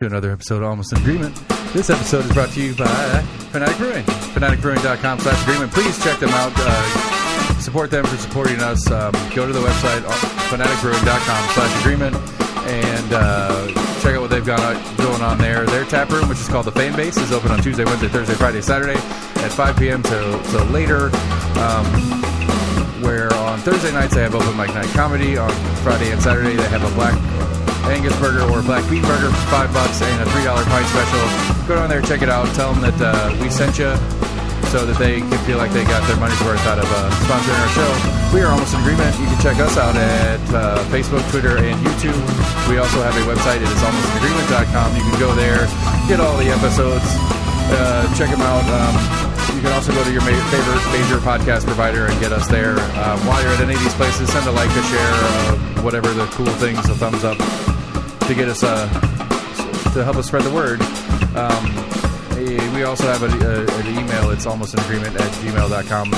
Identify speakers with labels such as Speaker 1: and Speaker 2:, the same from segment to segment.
Speaker 1: To another episode of Almost in Agreement. This episode is brought to you by Fanatic Brewing. FanaticBrewing.com/agreement. Please check them out. Support them for supporting us. Go to the website, FanaticBrewing.com/agreement, and check out what they've got going on there. Their tap room, which is called the Fan Base, is open on Tuesday, Wednesday, Thursday, Friday, Saturday at 5 p.m. till later. Where on Thursday nights they have open mic night comedy. On Friday and Saturday they have a Black Angus burger or Black Bean burger for $5 and a $3 pint special. Go down there, check it out. Tell them that we sent you so that they can feel like they got their money's worth out of sponsoring our show. We are Almost in Agreement. You can check us out at Facebook, Twitter, and YouTube. We also have a website. It is almostinagreement.com. You can go there, get all the episodes, check them out. You can also go to your favorite major podcast provider and get us there. While you're at any of these places, send a like, a share, whatever the cool things, a thumbs up to get us to help us spread the word. We also have an email. It's almostinagreement@gmail.com.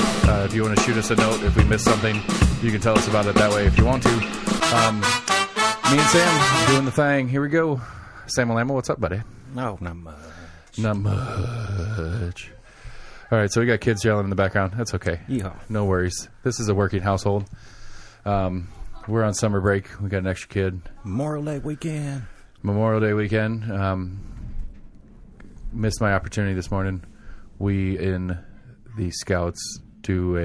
Speaker 1: If you want to shoot us a note, if we missed something, you can tell us about it that way if you want to. Me and Sam doing the thing. Here we go. Sam Alamo, what's up, buddy?
Speaker 2: No, not much.
Speaker 1: Not much. All right, so we got kids yelling in the background. That's okay.
Speaker 2: Yeah.
Speaker 1: No worries. This is a working household. We're on summer break. We got an extra kid.
Speaker 2: Memorial Day weekend.
Speaker 1: Missed my opportunity this morning. We in the Scouts do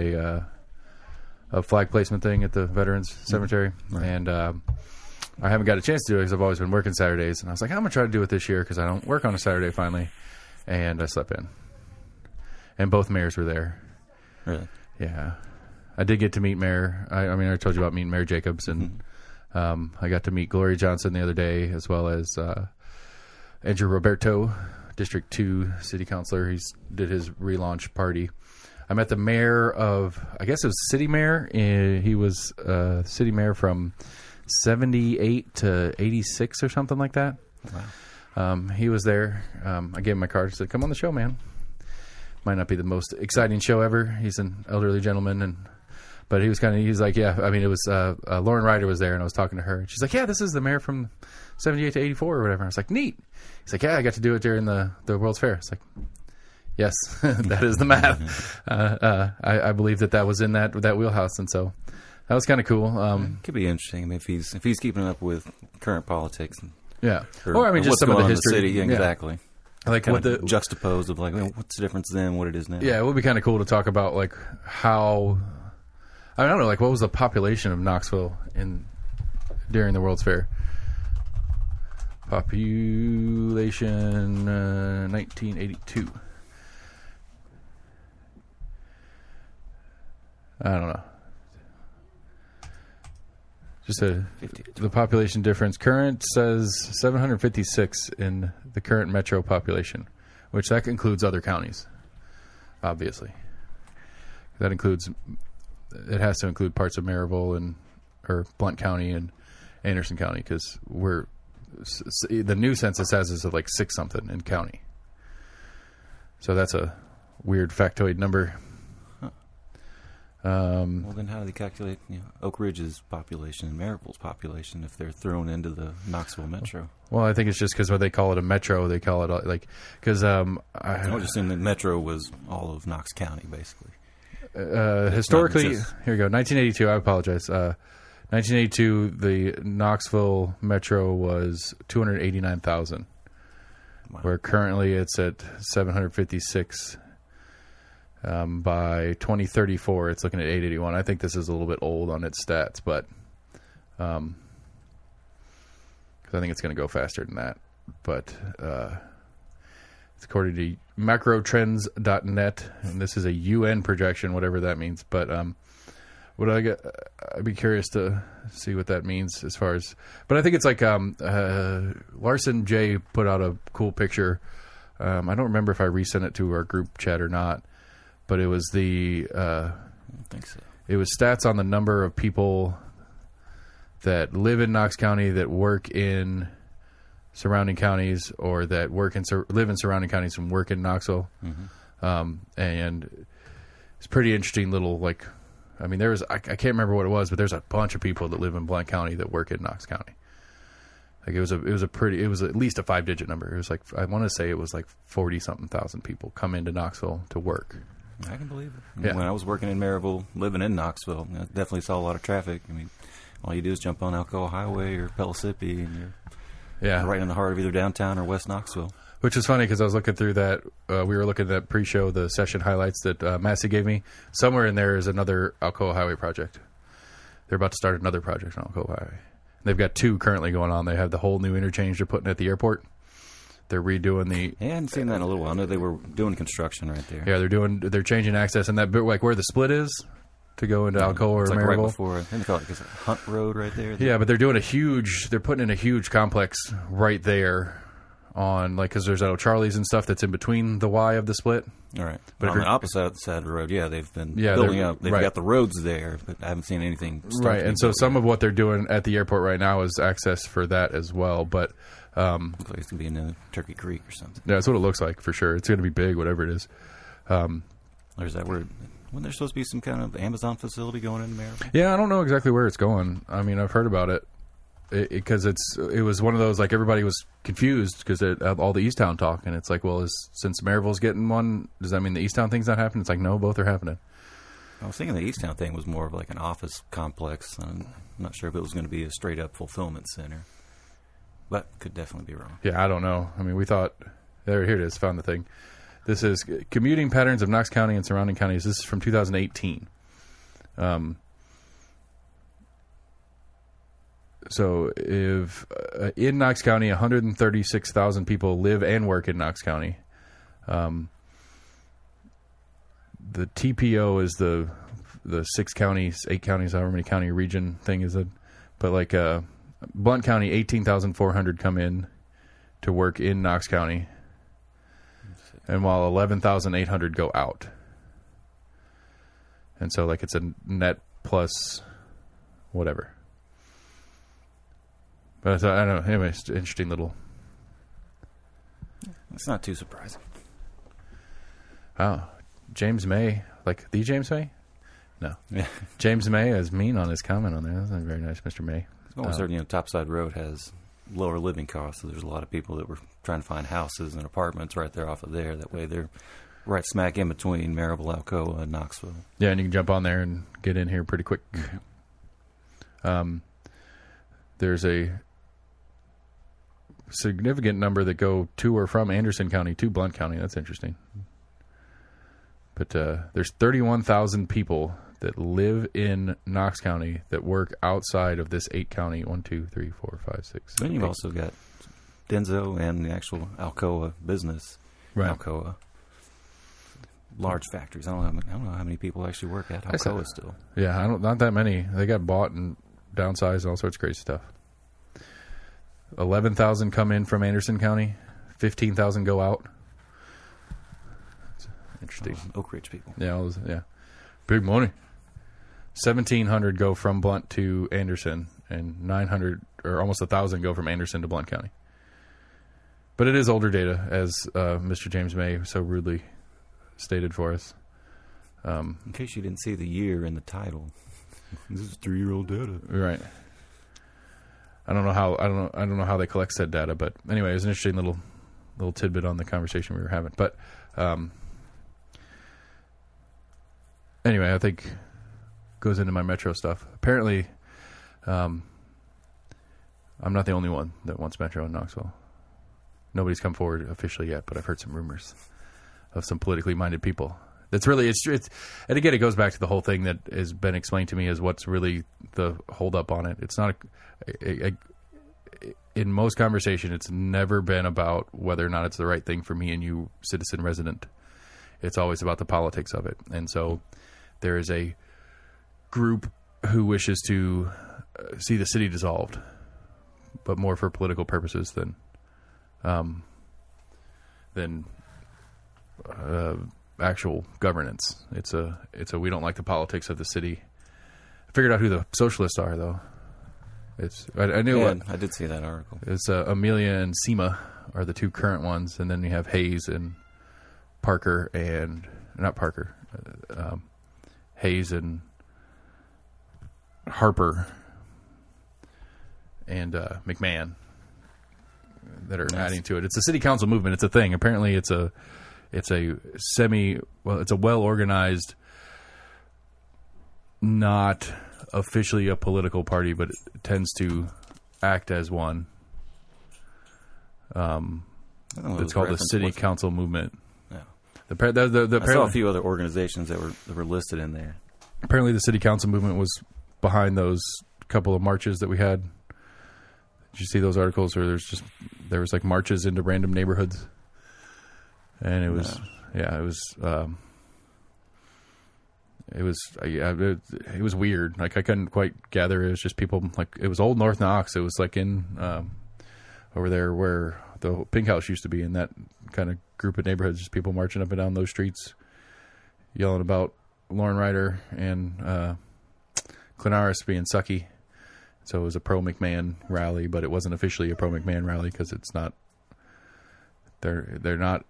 Speaker 1: a flag placement thing at the Veterans Cemetery, right. And I haven't got a chance to do it because I've always been working Saturdays. And I was like, I'm gonna try to do it this year because I don't work on a Saturday finally. And I slept in. And both mayors were there.
Speaker 2: Really?
Speaker 1: Yeah. I did get to meet Mayor. I mean, I told you about meeting Mayor Jacobs, and I got to meet Gloria Johnson the other day, as well as Andrew Roberto, District 2 City Councilor. He did his relaunch party. I met the mayor of, I guess it was city mayor. He was city mayor from 78 to 86 or something like that. Wow. He was there. I gave him my card. I said, come on the show, man. Might not be the most exciting show ever. He's an elderly gentleman, but he was like, yeah. I mean, it was Lauren Ryder was there, and I was talking to her. She's like, yeah, this is the mayor from 78 to 84 or whatever. I was like, neat. He's like, yeah, I got to do it during the World's Fair. It's like, yes, that is the math. I believe that was in that wheelhouse, and so that was kind of cool.
Speaker 2: Could be interesting. I mean, if he's keeping up with current politics,
Speaker 1: yeah, or I mean, just some of the history.
Speaker 2: In the city, exactly.
Speaker 1: Like what the
Speaker 2: juxtaposed of like, what's the difference then, what it is now?
Speaker 1: Yeah, it would be kind of cool to talk about like how, I don't know, like what was the population of Knoxville during the World's Fair? Population 1982. I don't know. Just the population difference. Current says 756 in the current metro population, which that includes other counties, obviously. That includes, it has to include parts of Maryville or Blount County and Anderson County, because the new census has us at like 6 something in county. So that's a weird factoid number.
Speaker 2: Well, then how do they calculate Oak Ridge's population and Maryville's population if they're thrown into the Knoxville metro?
Speaker 1: Well, I think it's just because when they call it a metro, they call it like because
Speaker 2: I would assume that metro was all of Knox County, basically.
Speaker 1: Historically, here we go. 1982. I apologize. 1982, the Knoxville metro was 289,000, wow. Where currently it's at 756. By 2034, it's looking at 881. I think this is a little bit old on its stats, but because I think it's going to go faster than that. But it's according to macrotrends.net, and this is a UN projection, whatever that means. But I'd be curious to see what that means as far as. But I think it's like Larson J put out a cool picture. I don't remember if I resent it to our group chat or not. But it was I don't think so. It was stats on the number of people that live in Knox County that work in surrounding counties, or that live in surrounding counties and work in Knoxville. Mm-hmm. And it's pretty interesting little, like, I mean, I can't remember what it was, but there's a bunch of people that live in Blount County that work in Knox County. Like it was at least a 5-digit number. It was like, I want to say it was like 40-something thousand people come into Knoxville to work.
Speaker 2: I can believe it.
Speaker 1: Yeah.
Speaker 2: When I was working in Maryville, living in Knoxville, I definitely saw a lot of traffic. I mean, all you do is jump on Alcoa Highway or Pellissippi, and you're right in the heart of either downtown or West Knoxville.
Speaker 1: Which is funny because I was looking through that. We were looking at that pre-show, the session highlights that Massey gave me. Somewhere in there is another Alcoa Highway project. They're about to start another project on Alcoa Highway. They've got 2 currently going on. They have the whole new interchange they're putting at the airport. They're redoing the...
Speaker 2: Yeah, I hadn't seen that in a little while. I know they were doing construction right there.
Speaker 1: Yeah, they're changing access. And that bit, like where the split is to go into Alcoa or
Speaker 2: it's like
Speaker 1: Maryville.
Speaker 2: right before, I think they call it like, Hunt Road right there.
Speaker 1: Yeah, but they're putting in a huge complex right there on, like, because there's O'Charlie's and stuff that's in between the Y of the split.
Speaker 2: All right. But on the opposite side of the road, they've been
Speaker 1: Yeah,
Speaker 2: building up. They've
Speaker 1: right.
Speaker 2: got the roads there, but I haven't seen anything.
Speaker 1: Right, and so some of what they're doing at the airport right now is access for that as well. But
Speaker 2: looks like it's going to be in Turkey Creek or something.
Speaker 1: yeah, that's what it looks like for sure. It's going to be big, whatever it is.
Speaker 2: There's that word. Wasn't there supposed to be some kind of Amazon facility going in there?
Speaker 1: Yeah, I don't know exactly where it's going. I mean, I've heard about it because it was one of those, like, everybody was confused because all the Easttown talk, and it's like, well, since Maryville's getting one, does that mean the Easttown thing's not happening? It's like, no, both are happening.
Speaker 2: I was thinking the Easttown thing was more of like an office complex. I'm not sure if it was going to be a straight up fulfillment center, but could definitely be wrong.
Speaker 1: Yeah, I don't know. I mean, we thought here it is. Found the thing. This is commuting patterns of Knox County and surrounding counties. This is from 2018. So if in Knox County, 136,000 people live and work in Knox County. The TPO is the 6 counties, 8 counties, however many county region thing is it. But like Blount County, 18,400 come in to work in Knox County. And while 11,800 go out. And so like it's a net plus whatever. But I don't know. Anyway, it's an interesting little...
Speaker 2: It's not too surprising.
Speaker 1: Oh, James May. Like the James May? No.
Speaker 2: Yeah.
Speaker 1: James May is mean on his comment on there. That's not very nice, Mr. May.
Speaker 2: It's almost certain, Topside Road has lower living costs, so there's a lot of people that were trying to find houses and apartments right there off of there. That way they're right smack in between Maryville, Alcoa, and Knoxville.
Speaker 1: Yeah, and you can jump on there and get in here pretty quick. There's a significant number that go to or from Anderson County to Blount County. That's interesting. But there's 31,000 people that live in Knox County that work outside of this 8-county, 1, 2, 3, 4, 5, 6.
Speaker 2: Then you've also got Denso and the actual Alcoa business.
Speaker 1: Right.
Speaker 2: Alcoa. Large factories. I don't know how many people actually work at Alcoa still.
Speaker 1: Yeah, not that many. They got bought and downsized and all sorts of crazy stuff. 11,000 come in from Anderson County. 15,000 go out. It's interesting.
Speaker 2: Oak Ridge people.
Speaker 1: Yeah, big money. 1,700 go from Blount to Anderson, and 900 or almost 1,000 go from Anderson to Blount County. But it is older data, as Mr. James May so rudely stated for us.
Speaker 2: In case you didn't see the year in the title, this is 3-year-old data.
Speaker 1: Right. I don't know how they collect said data, but anyway, it was an interesting little tidbit on the conversation we were having. But anyway, I think goes into my Metro stuff. Apparently, I'm not the only one that wants Metro in Knoxville. Nobody's come forward officially yet, but I've heard some rumors of some politically minded people. It's and again, it goes back to the whole thing that has been explained to me as what's really the hold up on it. It's not in most conversation, it's never been about whether or not it's the right thing for me and you, citizen resident. It's always about the politics of it. And so there is a group who wishes to see the city dissolved, but more for political purposes than actual governance. It's a we don't like the politics of the city. I figured out who the socialists are, though. I knew
Speaker 2: it. I did see that article.
Speaker 1: It's Amelia and Seema are the 2 current ones, and then you have Hayes and Parker and not Parker, Hayes and Harper and McMahon that are adding to it. It's a city council movement. It's a thing. Apparently, it's a well organized, not officially a political party, but it tends to act as one. It's called the City Council Movement.
Speaker 2: Yeah.
Speaker 1: I
Speaker 2: saw a few other organizations that were listed in there.
Speaker 1: Apparently, the City Council Movement was behind those couple of marches that we had. Did you see those articles where there was like marches into random neighborhoods? And it was, it was weird. Like I couldn't quite gather. It was just people like, it was Old North Knox. It was like in, over there where the Pink House used to be, in that kind of group of neighborhoods, just people marching up and down those streets, yelling about Lauren Ryder and, Clinaris being sucky. So it was a pro McMahon rally, but it wasn't officially a pro McMahon rally because it's not. They're not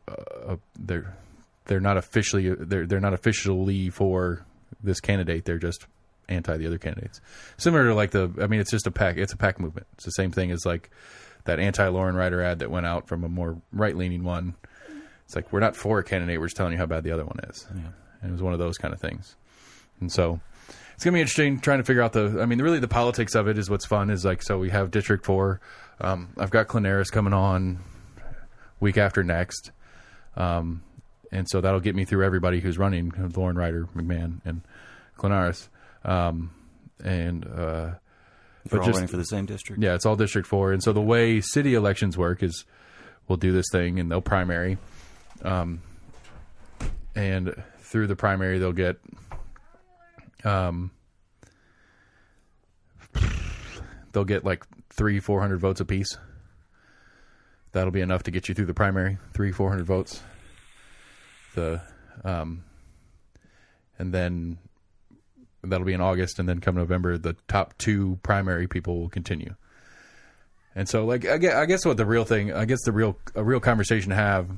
Speaker 1: officially for this candidate. They're just anti the other candidates. Similar to like it's just a PAC. It's a PAC movement. It's the same thing as like that anti Lauren Ryder ad that went out from a more right leaning one. It's like, we're not for a candidate. We're just telling you how bad the other one is. Yeah. And it was one of those kind of things. And so it's going to be interesting trying to figure out really the politics of it is what's fun, is like, so we have District 4. I've got Clinaris coming on week after next. And so that'll get me through everybody who's running, Lauren Ryder, McMahon, and Clinaris.
Speaker 2: But all running for the same district?
Speaker 1: Yeah, it's all District 4. And so the way city elections work is we'll do this thing and they'll primary. And through the primary, they'll get like 300-400 votes apiece. That'll be enough to get you through the primary, 300-400 votes. And then that'll be in August, and then come November, the top 2 primary people will continue. And so, like, I guess what the real thing, a real conversation to have,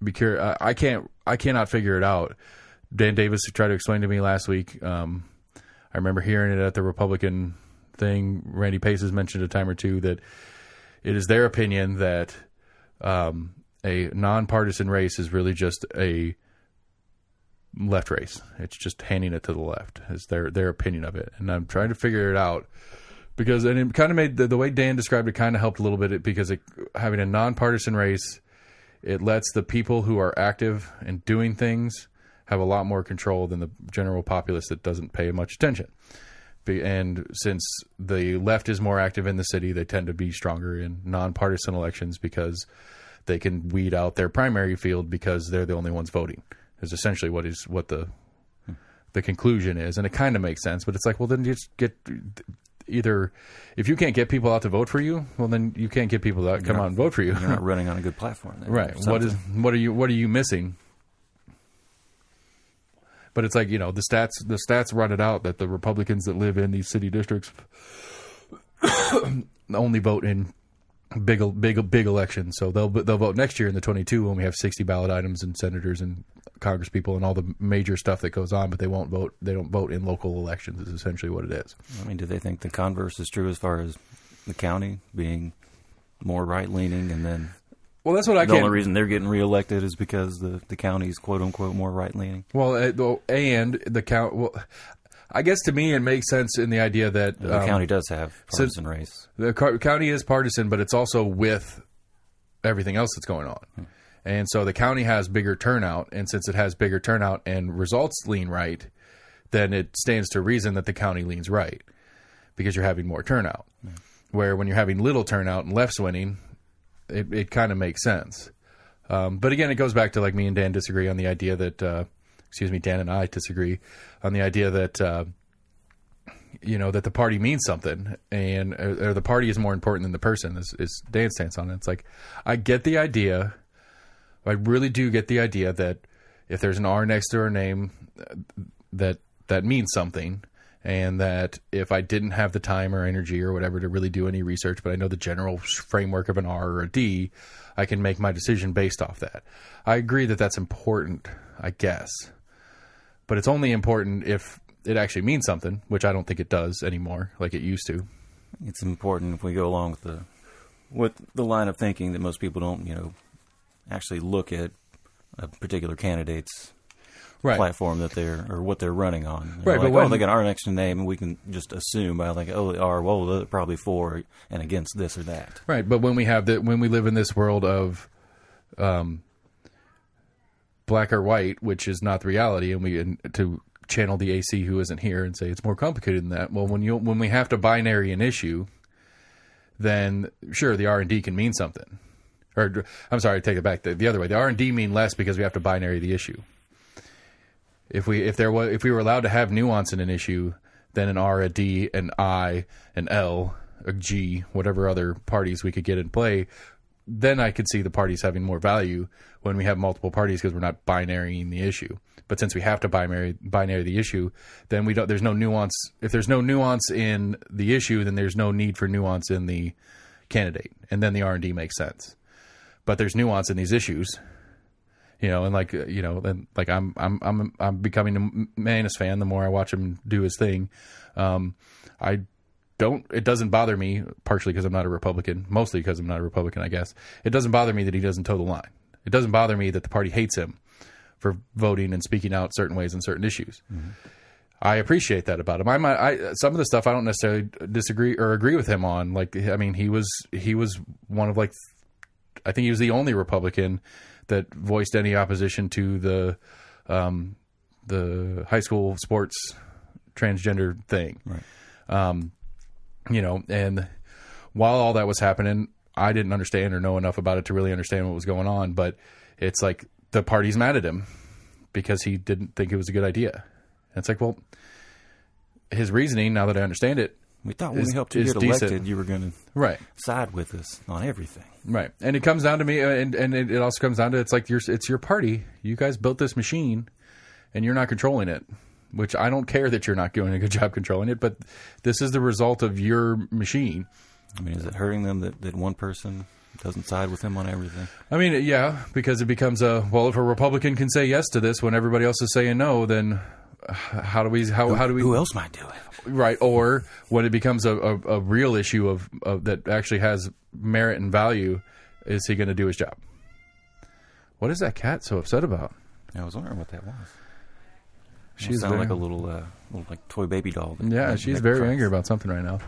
Speaker 1: because I cannot figure it out. Dan Davis tried to explain to me last week. I remember hearing it at the Republican thing. Randy Pace has mentioned a time or two that it is their opinion that a nonpartisan race is really just a left race. It's just handing it to the left, is their opinion of it. And I'm trying to figure it out because, and it kind of made the way Dan described it kind of helped a little bit, because having a nonpartisan race, it lets the people who are active and doing things have a lot more control than the general populace that doesn't pay much attention. And since the left is more active in the city, they tend to be stronger in nonpartisan elections because they can weed out their primary field because they're the only ones voting. Is essentially what the conclusion is. And it kind of makes sense, but it's like, well, then you just get either, if you can't get people out to vote for you, well, then you can't get people to come out and vote for you.
Speaker 2: You're not running on a good platform then,
Speaker 1: right. What are you missing? But it's like, the stats run it out that the Republicans that live in these city districts only vote in big elections. So they'll vote next year in the 22 when we have 60 ballot items and senators and Congress people and all the major stuff that goes on, but they won't vote. They don't vote in local elections is essentially what it is.
Speaker 2: I mean, do they think the converse is true as far as the county being more right leaning, and then
Speaker 1: well, that's what
Speaker 2: the only reason they're getting reelected is because the county's quote unquote more right leaning?
Speaker 1: Well, and the county. Well, I guess to me it makes sense in the idea that
Speaker 2: the county does have partisan race.
Speaker 1: The county is partisan, but it's also with everything else that's going on. And so the county has bigger turnout, and since it has bigger turnout and results lean right, then it stands to reason that the county leans right because you're having more turnout. Where when you're having little turnout and left's winning, it kind of makes sense. But again, it goes back to like me and Dan disagree on the idea that, Dan and I disagree on the idea that, that the party means something, and or the party is more important than the person is Dan's stance on it. It's like, I get the idea. I really do get the idea that if there's an R next to her name, that means something. And that if I didn't have the time or energy or whatever to really do any research, but I know the general framework of an R or a D, I can make my decision based off that. I agree that that's important, I guess. But it's only important if it actually means something, which I don't think it does anymore like it used to.
Speaker 2: It's important if we go along with the with the line of thinking that most people don't, actually look at a particular candidate's platform that or what they're running on. They're
Speaker 1: right,
Speaker 2: but they got our next name, and we can just assume by they are, well, they're probably for and against this or that.
Speaker 1: Right, but when we live in this world of black or white, which is not the reality, and to channel the AC who isn't here and say it's more complicated than that. Well, when we have to binary an issue, then sure, the R&D can mean something. Or I'm sorry, I take it back the other way. The R&D mean less because we have to binary the issue. If we were allowed to have nuance in an issue, then an R, a D, an I, an L, a G, whatever other parties we could get in play, then I could see the parties having more value when we have multiple parties because we're not binarying the issue. But since we have to binary the issue, then there's no nuance. If there's no nuance in the issue, then there's no need for nuance in the candidate, and then the R&D makes sense. But there's nuance in these issues. And I'm becoming a Manus fan the more I watch him do his thing. It doesn't bother me, partially because I'm not a Republican, mostly because I'm not a Republican, I guess. It doesn't bother me that he doesn't toe the line. It doesn't bother me that the party hates him for voting and speaking out certain ways on certain issues. Mm-hmm. I appreciate that about him. Some of the stuff I don't necessarily disagree or agree with him on. He was one of I think he was the only Republican that voiced any opposition to the high school sports transgender thing.
Speaker 2: Right.
Speaker 1: And while all that was happening, I didn't understand or know enough about it to really understand what was going on. But it's like the party's mad at him because he didn't think it was a good idea. And it's like, well, his reasoning, now that I understand it,
Speaker 2: we thought when we helped you get elected, you were going to side with us on everything.
Speaker 1: Right. And it comes down to me, and it also comes down to it's your party. You guys built this machine, and you're not controlling it, which I don't care that you're not doing a good job controlling it, but this is the result of your machine.
Speaker 2: I mean, is it hurting them that one person doesn't side with him on everything?
Speaker 1: I mean, yeah, because it becomes if a Republican can say yes to this when everybody else is saying no, then how do we
Speaker 2: who else might do it?
Speaker 1: Right. Or when it becomes a real issue of that actually has merit and value, is he going to do his job? What is that cat so upset about?
Speaker 2: I was wondering what that was.
Speaker 1: She
Speaker 2: sounded like a little like toy baby doll.
Speaker 1: Yeah, she's very angry about something right now.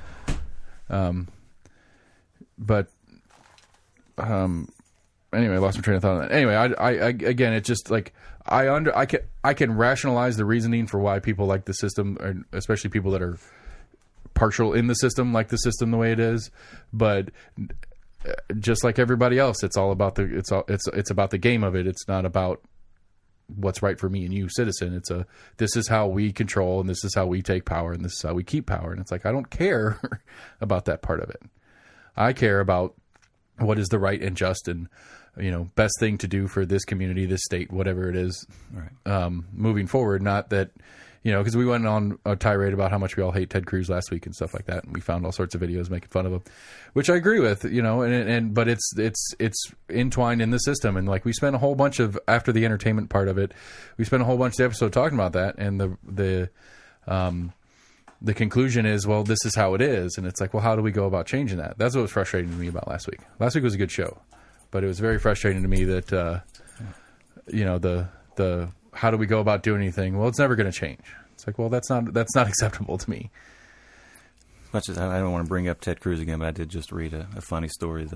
Speaker 1: Anyway, I lost my train of thought on that. Anyway, I again, it's just like I can rationalize the reasoning for why people like the system, or especially people that are partial in the system, like the system the way it is. But just like everybody else, it's all about it's about the game of it. It's not about what's right for me and you, citizen. This is how we control, and this is how we take power, and this is how we keep power. And it's like, I don't care about that part of it. I care about what is the right and just and best thing to do for this community, this state, whatever it is,
Speaker 2: right.
Speaker 1: Moving forward. Not that, because we went on a tirade about how much we all hate Ted Cruz last week and stuff like that, and we found all sorts of videos making fun of him, which I agree with, but it's entwined in the system, and like we spent a whole bunch of, after the entertainment part of it, we spent a whole bunch of the episode talking about that, and the conclusion is, well, this is how it is, and it's like, well, how do we go about changing that? That's what was frustrating to me about last week. Last week was a good show, but it was very frustrating to me that the how do we go about doing anything? Well, it's never going to change. It's like, well, that's not acceptable to me.
Speaker 2: As much as I don't want to bring up Ted Cruz again, but I did just read a funny story.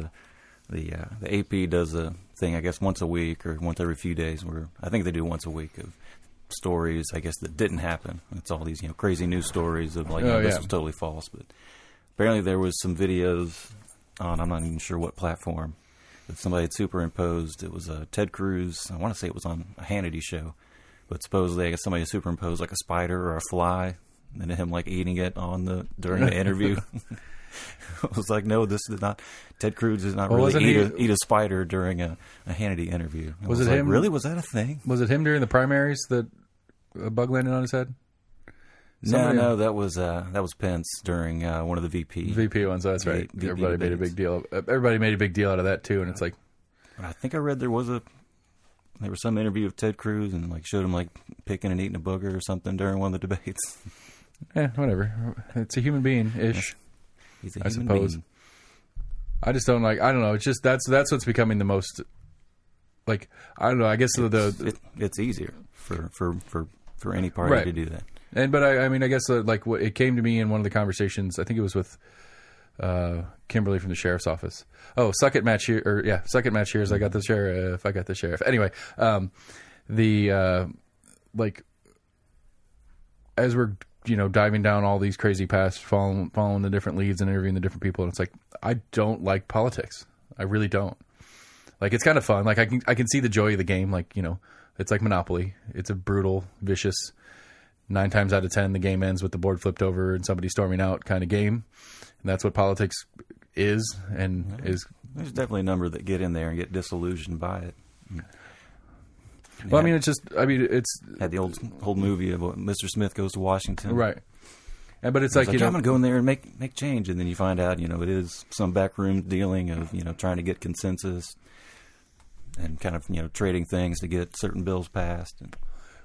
Speaker 2: The AP does a thing, I guess, once a week or once every few days, where I think they do once a week of stories, I guess, that didn't happen. It's all these crazy news stories of this was totally false. But apparently there was some videos on, I'm not even sure what platform, that somebody had superimposed. It was Ted Cruz. I want to say it was on a Hannity show, but supposedly I guess somebody superimposed like a spider or a fly, and him eating it during the interview. I was like, no, this is not. Ted Cruz does not really eat a spider during a Hannity interview.
Speaker 1: Was it him?
Speaker 2: Really? Was that a thing?
Speaker 1: Was it him during the primaries that a bug landed on his head?
Speaker 2: No, that was Pence during one of the VP
Speaker 1: ones. That's right. Everybody made a big deal. Everybody made a big deal out of that too, and it's like.
Speaker 2: But I think I read there was some interview of Ted Cruz and showed him picking and eating a booger or something during one of the debates.
Speaker 1: Yeah, whatever. It's a human being ish.
Speaker 2: He's a human being.
Speaker 1: I just don't like. I don't know. It's just that's what's becoming the most. Like, I don't know. I guess
Speaker 2: it's easier for any party to do that.
Speaker 1: But I mean, I guess like what it came to me in one of the conversations. I think it was with Kimberly from the sheriff's office. Oh, suck it, Matt Shear, suck it, Matt Shears. I got the sheriff. Anyway, like as we're diving down all these crazy paths, following the different leads and interviewing the different people, and it's like I don't like politics. I really don't. Like, it's kind of fun. Like, I can see the joy of the game. Like, it's like Monopoly. It's a brutal, vicious, 9 times out of 10, the game ends with the board flipped over and somebody storming out kind of game. And that's what politics is and is.
Speaker 2: There's definitely a number that get in there and get disillusioned by it.
Speaker 1: Well, it's
Speaker 2: had the old movie of Mr. Smith Goes to Washington,
Speaker 1: right? But it's like
Speaker 2: I'm going to go in there and make change, and then you find out, it is some backroom dealing of trying to get consensus and kind of trading things to get certain bills passed.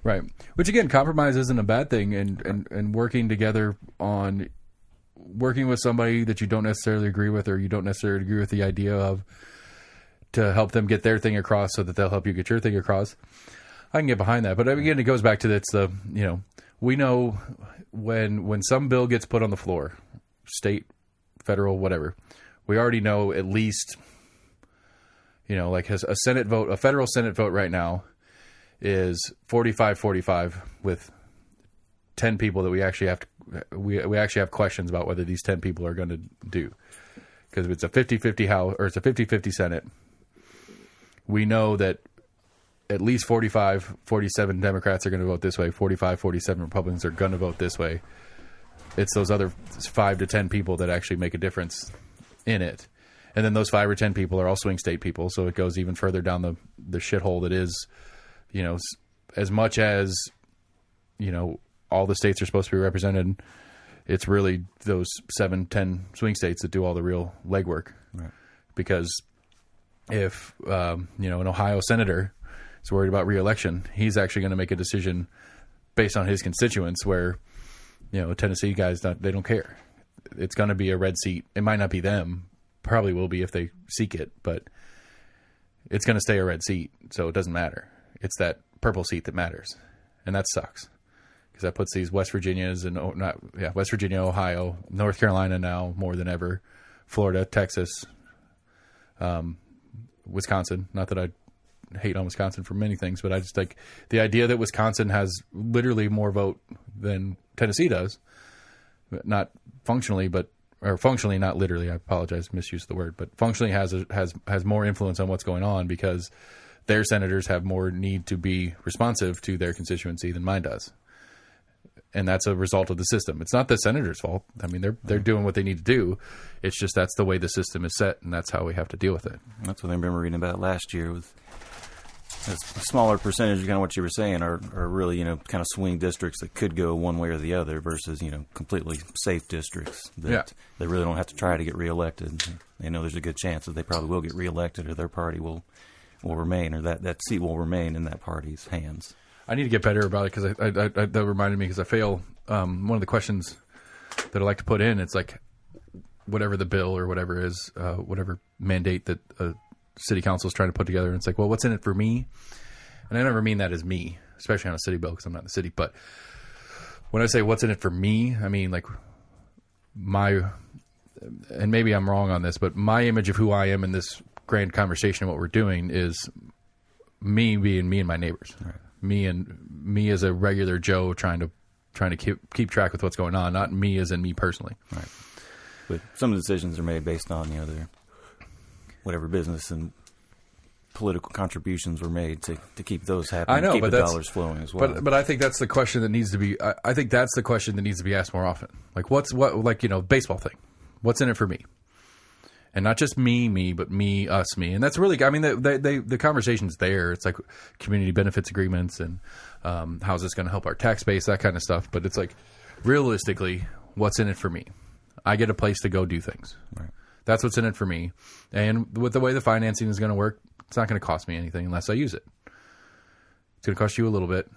Speaker 1: Right. Which again, compromise isn't a bad thing, and working together on working with somebody that you don't necessarily agree with, or you don't necessarily agree with the idea of, to help them get their thing across so that they'll help you get your thing across. I can get behind that. But again, it goes back to we know when some bill gets put on the floor, state, federal, whatever, we already know at least, like a Senate vote, a federal Senate vote right now is 45-45 with 10 people that we actually have to, we actually have questions about whether these 10 people are going to do. Because if it's a 50-50 House or it's a 50-50 Senate, we know that at least 47 Democrats are going to vote this way, 47 Republicans are going to vote this way. It's those other 5 to 10 people that actually make a difference in it. And then those 5 or 10 people are all swing state people, so it goes even further down the shithole that is, as much as, all the states are supposed to be represented, it's really those 7, 10 swing states that do all the real legwork.
Speaker 2: Right. Because
Speaker 1: if, an Ohio senator is worried about re-election, he's actually going to make a decision based on his constituents where, Tennessee guys, they don't care. It's going to be a red seat. It might not be them. Probably will be if they seek it, but it's going to stay a red seat, so it doesn't matter. It's that purple seat that matters, and that sucks because that puts these West Virginias and West Virginia, Ohio, North Carolina now more than ever, Florida, Texas, Wisconsin. Not that I hate on Wisconsin for many things, but I just like the idea that Wisconsin has literally more vote than Tennessee does, not functionally, or functionally, not literally. I apologize, misuse the word, but functionally has more influence on what's going on because their senators have more need to be responsive to their constituency than mine does, and that's a result of the system. It's not the senators' fault. I mean, they're doing what they need to do. It's just that's the way the system is set, and that's how we have to deal with it.
Speaker 2: That's what I remember reading about last year with a smaller percentage, kind of what you were saying, are really, kind of swing districts that could go one way or the other versus, completely safe districts that they really don't have to try to get reelected. They know there's a good chance that they probably will get reelected or their party will remain, or that seat will remain in that party's hands.
Speaker 1: I need to get better about it because that reminded me because I fail. One of the questions that I like to put in, it's like whatever the bill or whatever is, whatever mandate that city council is trying to put together, and it's like, well, what's in it for me? And I never mean that as me, especially on a city bill because I'm not in the city. But when I say what's in it for me, I mean like and maybe I'm wrong on this, but my image of who I am in this grand conversation of what we're doing is me being me and my neighbors, right. Me as a regular Joe trying to keep track with what's going on, not me as in me personally.
Speaker 2: Right. But some of the decisions are made based on their whatever business and political contributions were made to keep those happening.
Speaker 1: I know,
Speaker 2: keep
Speaker 1: but
Speaker 2: the dollars flowing as well.
Speaker 1: But I think that's the question that needs to be. I think that's the question that needs to be asked more often. Like baseball thing. What's in it for me? And not just me, but me, us, me. And that's really. I mean, the conversation's there. It's like community benefits agreements and how's this going to help our tax base, that kind of stuff. But it's like realistically, what's in it for me? I get a place to go do things.
Speaker 2: Right. That's
Speaker 1: what's in it for me. And with the way the financing is going to work, it's not going to cost me anything unless I use it. It's going to cost you a little bit.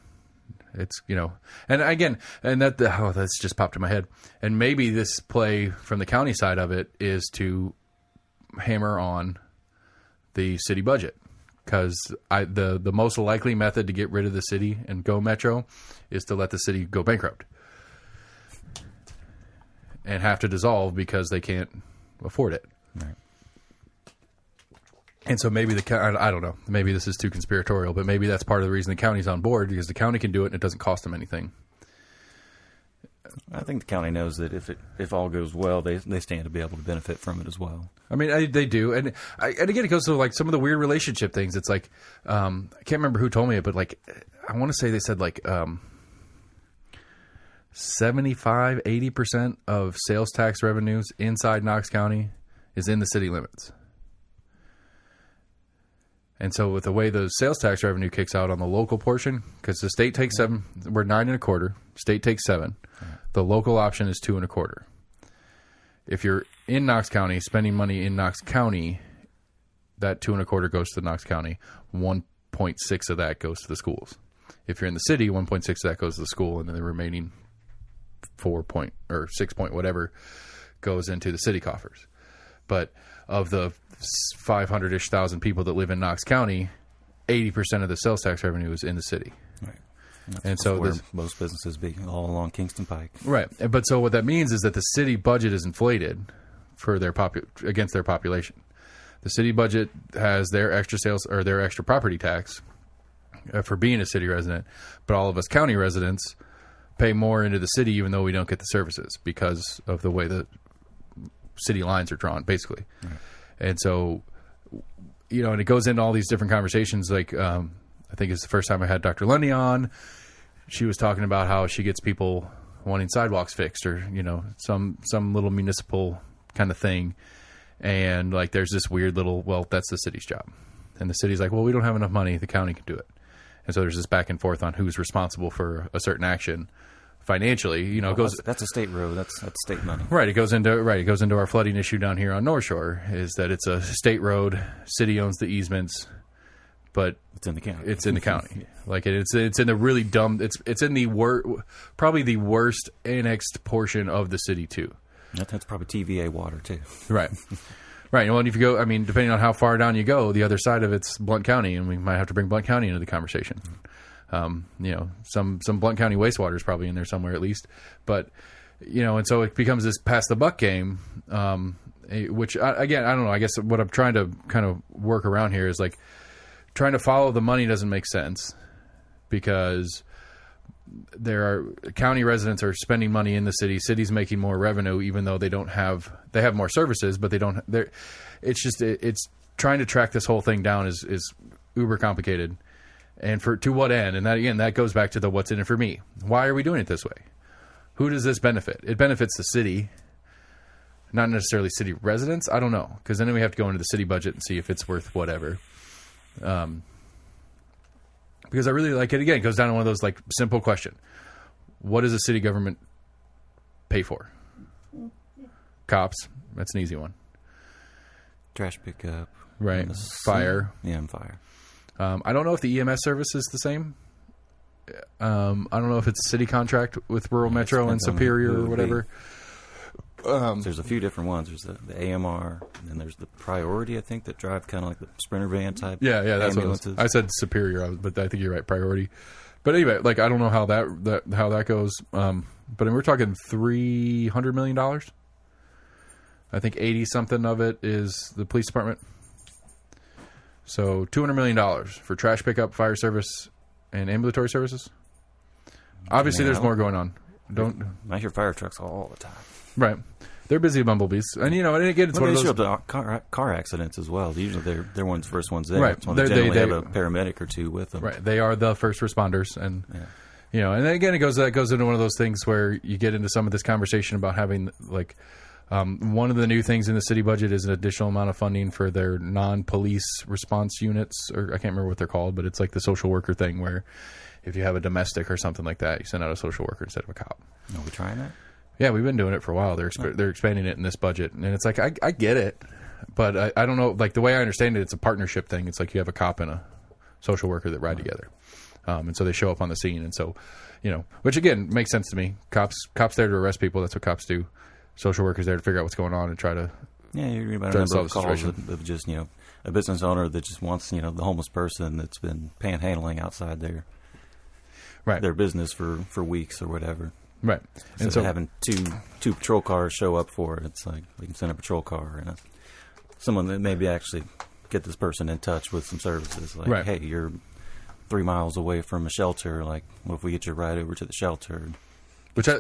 Speaker 1: It's, and again, and that's just popped in my head. And maybe this play from the county side of it is to hammer on the city budget, because the most likely method to get rid of the city and go metro is to let the city go bankrupt and have to dissolve because they can't afford it.
Speaker 2: Right.
Speaker 1: And so maybe I don't know, maybe this is too conspiratorial, but maybe that's part of the reason the county's on board, because the county can do it and it doesn't cost them anything.
Speaker 2: I think the county knows that if all goes well, they stand to be able to benefit from it as well.
Speaker 1: I mean, they do, and again, it goes to like some of the weird relationship things. It's like I can't remember who told me it, but like I want to say they said like 75-80% of sales tax revenues inside Knox County is in the city limits. And so with the way the sales tax revenue kicks out on the local portion, because the state takes 7, we're 9.25, state takes 7. The local option is 2.25. If you're in Knox County, spending money in Knox County, that 2.25 goes to Knox County. 1.6 of that goes to the schools. If you're in the city, 1.6 of that goes to the school, and then the remaining 6 point whatever goes into the city coffers. But of the 500-ish thousand people that live in Knox County, 80% of the sales tax revenue is in the city.
Speaker 2: Right.
Speaker 1: And so
Speaker 2: where most businesses be all along Kingston Pike.
Speaker 1: Right. But so what that means is that the city budget is inflated for their against their population. The city budget has their extra sales or their extra property tax for being a city resident, but all of us county residents pay more into the city even though we don't get the services because of the way the city lines are drawn, basically. Right. And so, and it goes into all these different conversations. Like, I think it's the first time I had Dr. Lundy on. She was talking about how she gets people wanting sidewalks fixed or, some little municipal kind of thing. And like, there's this weird little, well, that's the city's job. And the city's like, well, we don't have enough money. The county can do it. And so there's this back and forth on who's responsible for a certain action financially. It goes.
Speaker 2: That's a state road. That's state money.
Speaker 1: Right. It goes into our flooding issue down here on North Shore, is that it's a state road. City owns the easements, but
Speaker 2: it's in the county.
Speaker 1: It's in the county. Like it's in a really dumb. It's in the probably the worst annexed portion of the city too.
Speaker 2: That's probably TVA water too.
Speaker 1: Right. Right. Well, and if you go, depending on how far down you go, the other side of it's Blount County, and we might have to bring Blount County into the conversation. Some Blount County wastewater is probably in there somewhere at least, but and so it becomes this pass the buck game, which again, I don't know. I guess what I'm trying to kind of work around here is like trying to follow the money doesn't make sense because there are county residents are spending money in the city. City's making more revenue, even though they have more services, but they don't. It's trying to track this whole thing down is uber complicated. And to what end? And that goes back to the what's in it for me. Why are we doing it this way? Who does this benefit? It benefits the city, not necessarily city residents. I don't know, because then we have to go into the city budget and see if it's worth whatever. Because I really like it. Again, it goes down to one of those like simple question: what does the city government pay for? Cops. That's an easy one.
Speaker 2: Trash pickup.
Speaker 1: Right. Fire.
Speaker 2: Yeah, and fire.
Speaker 1: I don't know if the EMS service is the same. I don't know if it's a city contract with Rural Metro and Superior or whatever.
Speaker 2: There's a few different ones. There's the AMR, and then there's the Priority, I think, that drive kind of like the Sprinter van type.
Speaker 1: Yeah, that's ambulances. What I said Superior, but I think you're right, Priority. But anyway, like I don't know how that goes. But we're talking $300 million. I think 80 something of it is the police department. So $200 million for trash pickup, fire service, and ambulatory services. Obviously, there's more going on.
Speaker 2: I hear fire trucks all the time.
Speaker 1: Right, they're busy bumblebees, and and again, it's one of those.
Speaker 2: They show up to car accidents as well. Usually, they're one of the first ones there.
Speaker 1: Right,
Speaker 2: they generally have a paramedic or two with them.
Speaker 1: Right, they are the first responders, and and then again, it goes into one of those things where you get into some of this conversation about having like. One of the new things in the city budget is an additional amount of funding for their non-police response units, or I can't remember what they're called, but it's like the social worker thing where if you have a domestic or something like that, you send out a social worker instead of a cop.
Speaker 2: Are we trying that?
Speaker 1: Yeah, we've been doing it for a while. They're expanding it in this budget, and it's like I get it, but I don't know. Like the way I understand it, it's a partnership thing. It's like you have a cop and a social worker that ride together, and so they show up on the scene, and so which again makes sense to me. Cops there to arrest people. That's what cops do. Social workers there to figure out what's going on and try to
Speaker 2: Yeah, you read about a
Speaker 1: trying to
Speaker 2: number
Speaker 1: solve
Speaker 2: of
Speaker 1: the
Speaker 2: calls
Speaker 1: situation.
Speaker 2: of just, a business owner that just wants, the homeless person that's been panhandling outside their business for weeks or whatever.
Speaker 1: Right.
Speaker 2: And so having two patrol cars show up for it, it's like we can send a patrol car and someone that maybe actually get this person in touch with some services. Like,
Speaker 1: right.
Speaker 2: Hey, you're 3 miles away from a shelter. Like, what if we get you right over to the shelter? Which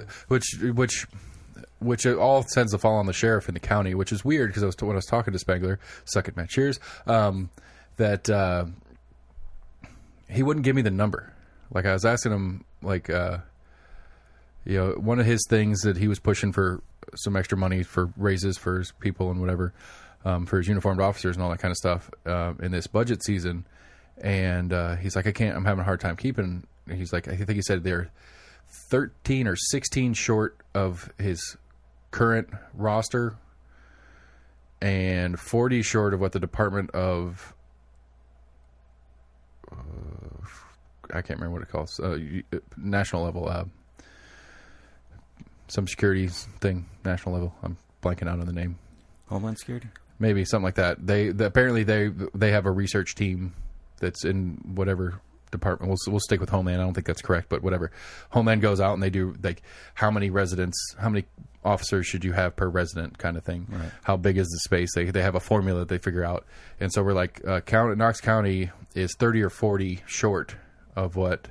Speaker 1: all tends to fall on the sheriff in the county, which is weird because when I was talking to Spangler, suck it, man, cheers, that he wouldn't give me the number. Like, I was asking him, like, one of his things that he was pushing for some extra money for raises for his people and whatever, for his uniformed officers and all that kind of stuff in this budget season. And he's like, I'm having a hard time keeping. He's like, I think he said they're 13 or 16 short of his current roster and 40 short of what the Department of I can't remember what it calls national level some security thing, national level. I'm blanking out on the name.
Speaker 2: Homeland Security?
Speaker 1: Maybe something like that. Apparently they have a research team that's in whatever department. We'll stick with Homeland. I don't think that's correct, but whatever. Homeland goes out and they do like how many officers should you have per resident kind of thing.
Speaker 2: Right.
Speaker 1: How big is the space? They have a formula that they figure out. And so we're like, Knox County is 30 or 40 short of what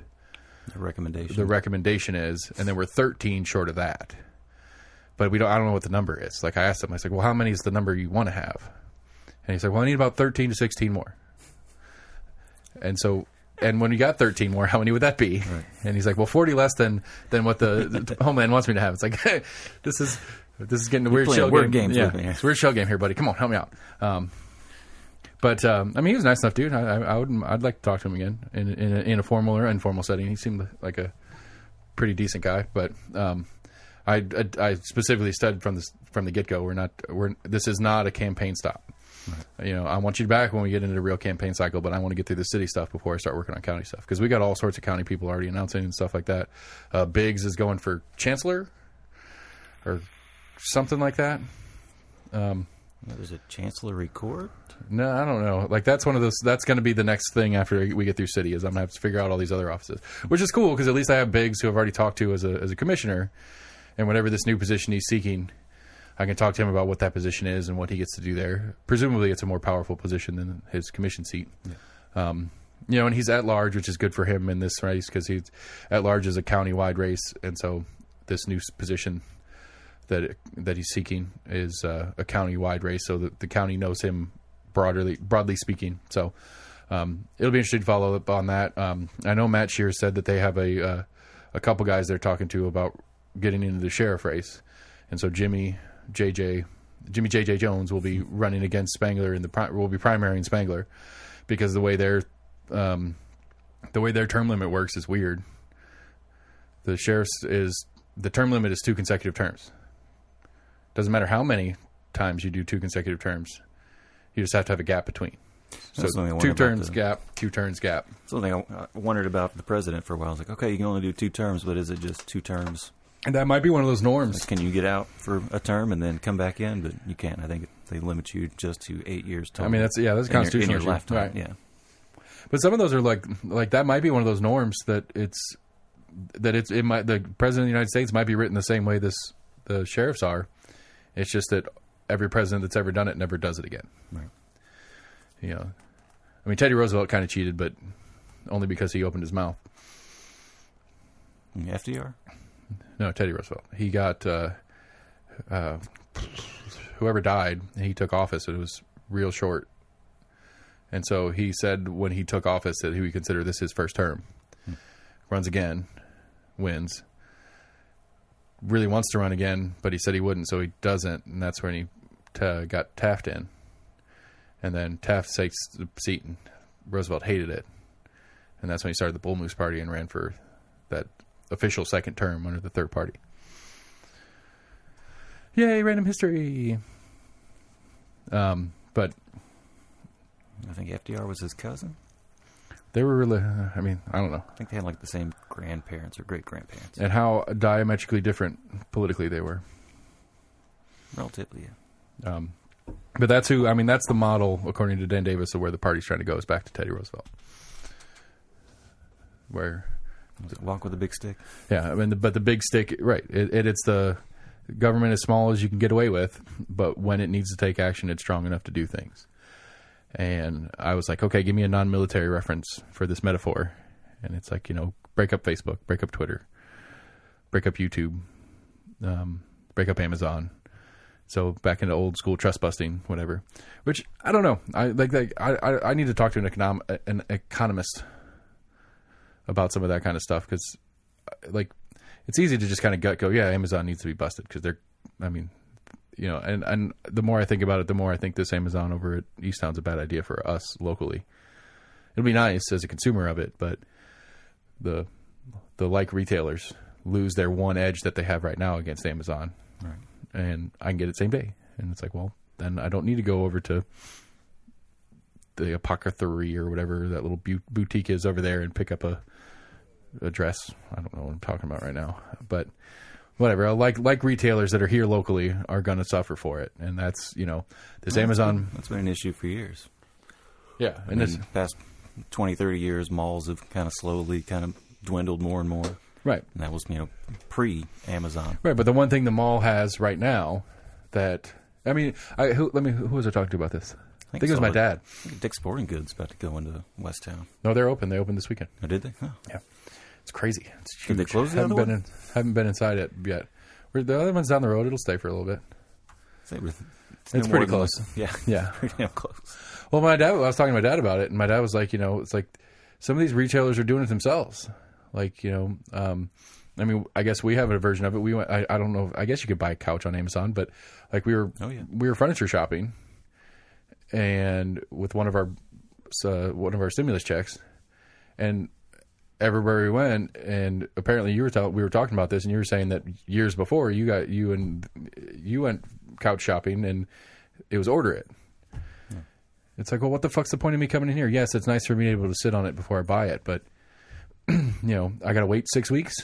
Speaker 2: the
Speaker 1: recommendation is, and then we're 13 short of that. But I don't know what the number is. Like, I asked him, I was like, well, how many is the number you want to have? And he's like, well, I need about 13 to 16 more. And when you got 13 more, how many would that be?
Speaker 2: Right.
Speaker 1: And he's like, well, 40 less than what the Homeland wants me to have. It's like, hey, this is getting a weird shell game. It's a weird shell game here, buddy. Come on, help me out. But I mean, he was a nice enough dude. I'd like to talk to him again in a formal or informal setting. He seemed like a pretty decent guy. But I specifically said from the get go, this is not a campaign stop. Right. I want you back when we get into the real campaign cycle, but I want to get through the city stuff before I start working on county stuff, because we got all sorts of county people already announcing and stuff like that. Biggs is going for chancellor or something like that.
Speaker 2: There's a chancellery court?
Speaker 1: No, I don't know. Like, that's one of those. That's going to be the next thing after we get through city. Is I'm going to have to figure out all these other offices, which is cool because at least I have Biggs, who I've already talked to as a commissioner, and whatever this new position he's seeking, I can talk to him about what that position is and what he gets to do there. Presumably, it's a more powerful position than his commission seat. Yeah. And he's at large, which is good for him in this race because he's at large is a county-wide race, and so this new position that he's seeking is a county-wide race, so that the county knows him broadly speaking. So it'll be interesting to follow up on that. I know Matt Shear said that they have a couple guys they're talking to about getting into the sheriff race, and so Jimmy J.J. Jones will be running against Spangler will be primarying Spangler, because the way their term limit works is weird. The the term limit is 2 consecutive terms. Doesn't matter how many times you do 2 consecutive terms, you just have to have a gap between. So 2 turns gap, 2 turns gap.
Speaker 2: Something I wondered about the president for a while. I was like, okay, you can only do 2 terms, but is it just 2 terms?
Speaker 1: And that might be one of those norms.
Speaker 2: Can you get out for a term and then come back in? But you can't. I think they limit you just to 8 years total.
Speaker 1: I mean, that's a constitutional
Speaker 2: in your
Speaker 1: issue.
Speaker 2: lifetime.
Speaker 1: Right.
Speaker 2: Yeah.
Speaker 1: But some of those are like that might be one of those norms the president of the United States might be written the same way the sheriffs are. It's just that every president that's ever done it never does it again.
Speaker 2: Right.
Speaker 1: I mean, Teddy Roosevelt kind of cheated, but only because he opened his mouth.
Speaker 2: FDR?
Speaker 1: No, Teddy Roosevelt. He got whoever died, he took office. It was real short. And so he said when he took office that he would consider this his first term. Runs again, wins. Really wants to run again, but he said he wouldn't, so he doesn't. And that's when he got Taft in. And then Taft takes the seat, and Roosevelt hated it. And that's when he started the Bull Moose Party and ran for that official second term under the third party. Yay, random history. But
Speaker 2: I think FDR was his cousin.
Speaker 1: They were really, I don't know.
Speaker 2: I think they had like the same grandparents or great-grandparents.
Speaker 1: And how diametrically different politically they were.
Speaker 2: Relatively, yeah.
Speaker 1: But that's who. I mean, that's the model, according to Dan Davis, of where the party's trying to go is back to Teddy Roosevelt. Where
Speaker 2: walk with a big stick.
Speaker 1: Yeah, I mean, but the big stick, right? It's the government as small as you can get away with, but when it needs to take action, it's strong enough to do things. And I was like, okay, give me a non-military reference for this metaphor. And it's like, break up Facebook, break up Twitter, break up YouTube, break up Amazon. So back into old school trust busting, whatever. Which I don't know. I need to talk to an economist about some of that kind of stuff, because it's easy to just kind of go, yeah, Amazon needs to be busted because they're, and the more I think about it, the more I think this Amazon over at Easttown's a bad idea for us locally. It'll be nice as a consumer of it, but the retailers lose their one edge that they have right now against Amazon.
Speaker 2: Right.
Speaker 1: And I can get it same day. And it's like, well, then I don't need to go over to the apothecary or whatever that little boutique is over there and pick up a dress. I don't know what I'm talking about right now, but whatever. Like retailers that are here locally are going to suffer for it. And that's, this Amazon.
Speaker 2: That's been an issue for years.
Speaker 1: Yeah.
Speaker 2: And in the past 20, 30 years, malls have kind of slowly kind of dwindled more and more.
Speaker 1: Right.
Speaker 2: And that was, pre-Amazon.
Speaker 1: Right, but the one thing the mall has right now that, I mean, who was I talking to about this? I think it was my dad.
Speaker 2: I think Dick's Sporting Goods about to go into West Town.
Speaker 1: No, they're open. They opened this weekend.
Speaker 2: Oh, did they? Oh.
Speaker 1: Yeah. It's crazy. It's huge.
Speaker 2: Did they close the other one?
Speaker 1: Haven't been inside it yet. The other one's down the road. It'll stay for a little bit. It's pretty close.
Speaker 2: Yeah. Pretty damn close.
Speaker 1: Well, I was talking to my dad about it, and my dad was like, it's like some of these retailers are doing it themselves. Like, I mean, I guess we have a version of it. We went, I don't know. I guess you could buy a couch on Amazon, but like we were furniture shopping, and with one of our stimulus checks, and everywhere we went, and apparently we were talking about this, and you were saying that years before you went couch shopping, and it was order it. Yeah. It's like, well, what the fuck's the point of me coming in here? Yes, it's nice for me to be able to sit on it before I buy it, but I got to wait 6 weeks.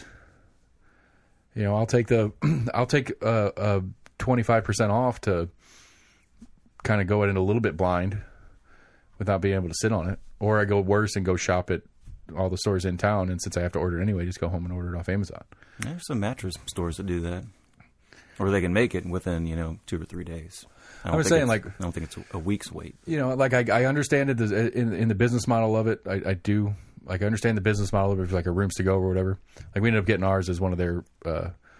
Speaker 1: I'll take a 25% off to kind of go in a little bit blind without being able to sit on it. Or I go worse and go shop at all the stores in town. And since I have to order it anyway, just go home and order it off Amazon.
Speaker 2: There's some mattress stores that do that. Or they can make it within, 2 or 3 days. I don't think it's a week's wait.
Speaker 1: I understand it in the business model of it. I do. Like, I understand the business model of it, like a rooms to go or whatever. Like, we ended up getting ours as one of their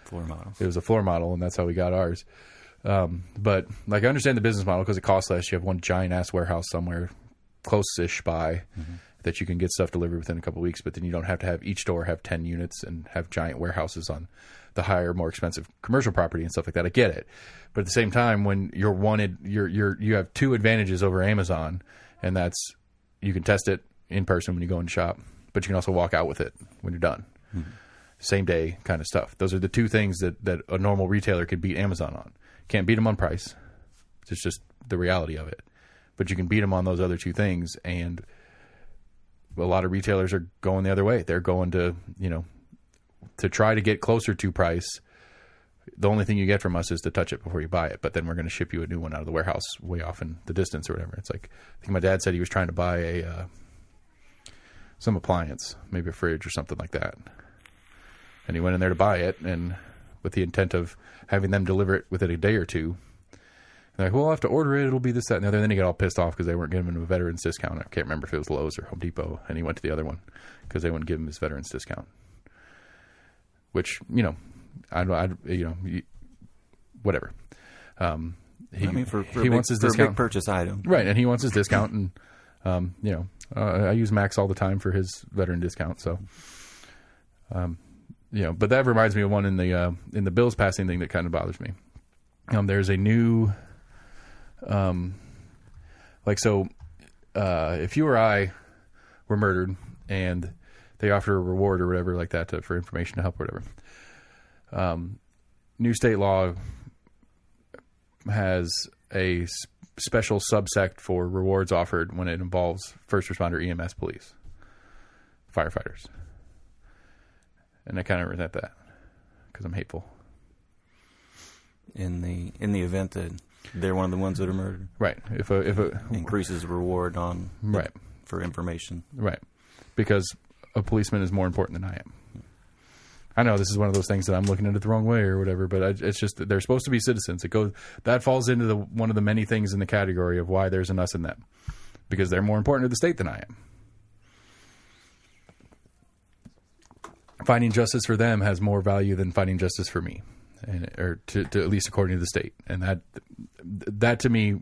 Speaker 2: floor models.
Speaker 1: It was a floor model, and that's how we got ours. But like, I understand the business model because it costs less. You have one giant ass warehouse somewhere close-ish by that you can get stuff delivered within a couple of weeks. But then you don't have to have each store have 10 units and have giant warehouses on the higher, more expensive commercial property and stuff like that. I get it, but at the same time, when you have two advantages over Amazon, and that's you can test it in person when you go in the shop, but you can also walk out with it when you're done. Same day kind of stuff. Those are the two things that a normal retailer could beat Amazon on. Can't beat them on price. It's just the reality of it. But you can beat them on those other two things, and a lot of retailers are going the other way. They're going to, to try to get closer to price. The only thing you get from us is to touch it before you buy it, but then we're going to ship you a new one out of the warehouse way off in the distance or whatever. It's like, I think my dad said he was trying to buy some appliance, maybe a fridge or something like that. And he went in there to buy it, and with the intent of having them deliver it within a day or two. And they're like, well, I'll have to order it. It'll be this, that, and the other. And then he got all pissed off because they weren't giving him a veterans discount. I can't remember if it was Lowe's or Home Depot. And he went to the other one because they wouldn't give him his veterans discount. Which, whatever.
Speaker 2: He wants his discount. For a big purchase item.
Speaker 1: Right, and he wants his discount. And, I use Max all the time for his veteran discount. So, but that reminds me of one in the bills passing thing that kind of bothers me. There's a new, if you or I were murdered and they offer a reward or whatever like that for information to help or whatever, new state law has a special subsect for rewards offered when it involves first responder, EMS, police, firefighters. And I kind of resent that because I'm hateful.
Speaker 2: In the event that they're one of the ones that are murdered.
Speaker 1: Right. If a
Speaker 2: increases the reward on
Speaker 1: right
Speaker 2: for information.
Speaker 1: Right. Because a policeman is more important than I am. I know this is one of those things that I'm looking at it the wrong way or whatever, but it's just that they're supposed to be citizens. That falls into one of the many things in the category of why there's an us and them, because they're more important to the state than I am. Finding justice for them has more value than finding justice for me, or to at least according to the state, and that to me,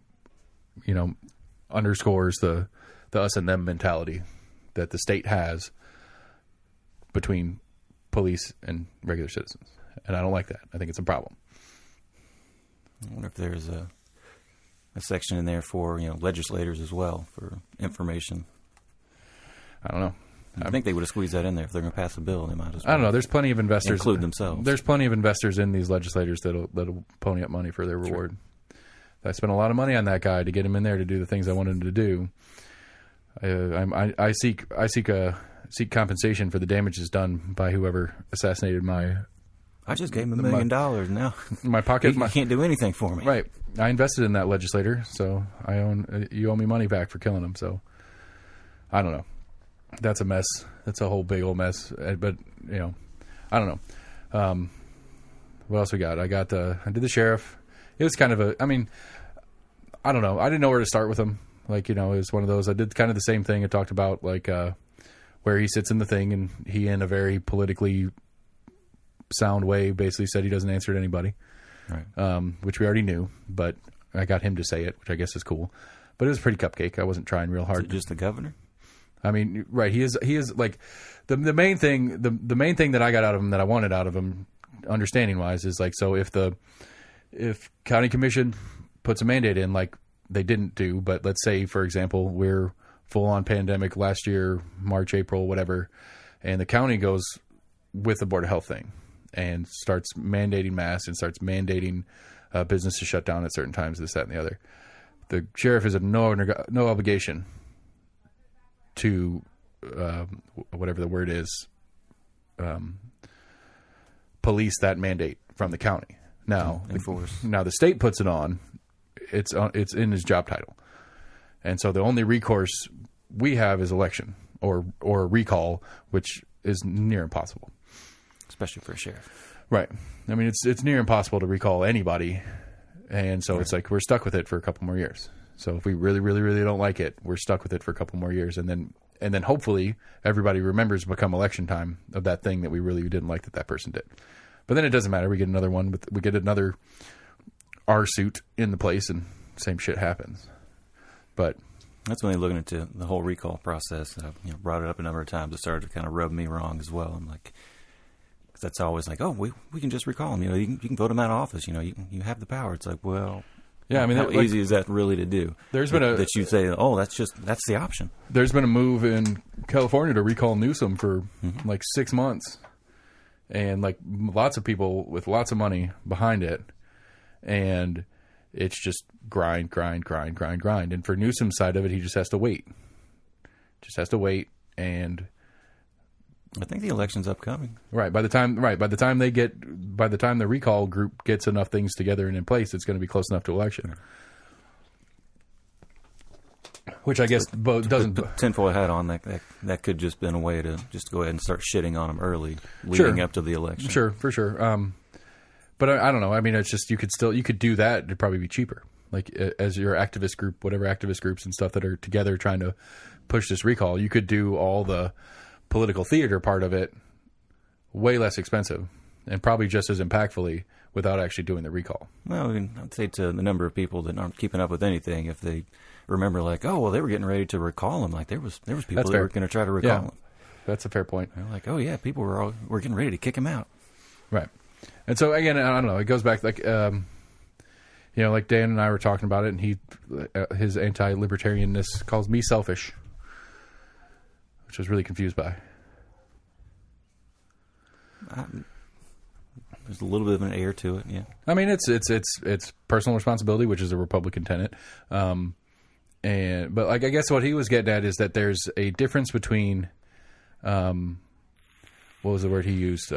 Speaker 1: underscores the us and them mentality that the state has between police and regular citizens, and I don't like that. I think it's a problem.
Speaker 2: I wonder if there's a section in there for legislators as well for information.
Speaker 1: I don't know.
Speaker 2: I think they would have squeezed that in there if they're going to pass a bill. They might as well.
Speaker 1: I don't know. There's plenty of investors
Speaker 2: include themselves.
Speaker 1: There's plenty of investors in these legislators that'll pony up money for their reward. Sure. I spent a lot of money on that guy to get him in there to do the things I wanted him to do. I seek compensation for the damages done by whoever assassinated my.
Speaker 2: I just gave him $1 million. Now
Speaker 1: my pocket.
Speaker 2: You can't do anything for me.
Speaker 1: Right. I invested in that legislator, so you owe me money back for killing him. So I don't know. That's a mess. That's a whole big old mess. But I don't know. What else we got? I did the sheriff. It was kind of I don't know. I didn't know where to start with him. It was one of those. I did kind of the same thing. I talked about where he sits in the thing, and he, in a very politically sound way, basically said he doesn't answer to anybody,
Speaker 2: right?
Speaker 1: Which we already knew, but I got him to say it, which I guess is cool. But it was a pretty cupcake. I wasn't trying real hard.
Speaker 2: Is it just the governor?
Speaker 1: I mean, right? He is like the main thing. The main thing that I got out of him, that I wanted out of him, understanding wise, is so if county commission puts a mandate in, like they didn't do, but let's say, for example, we're full on pandemic last year, March, April, whatever, and the county goes with the Board of Health thing and starts mandating masks and starts mandating business to shut down at certain times, this, that, and the other. The sheriff is no obligation to whatever the word is, police that mandate from the county. Now the state puts it on. It's in his job title, and so the only recourse we have is election or recall, which is near impossible,
Speaker 2: especially for a sheriff.
Speaker 1: Right. I mean, it's near impossible to recall anybody, and so It's like we're stuck with it for a couple more years. So if we really, really, really don't like it, we're stuck with it for a couple more years, and then hopefully everybody remembers become election time of that thing that we really didn't like that person did. But then it doesn't matter. We get another one. We get another R suit in the place, and same shit happens. But
Speaker 2: that's when they're looking into the whole recall process. I've brought it up a number of times. It started to kind of rub me wrong as well. I'm like, cause that's always like, oh, we can just recall him. You can vote him out of office. You have the power. It's like, well. Yeah, I mean, how easy is that really to do?
Speaker 1: There's been
Speaker 2: that you say, oh, that's the option.
Speaker 1: There's been a move in California to recall Newsom for 6 months, and lots of people with lots of money behind it, and it's just grind. And for Newsom's side of it, he just has to wait. And
Speaker 2: I think the election's upcoming.
Speaker 1: Right. By the time the recall group gets enough things together and in place, it's going to be close enough to election. Which I guess doesn't
Speaker 2: put tinfoil hat on. That could just been a way to just go ahead and start shitting on him early, leading up to the election.
Speaker 1: Sure, for sure. But I don't know. I mean, it's just you could do that. It'd probably be cheaper. Like as your activist group, whatever activist groups and stuff that are together trying to push this recall, you could do all the political theater part of it way less expensive and probably just as impactfully without actually doing the recall.
Speaker 2: Well, I'd say to the number of people that aren't keeping up with anything, if they remember they were getting ready to recall him, like there was people that were going to try to recall him.
Speaker 1: That's a fair point.
Speaker 2: They're like, oh yeah, people were getting ready to kick him out.
Speaker 1: Right. And so again, I don't know, it goes back like Dan and I were talking about it, and his anti-libertarianness calls me selfish, which I was really confused by.
Speaker 2: There's a little bit of an air to it, yeah. I
Speaker 1: mean, it's personal responsibility, which is a Republican tenet. But I guess what he was getting at is that there's a difference between, what was the word he used?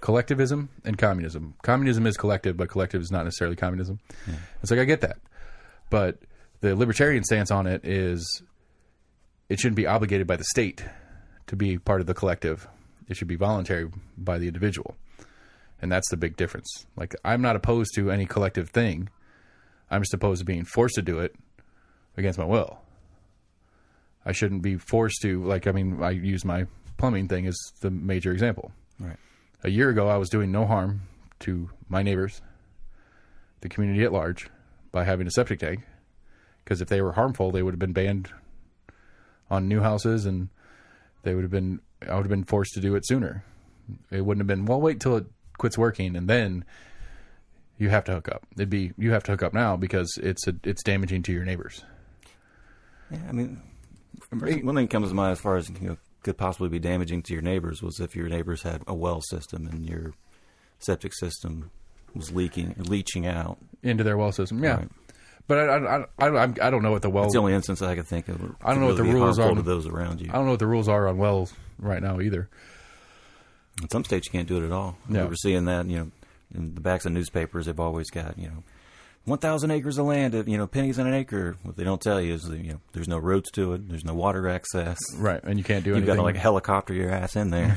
Speaker 1: collectivism and communism. Communism is collective, but collective is not necessarily communism. Yeah. It's like, I get that. But the libertarian stance on it is it shouldn't be obligated by the state to be part of the collective. It should be voluntary by the individual. And that's the big difference. Like, I'm not opposed to any collective thing. I'm just opposed to being forced to do it against my will. I shouldn't be forced to, like, I mean, I use my plumbing thing as the major example.
Speaker 2: Right.
Speaker 1: A year ago, I was doing no harm to my neighbors, the community at large, by having a septic tank. Because if they were harmful, they would have been banned on new houses, and I would have been forced to do it sooner. It wouldn't have been, well, wait till it quits working, and then you have to hook up. It'd be, you have to hook up now because it's damaging to your neighbors.
Speaker 2: Yeah, I mean, one thing comes to mind as far as, you know, could possibly be damaging to your neighbors was if your neighbors had a well system and your septic system was leaching out
Speaker 1: into their well system. Yeah. Right. But I don't know what the well.
Speaker 2: It's the only instance I could think of.
Speaker 1: I don't know what the rules are
Speaker 2: to those around you.
Speaker 1: I don't know what the rules are on wells right now either.
Speaker 2: In some states, you can't do it at all.
Speaker 1: Yeah.
Speaker 2: We're seeing that, you know, in the backs of newspapers. They've always got, you know, 1,000 acres of land at, you know, pennies on an acre. What they don't tell you is that, you know, there's no roads to it. There's no water access.
Speaker 1: Right, and you can't do anything.
Speaker 2: You've got to, like, helicopter your ass in there.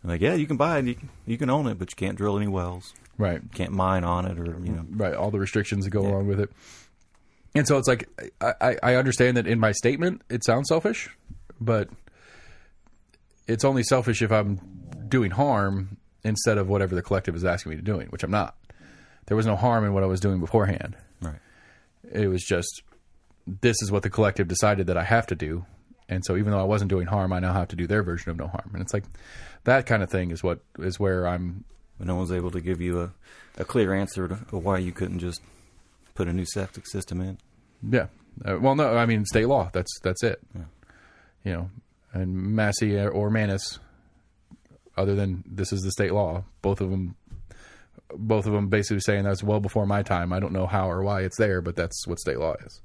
Speaker 2: Like, yeah, you can buy it, you can own it, but you can't drill any wells.
Speaker 1: Right.
Speaker 2: You can't mine on it, or, you know.
Speaker 1: Right, all the restrictions that go along with it. And so it's like, I understand that in my statement it sounds selfish, but it's only selfish if I'm doing harm instead of whatever the collective is asking me to doing, which I'm not. There was no harm in what I was doing beforehand.
Speaker 2: Right.
Speaker 1: It was just, this is what the collective decided that I have to do. And so even though I wasn't doing harm, I now have to do their version of no harm. And it's like, that kind of thing is where I'm...
Speaker 2: But no one's able to give you a clear answer to why you couldn't just put a new septic system in.
Speaker 1: Yeah. Well, no, I mean, state law. That's it.
Speaker 2: Yeah.
Speaker 1: You know, and Massey or Manus, other than this is the state law, both of them basically saying that's well before my time. I don't know how or why it's there, but that's what state law is.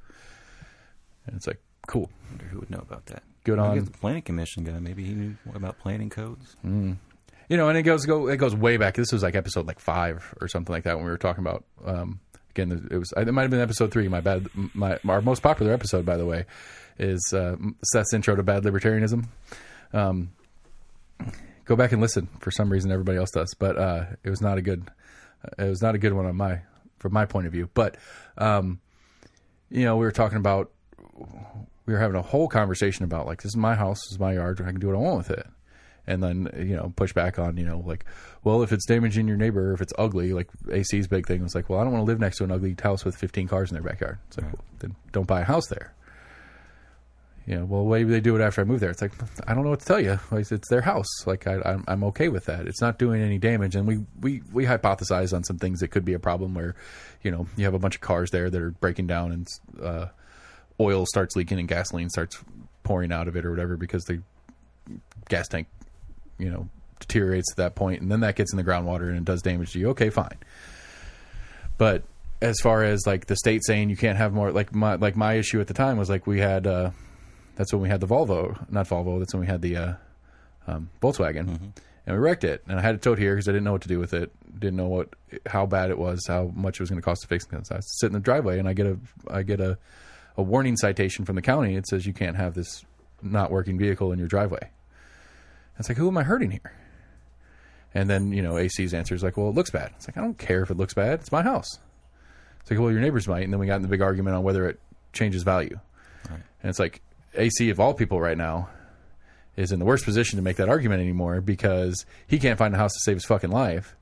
Speaker 1: And it's like, cool.
Speaker 2: I wonder who would know about that.
Speaker 1: Good on
Speaker 2: the planning commission guy. Maybe he knew about planning codes.
Speaker 1: Mm. You know, and it goes way back. This was like episode like 5 or something like that when we were talking about. Again, it might have been episode 3. My bad. Our most popular episode, by the way, is Seth's intro to bad libertarianism. Go back and listen. For some reason, everybody else does, but it was not a good. It was not a good one from my point of view. But you know, we were talking about. We were having a whole conversation about, like, this is my house, this is my yard, I can do what I want with it. And then, you know, push back on, you know, like, well, if it's damaging your neighbor, if it's ugly, like AC's big thing was like, well, I don't want to live next to an ugly house with 15 cars in their backyard. It's like, well, then don't buy a house there. You know, well, maybe they do it after I move there. It's like, I don't know what to tell you. Like, it's their house. Like, I'm okay with that. It's not doing any damage. And we hypothesize on some things that could be a problem where, you know, you have a bunch of cars there that are breaking down and oil starts leaking and gasoline starts pouring out of it or whatever because the gas tank, you know, deteriorates to that point, and then that gets in the groundwater and it does damage to you. Okay, fine. But as far as like the state saying you can't have more, like my issue at the time was like we had that's when we had the not Volvo. That's when we had the Volkswagen, and we wrecked it, and I had it towed here because I didn't know what to do with it. Didn't know how bad it was, how much it was going to cost to fix it. So I sit in the driveway and I get a warning citation from the county. It says you can't have this not working vehicle in your driveway. It's like, who am I hurting here? And then, you know, AC's answer is like, well, it looks bad. It's like, I don't care if it looks bad. It's my house. It's like, well, your neighbors might. And then we got in the big argument on whether it changes value. Right. And it's like, AC, of all people right now, is in the worst position to make that argument anymore because he can't find a house to save his fucking life.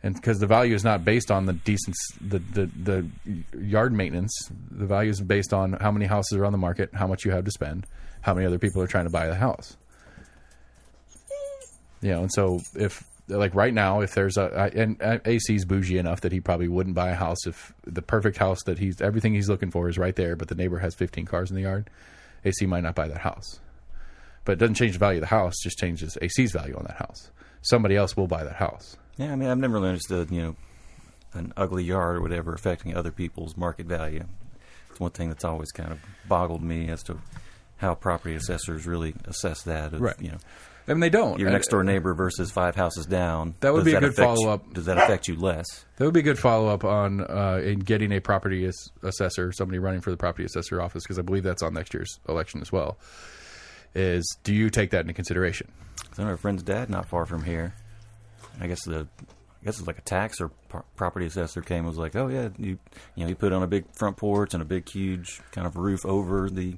Speaker 1: And because the value is not based on the yard maintenance, the value is based on how many houses are on the market, how much you have to spend, how many other people are trying to buy the house. You know, and so if, like right now, if there's and AC's bougie enough that he probably wouldn't buy a house if the perfect house that everything he's looking for is right there, but the neighbor has 15 cars in the yard, AC might not buy that house. But it doesn't change the value of the house, just changes AC's value on that house. Somebody else will buy that house.
Speaker 2: Yeah, I mean, I've never really understood, you know, an ugly yard or whatever affecting other people's market value. It's one thing that's always kind of boggled me as to how property assessors really assess that.
Speaker 1: Right. I mean, they don't.
Speaker 2: Your next door neighbor versus 5 houses down.
Speaker 1: That would be a good follow-up.
Speaker 2: Does that affect you less?
Speaker 1: That would be a good follow-up on in getting a property assessor, somebody running for the property assessor office, because I believe that's on next year's election as well, is do you take that into consideration?
Speaker 2: I know our friend's dad not far from here. I guess it's like a tax or property assessor came and was like, oh, yeah, he put on a big front porch and a big, huge kind of roof over the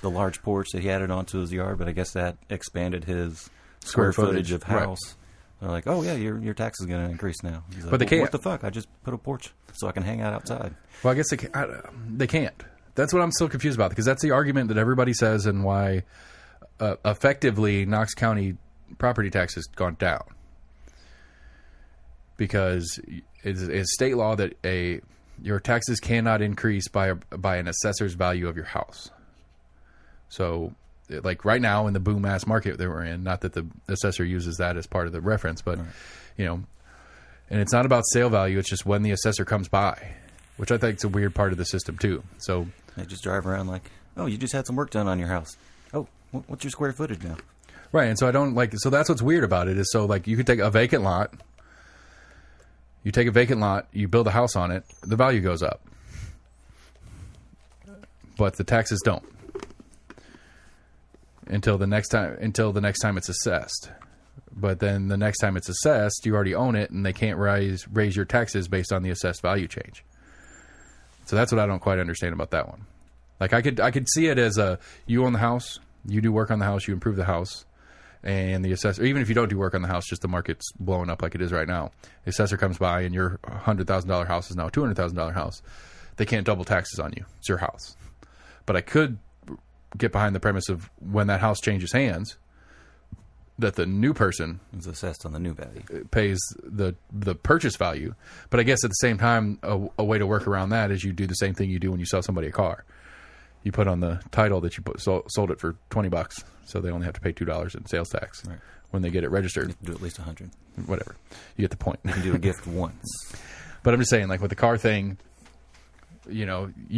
Speaker 2: large porch that he added onto his yard, but I guess that expanded his square footage of house. Right. They're like, oh, yeah, your tax is going to increase now. He's like,
Speaker 1: but they can't.
Speaker 2: What the fuck? I just put a porch so I can hang out outside.
Speaker 1: Well, I guess they can't. That's what I'm still confused about, because that's the argument that everybody says and why effectively Knox County property tax has gone down. Because it's state law that your taxes cannot increase by an assessor's value of your house. So, like right now in the boom ass market that we're in, not that the assessor uses that as part of the reference, but
Speaker 2: right.
Speaker 1: And it's not about sale value. It's just when the assessor comes by, which I think is a weird part of the system too. So
Speaker 2: they just drive around like, oh, you just had some work done on your house. Oh, what's your square footage now?
Speaker 1: Right, and so I don't like. So that's what's weird about it is so like you could take a vacant lot. You take a vacant lot, you build a house on it, the value goes up, but the taxes don't. Until the next time it's assessed. But then the next time it's assessed, you already own it, and they can't raise your taxes based on the assessed value change. So that's what I don't quite understand about that one. Like I could see it as you own the house, you do work on the house, you improve the house, and the assessor, even if you don't do work on the house, just the market's blowing up like it is right now. The assessor comes by, and your $100,000 house is now a $200,000 house. They can't double taxes on you. It's your house. But I could get behind the premise of when that house changes hands, that the new person
Speaker 2: is assessed on the new value,
Speaker 1: pays the purchase value. But I guess at the same time, a way to work around that is you do the same thing you do when you sell somebody a car. You put on the title that you sold it for $20, so they only have to pay $2 in sales tax.
Speaker 2: Right.
Speaker 1: When they get it registered.
Speaker 2: You have to do at least $100.
Speaker 1: Whatever. You get the point.
Speaker 2: You can do a gift once.
Speaker 1: But I'm just saying, like with the car thing, you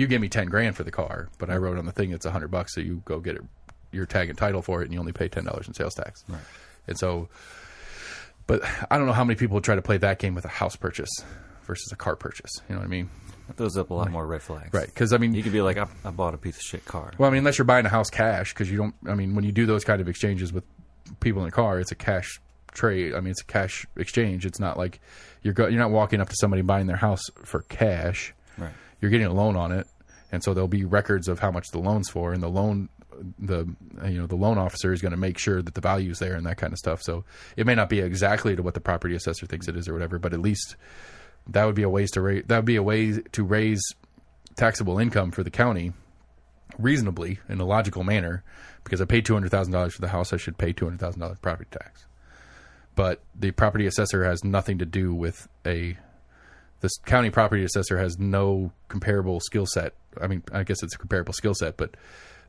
Speaker 1: gave me $10,000 for the car, but I wrote on the thing it's $100, so you go get it, your tag and title for it, and you only pay $10 in sales tax.
Speaker 2: Right.
Speaker 1: And so, but I don't know how many people would try to play that game with a house purchase versus a car purchase. You know what I mean?
Speaker 2: It throws up a lot more red flags.
Speaker 1: Right. Because, I mean,
Speaker 2: you could be like, I bought a piece of shit car.
Speaker 1: Well, I mean, unless you're buying a house cash, because you don't, I mean, when you do those kind of exchanges with people in a car, it's a cash trade. I mean, it's a cash exchange. It's not like you're not walking up to somebody buying their house for cash.
Speaker 2: Right.
Speaker 1: You're getting a loan on it, and so there'll be records of how much the loan's for, and the loan officer is going to make sure that the value's there and that kind of stuff. So it may not be exactly to what the property assessor thinks it is or whatever, but at least that would be a way to raise taxable income for the county reasonably in a logical manner. Because I paid $200,000 for the house, I should pay $200,000 property tax. But the property assessor has nothing to do with this county property assessor has no comparable skill set. I mean, I guess it's a comparable skill set, but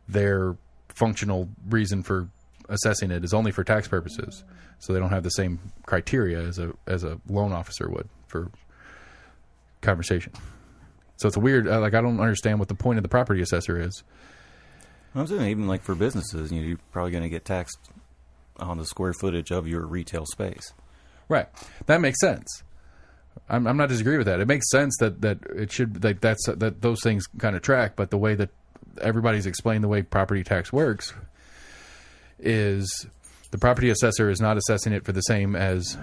Speaker 1: their functional reason for assessing it is only for tax purposes. So they don't have the same criteria as a loan officer would for conversation. So it's a weird, I don't understand what the point of the property assessor is.
Speaker 2: I'm saying even like for businesses, you're probably going to get taxed on the square footage of your retail space.
Speaker 1: Right. That makes sense. I'm not disagreeing with that. It makes sense that it should that those things kind of track, but the way that everybody's explained the way property tax works is the property assessor is not assessing it for the same as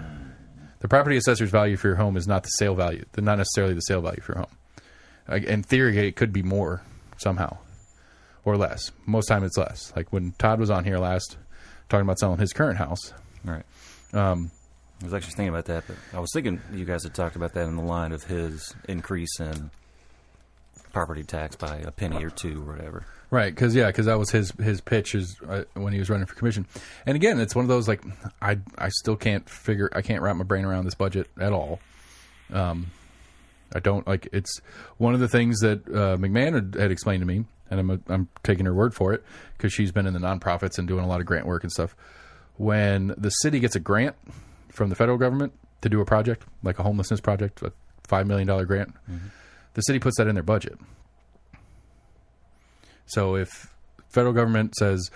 Speaker 1: the property assessor's value for your home is not the sale value, not necessarily the sale value for your home. In theory, it could be more somehow or less. Most time it's less. Like when Todd was on here last talking about selling his current house.
Speaker 2: Right. I was actually thinking about that, but I was thinking you guys had talked about that in the line of his increase in property tax by a penny or two or whatever.
Speaker 1: Right, because that was his pitch when he was running for commission. And again, it's one of those, like, I still can't wrap my brain around this budget at all. I don't, like, it's one of the things that McMahon had explained to me, and I'm taking her word for it, because she's been in the nonprofits and doing a lot of grant work and stuff. When the city gets a grant from the federal government to do a project, like a homelessness project, a $5 million grant, the city puts that in their budget. So if federal government says,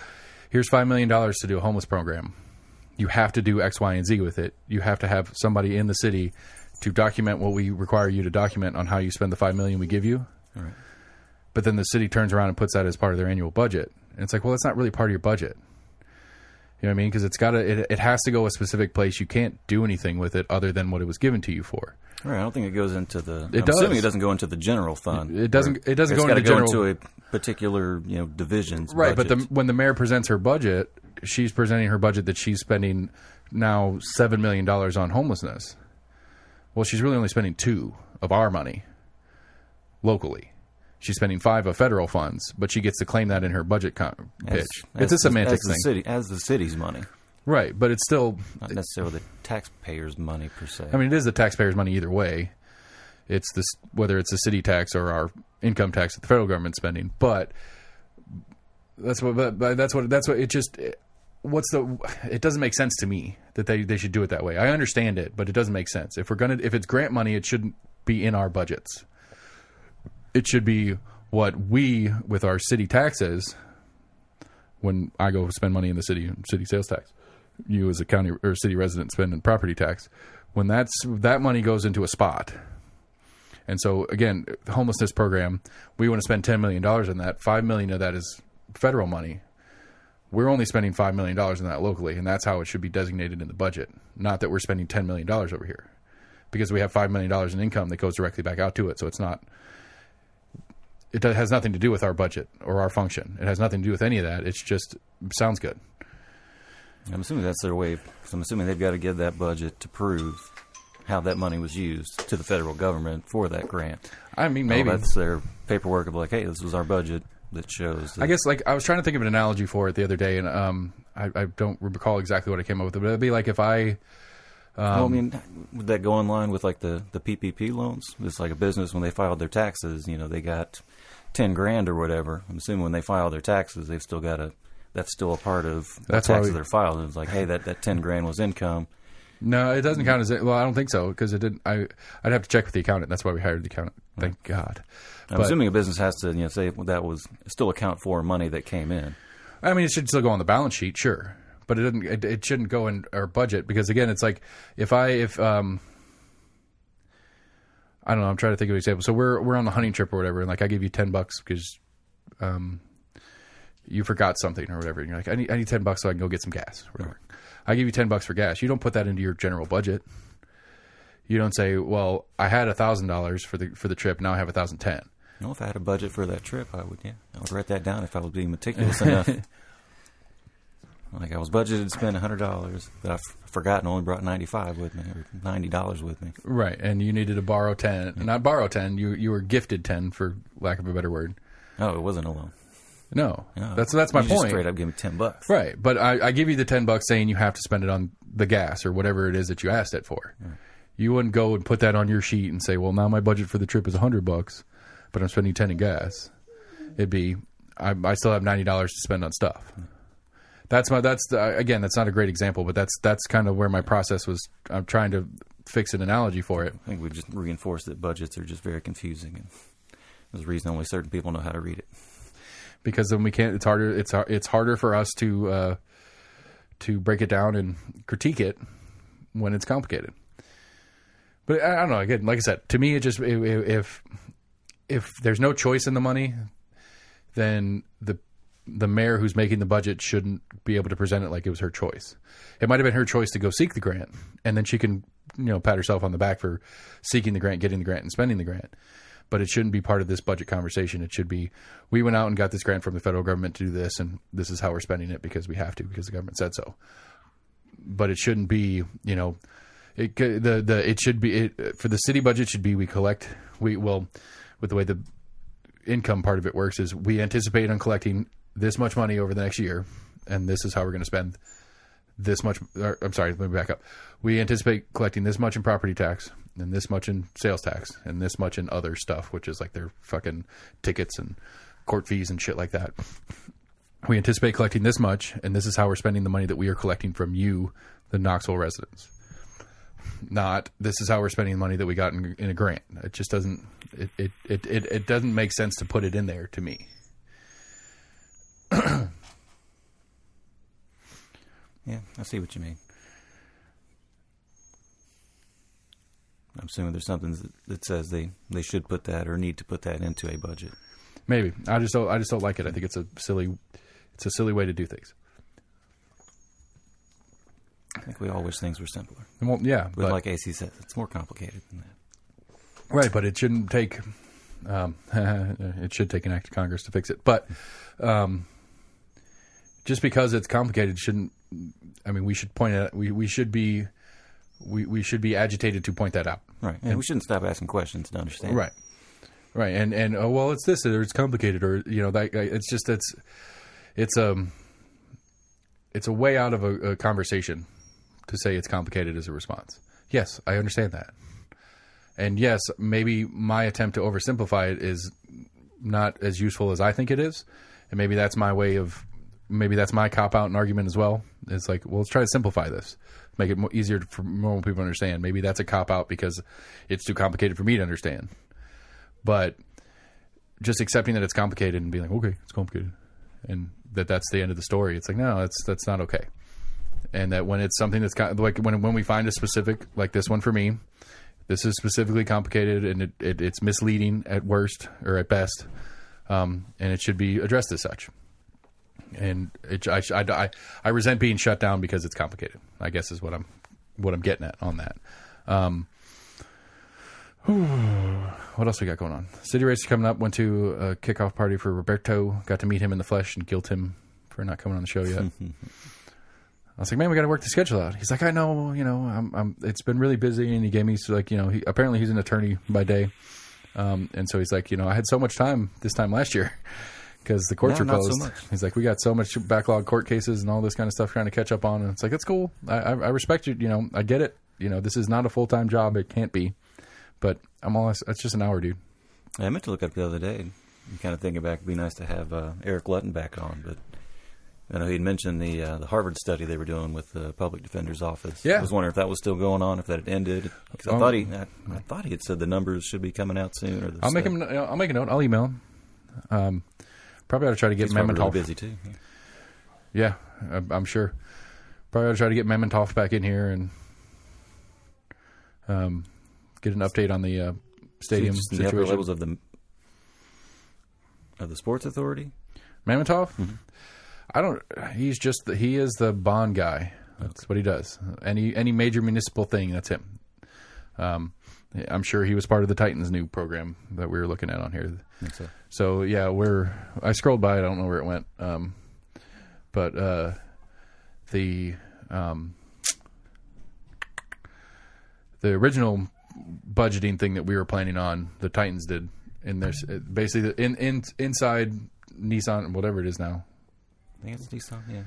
Speaker 1: here's $5 million to do a homeless program. You have to do X, Y, and Z with it. You have to have somebody in the city to document what we require you to document on how you spend the $5 million we give you.
Speaker 2: All right.
Speaker 1: But then the city turns around and puts that as part of their annual budget. And it's like, well, that's not really part of your budget. You know what I mean? Because it has to go a specific place. You can't do anything with it other than what it was given to you for.
Speaker 2: Right. I don't think it goes into the.
Speaker 1: I'm
Speaker 2: assuming it doesn't go into the general fund.
Speaker 1: It doesn't. It doesn't go
Speaker 2: into
Speaker 1: general.
Speaker 2: Go into a particular divisions.
Speaker 1: Right.
Speaker 2: Budget.
Speaker 1: But when the mayor presents her budget, she's presenting her budget that she's spending now $7 million on homelessness. Well, she's really only spending $2 million of our money locally. She's spending $5 million of federal funds, but she gets to claim that in her budget pitch. It's a semantics thing.
Speaker 2: As the city's money.
Speaker 1: Right, but it's still...
Speaker 2: Not necessarily the taxpayers' money, per se.
Speaker 1: I mean, it is the taxpayers' money either way. It's this, whether it's the city tax or our income tax that the federal government's spending. But it doesn't make sense to me that they should do it that way. I understand it, but it doesn't make sense. If it's grant money, it shouldn't be in our budgets. It should be what we, with our city taxes, when I go spend money in the city sales tax, you as a county or city resident spend in property tax, when that money goes into a spot. And so, again, the homelessness program, we want to spend $10 million on that. $5 million of that is federal money. We're only spending $5 million on that locally, and that's how it should be designated in the budget. Not that we're spending $10 million over here. Because we have $5 million in income that goes directly back out to it, so it's not... It has nothing to do with our budget or our function. It has nothing to do with any of that. It's just sounds good.
Speaker 2: I'm assuming that's their way. So I'm assuming they've got to give that budget to prove how that money was used to the federal government for that grant.
Speaker 1: I mean, maybe
Speaker 2: that's their paperwork of like, hey, this was our budget that shows. That.
Speaker 1: I guess I was trying to think of an analogy for it the other day, and I don't recall exactly what I came up with, but it'd be like if I.
Speaker 2: Well, I mean, would that go in line with like the PPP loans? It's like a business when they filed their taxes, they got $10,000 or whatever. I'm assuming when they file their taxes, they've still got that's still a part of the taxes they're filed. It's like, hey, that $10,000 was income. No, it doesn't count as well. I don't think so because it didn't. I'd have to check with the accountant. That's why we hired the accountant. Thank God. I'm assuming a business has to say that was still account for money that came in.
Speaker 1: I mean, it should still go on the balance sheet, sure. But it doesn't. It shouldn't go in our budget because again, it's like if I don't know. I'm trying to think of an example. So we're on the hunting trip or whatever, and like I give you $10 because you forgot something or whatever. And you're like, I need $10 so I can go get some gas or whatever. I give you $10 for gas. You don't put that into your general budget. You don't say, well, I had $1,000 for the trip. Now I have $1,010.
Speaker 2: No, if I had a budget for that trip, I would write that down if I was being meticulous enough. Like I was budgeted to spend $100, but I forgot and only brought $95 with me, or $90 with me.
Speaker 1: Right, and you needed to borrow 10, not borrow 10. You were gifted 10, for lack of a better word.
Speaker 2: Oh, it wasn't a loan.
Speaker 1: No, that's my point.
Speaker 2: Just straight up give me $10.
Speaker 1: Right, but I give you the $10 saying you have to spend it on the gas or whatever it is that you asked it for. Right. You wouldn't go and put that on your sheet and say, well, now my budget for the trip is $100, but I'm spending 10 in gas. It'd be I still have $90 to spend on stuff. Again, that's not a great example, but that's kind of where my process was. I'm trying to fix an analogy for it.
Speaker 2: I think we've just reinforced that budgets are just very confusing, and there's a reason only certain people know how to read it.
Speaker 1: Because then we can't. It's harder. It's harder for us to break it down and critique it when it's complicated. But I don't know. Again, like I said, to me, it just if there's no choice in the money, then the mayor who's making the budget shouldn't be able to present it like it was her choice. It might have been her choice to go seek the grant, and then she can, pat herself on the back for seeking the grant, getting the grant, and spending the grant. But it shouldn't be part of this budget conversation. It should be, we went out and got this grant from the federal government to do this, and this is how we're spending it because we have to, because the government said so. But it shouldn't be, it should be, for the city budget should be, with the way the income part of it works is we anticipate on collecting this much money over the next year, and this is how we're going to spend this much. I'm sorry, let me back up. We anticipate collecting this much in property tax, and this much in sales tax, and this much in other stuff, which is like their fucking tickets and court fees and shit like that. We anticipate collecting this much, and this is how we're spending the money that we are collecting from you, the Knoxville residents. Not this is how we're spending the money that we got in a grant. It just doesn't. It doesn't make sense to put it in there to me.
Speaker 2: Yeah, I see what you mean. I'm assuming there's something that says they should put that or need to put that into a budget.
Speaker 1: Maybe. I just don't like it. I think it's a silly way to do things.
Speaker 2: I think we all wish things were simpler.
Speaker 1: Well, yeah,
Speaker 2: but like AC says, it's more complicated than that.
Speaker 1: Right, but it shouldn't take. It should take an act of Congress to fix it, but just because it's complicated shouldn't. I mean, we should point it out. We should be agitated to point that out.
Speaker 2: Right, and we shouldn't stop asking questions to understand.
Speaker 1: Right, right, and oh well, it's this or it's complicated or that it's just it's a way out of a conversation to say it's complicated as a response. Yes, I understand that. And yes, maybe my attempt to oversimplify it is not as useful as I think it is. And maybe that's my cop-out and argument as well. It's like, well, let's try to simplify this. Make it easier for normal people to understand. Maybe that's a cop-out because it's too complicated for me to understand. But just accepting that it's complicated and being like, okay, it's complicated. And that's the end of the story. It's like, no, that's not okay. And that when it's something that's like when we find a specific, like this one for me, this is specifically complicated and it's misleading at worst or at best, and it should be addressed as such. And I resent being shut down because it's complicated, I guess is what I'm getting at on that. What else we got going on? City race is coming up. Went to a kickoff party for Roberto. Got to meet him in the flesh and guilt him for not coming on the show yet. I was like, man, we got to work the schedule out. He's like, I know, I'm it's been really busy. And he gave me apparently he's an attorney by day. And so he's like, I had so much time this time last year because the courts were closed. So much. He's like, we got so much backlog court cases and all this kind of stuff trying to catch up on. And it's like, that's cool. I respect you. I get it. This is not a full-time job. It can't be. But it's just an hour, dude.
Speaker 2: I meant to look up the other day. I'm kind of thinking back, it'd be nice to have Eric Lutton back on, but I know he'd mentioned the Harvard study they were doing with the public defender's office.
Speaker 1: Yeah.
Speaker 2: I was wondering if that was still going on, if that had ended. Because I thought he had said the numbers should be coming out soon. Or
Speaker 1: I'll make a note. I'll email him. Probably ought to try to get Mementoff.
Speaker 2: Really busy too.
Speaker 1: Yeah, I'm sure. Probably ought to try to get Mementoff back in here and get an update on the stadium situation.
Speaker 2: The upper levels of the Sports Authority.
Speaker 1: Mamentov? Mm-hmm. He is the bond guy. That's what he does. Any major municipal thing, that's him. I'm sure he was part of the Titans new program that we were looking at on here.
Speaker 2: I think so.
Speaker 1: So yeah, I scrolled by it. I don't know where it went. But the original budgeting thing that we were planning on, the Titans did, and there's basically inside Nissan, whatever it is now.
Speaker 2: I think it's Nissan, yeah.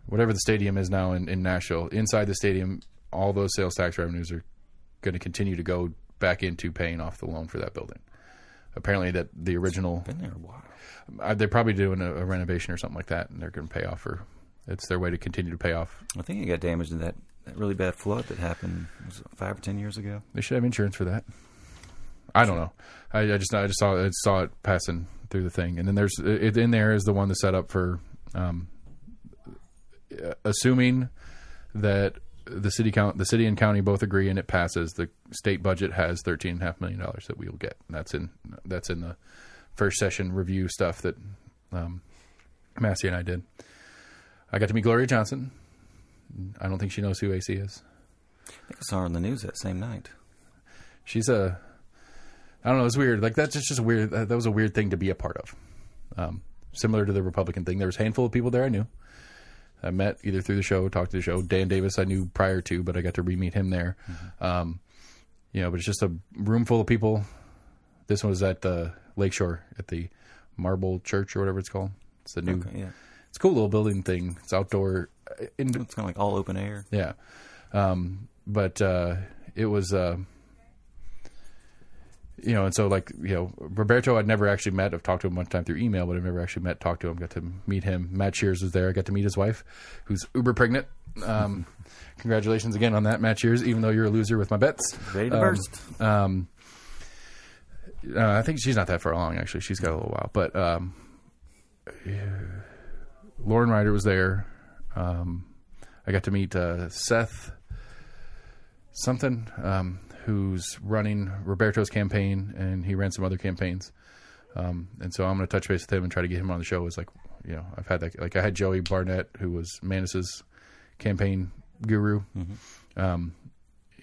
Speaker 1: Whatever the stadium is now in Nashville, inside the stadium, all those sales tax revenues are going to continue to go back into paying off the loan for that building. Apparently, that the original
Speaker 2: it's been there a while.
Speaker 1: They're probably doing a renovation or something like that, and they're going to pay off it's their way to continue to pay off.
Speaker 2: I think it got damaged in that really bad flood that happened 5 or 10 years ago.
Speaker 1: They should have insurance for that. I don't know. I just saw it passing through the thing, and then there's in there is the one that's set up for assuming that the city and county both agree and it passes. The state budget has $13.5 million that we will get. And that's in the first session review stuff that Massey and I did. I got to meet Gloria Johnson. I don't think she knows who AC is.
Speaker 2: I think I saw her on the news that same night.
Speaker 1: She's I don't know. It's weird. Like that's just a weird. That was a weird thing to be a part of. Similar to the Republican thing, there was a handful of people there I knew. I met either through the show, talked to the show. Dan Davis I knew prior to, but I got to re-meet him there. Mm-hmm. But it's just a room full of people. This one was at the Lakeshore at the Marble Church or whatever it's called. It's the new.
Speaker 2: Okay, yeah.
Speaker 1: It's a cool little building thing. It's outdoor.
Speaker 2: It's kind of like all open air.
Speaker 1: Yeah. But it was, and so Roberto I'd never actually met. I've talked to him one time through email, but I've never actually talked to him. Got to meet him. Matt Shears was there. I got to meet his wife, who's uber pregnant. Congratulations again on that, Matt Shears, even though you're a loser with my bets.
Speaker 2: Ready to burst.
Speaker 1: I think she's not that far along, actually. She's got a little while. But Lauren Ryder was there. I got to meet Seth something, who's running Roberto's campaign, and he ran some other campaigns. And so I'm going to touch base with him and try to get him on the show. It's like, you know, I've had that, like I had Joey Barnett, who was Manis's campaign guru. Mm-hmm.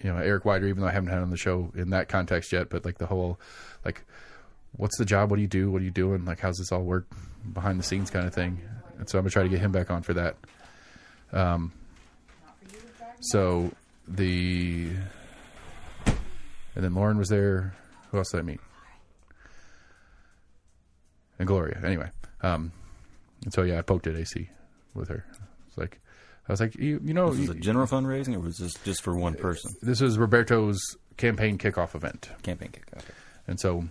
Speaker 1: You know, Eric Wider, even though I haven't had him on the show in that context yet, but like the whole, like, what's the job? What do you do? What are you doing? Like, how's this all work behind the scenes kind of thing? And so I'm going to try to get him back on for that. And then Lauren was there. Who else did I meet? And Gloria. Anyway. And so, yeah, I poked at AC with her. It's like, I was like, you know.
Speaker 2: Was it a general fundraising, or was this just for one person?
Speaker 1: This was Roberto's campaign kickoff event.
Speaker 2: Campaign kickoff. Okay.
Speaker 1: And so,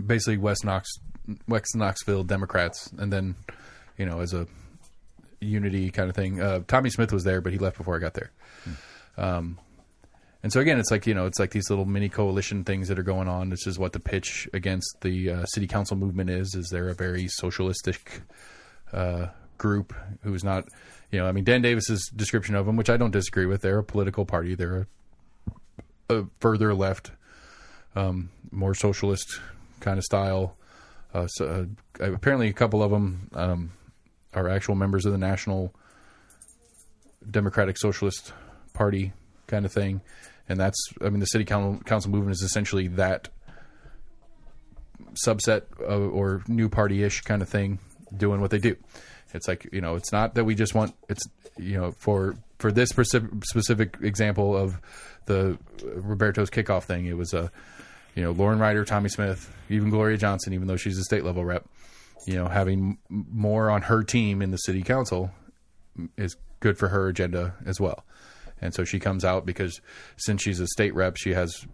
Speaker 1: basically, West Knoxville Democrats, and then, you know, as a unity kind of thing. Tommy Smith was there, but he left before I got there. And so, again, it's like, you know, it's like these little mini coalition things that are going on. This is what the pitch against the city council movement is they're a very socialistic group who's not, you know, I mean, Dan Davis's description of them, which I don't disagree with. They're a political party. They're a further left, more socialist kind of style. Apparently a couple of them are actual members of the National Democratic Socialist Party kind of thing. And that's, I mean, the city council movement is essentially that subset or new party-ish kind of thing doing what they do. It's like, you know, it's not that we just want, it's, you know, for this specific example of the Roberto's kickoff thing, it was you know, Lauren Ryder, Tommy Smith, even Gloria Johnson, even though she's a state level rep, you know, having more on her team in the city council is good for her agenda as well. And so she comes out because since she's a state rep, she has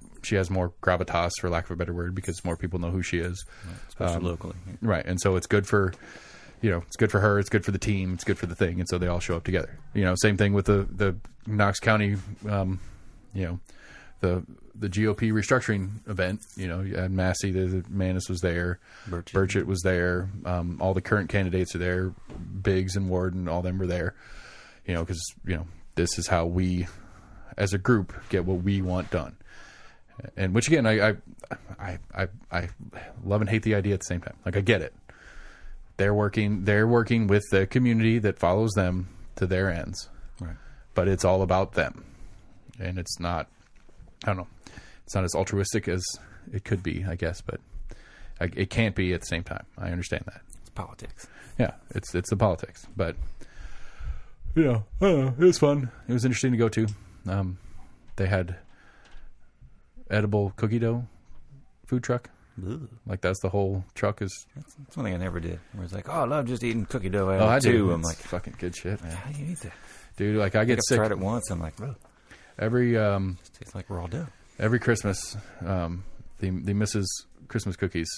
Speaker 1: more gravitas, for lack of a better word, because more people know who she is,
Speaker 2: especially locally.
Speaker 1: Right. And so it's good for, you know, it's good for her, it's good for the team, it's good for the thing, and so they all show up together. You know, same thing with the Knox County, you know, the GOP restructuring event. You know, you had Massey, the Manis was there, Burchett was there, all the current candidates are there, Biggs and Ward and all them were there. You know, because, you know, this is how we, as a group, get what we want done. And which, again, I love and hate the idea at the same time. Like, I get it. They're working with the community that follows them to their ends.
Speaker 2: Right.
Speaker 1: But it's all about them. And it's not, I don't know, it's not as altruistic as it could be, I guess, but it can't be at the same time. I understand that.
Speaker 2: It's politics.
Speaker 1: Yeah, it's the politics. But, you know, I don't know, it was fun. It was interesting to go to. They had edible cookie dough food truck.
Speaker 2: Ugh.
Speaker 1: Like, that's the whole truck is.
Speaker 2: That's one thing I never did. Where it's like, oh, I love just eating cookie dough.
Speaker 1: I do.
Speaker 2: Too. I'm
Speaker 1: it's
Speaker 2: like,
Speaker 1: fucking good shit, man.
Speaker 2: how do you eat that?
Speaker 1: Dude, like, I get sick.
Speaker 2: I've tried it once. I'm like, ugh.
Speaker 1: Every
Speaker 2: it tastes like raw dough.
Speaker 1: Every Christmas, the Mrs. Christmas cookies,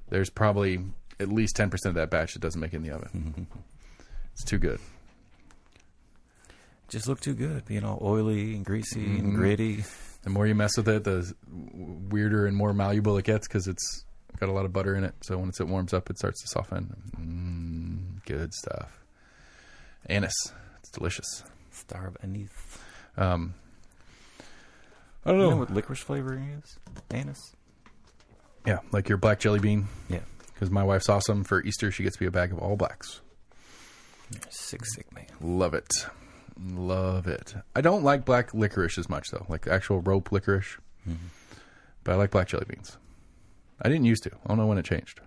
Speaker 1: there's probably at least 10% of that batch that doesn't make it in the oven. It's too good.
Speaker 2: Just look too good, being all oily and greasy and gritty.
Speaker 1: The more you mess with it, the weirder and more malleable it gets because it's got a lot of butter in it. So once it warms up, it starts to soften. Good stuff. Anise. It's delicious.
Speaker 2: Starve anise.
Speaker 1: I don't know.
Speaker 2: You know what licorice flavoring is? Anise.
Speaker 1: Yeah, like your black jelly bean.
Speaker 2: Yeah.
Speaker 1: Because my wife's awesome. For Easter, she gets me a bag of all blacks.
Speaker 2: Sick man.
Speaker 1: Love it. Love it. I don't like black licorice as much, though. Like actual rope licorice. Mm-hmm. But I like black jelly beans. I didn't used to. I don't know when it changed.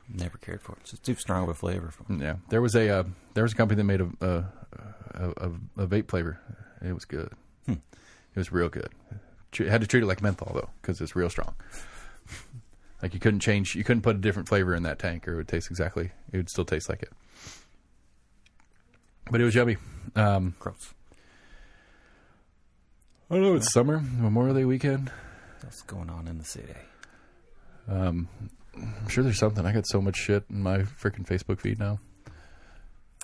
Speaker 2: Never cared for it. It's just too strong of a flavor.
Speaker 1: Yeah. There was a company that made a vape flavor. It was good. It was real good. Had to treat it like menthol, though, because it's real strong. Like, you couldn't put a different flavor in that tank, or it would taste it would still taste like it. But it was yummy.
Speaker 2: Gross.
Speaker 1: I don't know, it's summer, Memorial Day weekend.
Speaker 2: What's going on in the city?
Speaker 1: I'm sure there's something. I got so much shit in my freaking Facebook feed now.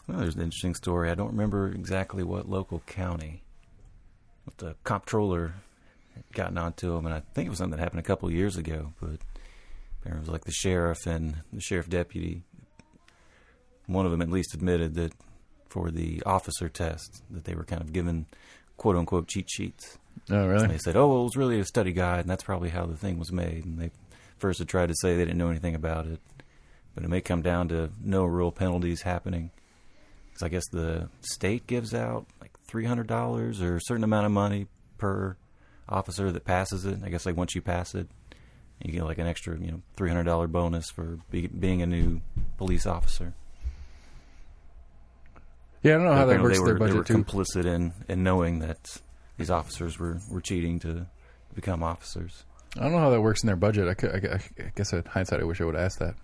Speaker 2: Well, there's an interesting story. I don't remember exactly what local county, but the comptroller had gotten onto him, and I think it was something that happened a couple of years ago, but it was like the sheriff and the sheriff deputy one of them at least admitted that for the officer test that they were kind of given quote unquote cheat sheets.
Speaker 1: Oh, really?
Speaker 2: And they said, well, it was really a study guide, and that's probably how the thing was made. And they first had tried to say they didn't know anything about it, but it may come down to no real penalties happening. Because I guess the state gives out like $300 or a certain amount of money per officer that passes it. I guess like once you pass it, you get like an extra, $300 bonus for being a new police officer.
Speaker 1: Yeah, I don't know how that works with their budget,
Speaker 2: they were
Speaker 1: too.
Speaker 2: complicit in knowing that these officers were cheating to become officers.
Speaker 1: I don't know how that works in their budget. I guess in hindsight, I wish I would have asked that.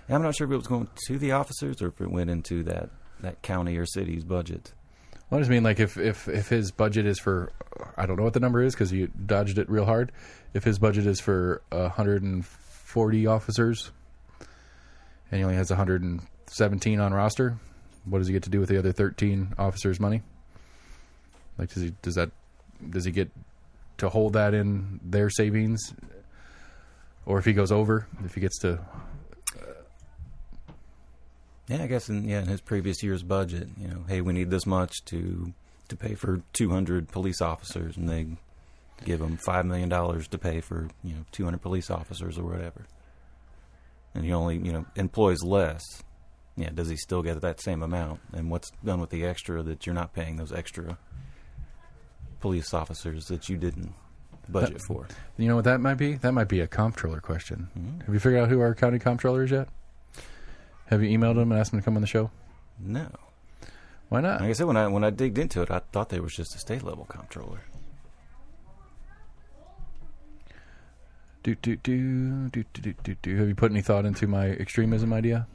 Speaker 2: And I'm not sure if it was going to the officers or if it went into that county or city's budget.
Speaker 1: Well, I just mean, like, if his budget is for, I don't know what the number is because you dodged it real hard. If his budget is for 140 officers and he only has 117 on roster, what does he get to do with the other 13 officers' money? Like, does he get to hold that in their savings? Or if he goes over, if he gets to...
Speaker 2: Yeah, I guess in his previous year's budget, hey, we need this much to pay for 200 police officers, and they give him $5 million to pay for 200 police officers or whatever, and he only employs less. Yeah, does he still get that same amount? And what's done with the extra that you're not paying those extra police officers that you didn't budget for?
Speaker 1: You know what that might be? That might be a comptroller question.
Speaker 2: Mm-hmm.
Speaker 1: Have you figured out who our county comptroller is yet? Have you emailed him and asked him to come on the show?
Speaker 2: No.
Speaker 1: Why not?
Speaker 2: Like I said, when I digged into it, I thought they was just a state level comptroller.
Speaker 1: Have you put any thought into my extremism idea?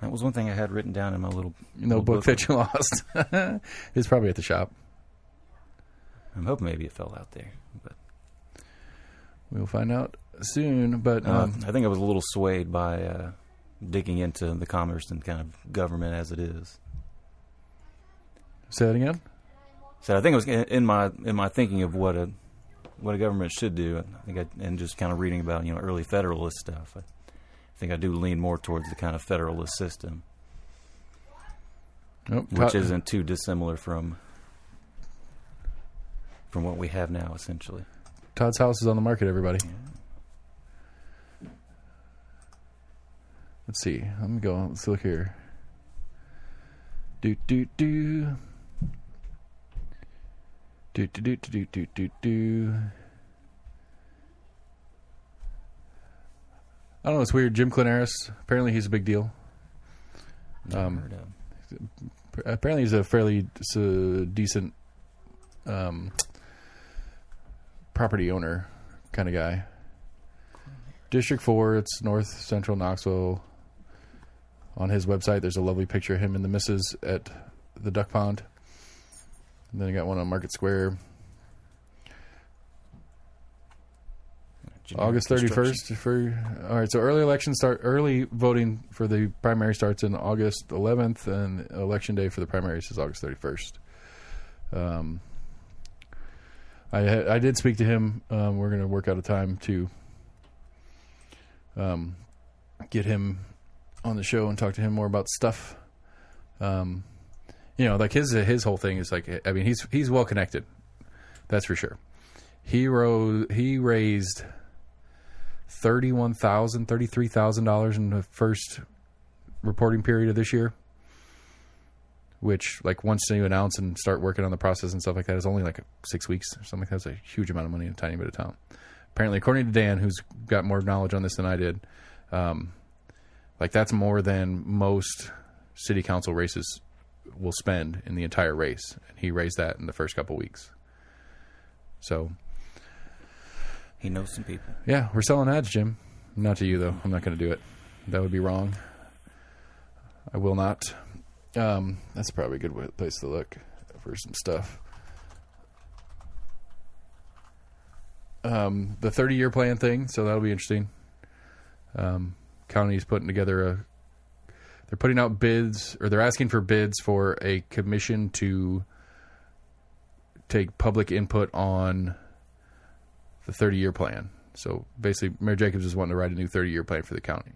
Speaker 2: That was one thing I had written down in my little
Speaker 1: book that you lost. It's probably at the shop.
Speaker 2: I'm hoping maybe it fell out there, but
Speaker 1: we'll find out soon. But
Speaker 2: I think I was a little swayed by digging into the commerce and kind of government as it is.
Speaker 1: Say that again.
Speaker 2: So I think it was in my thinking of what a government should do. I think and just kind of reading about early Federalist stuff. I think I do lean more towards the kind of Federalist system, which isn't too dissimilar from what we have now, essentially.
Speaker 1: Todd's house is on the market, everybody.
Speaker 2: Yeah.
Speaker 1: Let's see. Let's look here. I don't know. It's weird. Jim Clinaris. Apparently, he's a big deal. Apparently, he's a fairly decent property owner kind of guy. District 4. It's north central Knoxville. On his website, there's a lovely picture of him and the missus at the duck pond. And then I got one on Market Square. August 31st. All right, so early voting for the primary starts in August 11th, and election day for the primaries is August 31st. I did speak to him. We're going to work out a time to get him on the show and talk to him more about stuff. Like his whole thing is like, I mean, he's well connected. That's for sure. He raised $33,000 in the first reporting period of this year, which, like, once you announce and start working on the process and stuff like that, is only like 6 weeks or something like that. It's a huge amount of money in a tiny bit of town. Apparently, according to Dan, who's got more knowledge on this than I did, that's more than most city council races will spend in the entire race. And he raised that in the first couple weeks. So
Speaker 2: he knows some people.
Speaker 1: Yeah, we're selling ads, Jim. Not to you, though. I'm not going to do it. That would be wrong. I will not. That's probably a good place to look for some stuff. The 30-year plan thing, so that'll be interesting. County's putting together they're putting out bids, or they're asking for bids for a commission to take public input on the 30-year plan. So basically, Mayor Jacobs is wanting to write a new 30-year plan for the county.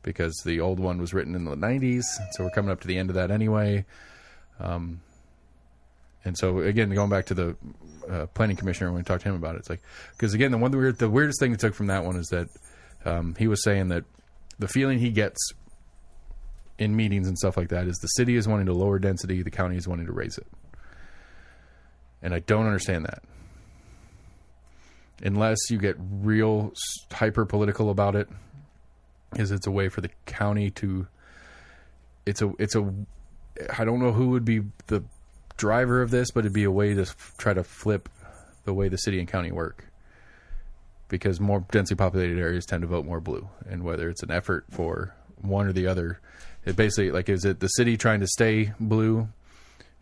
Speaker 1: because the old one was written in the 90s. So we're coming up to the end of that anyway. And so, again, going back to the planning commissioner when we talked to him about it, it's like, because, again, the weirdest thing he took from that one is that he was saying that the feeling he gets in meetings and stuff like that is the city is wanting to lower density, the county is wanting to raise it. And I don't understand that. Unless you get real hyper political about it, is it's a way for the county to, I don't know who would be the driver of this, but it'd be a way to try to flip the way the city and county work, because more densely populated areas tend to vote more blue. And whether it's an effort for one or the other, it basically, like, is it the city trying to stay blue,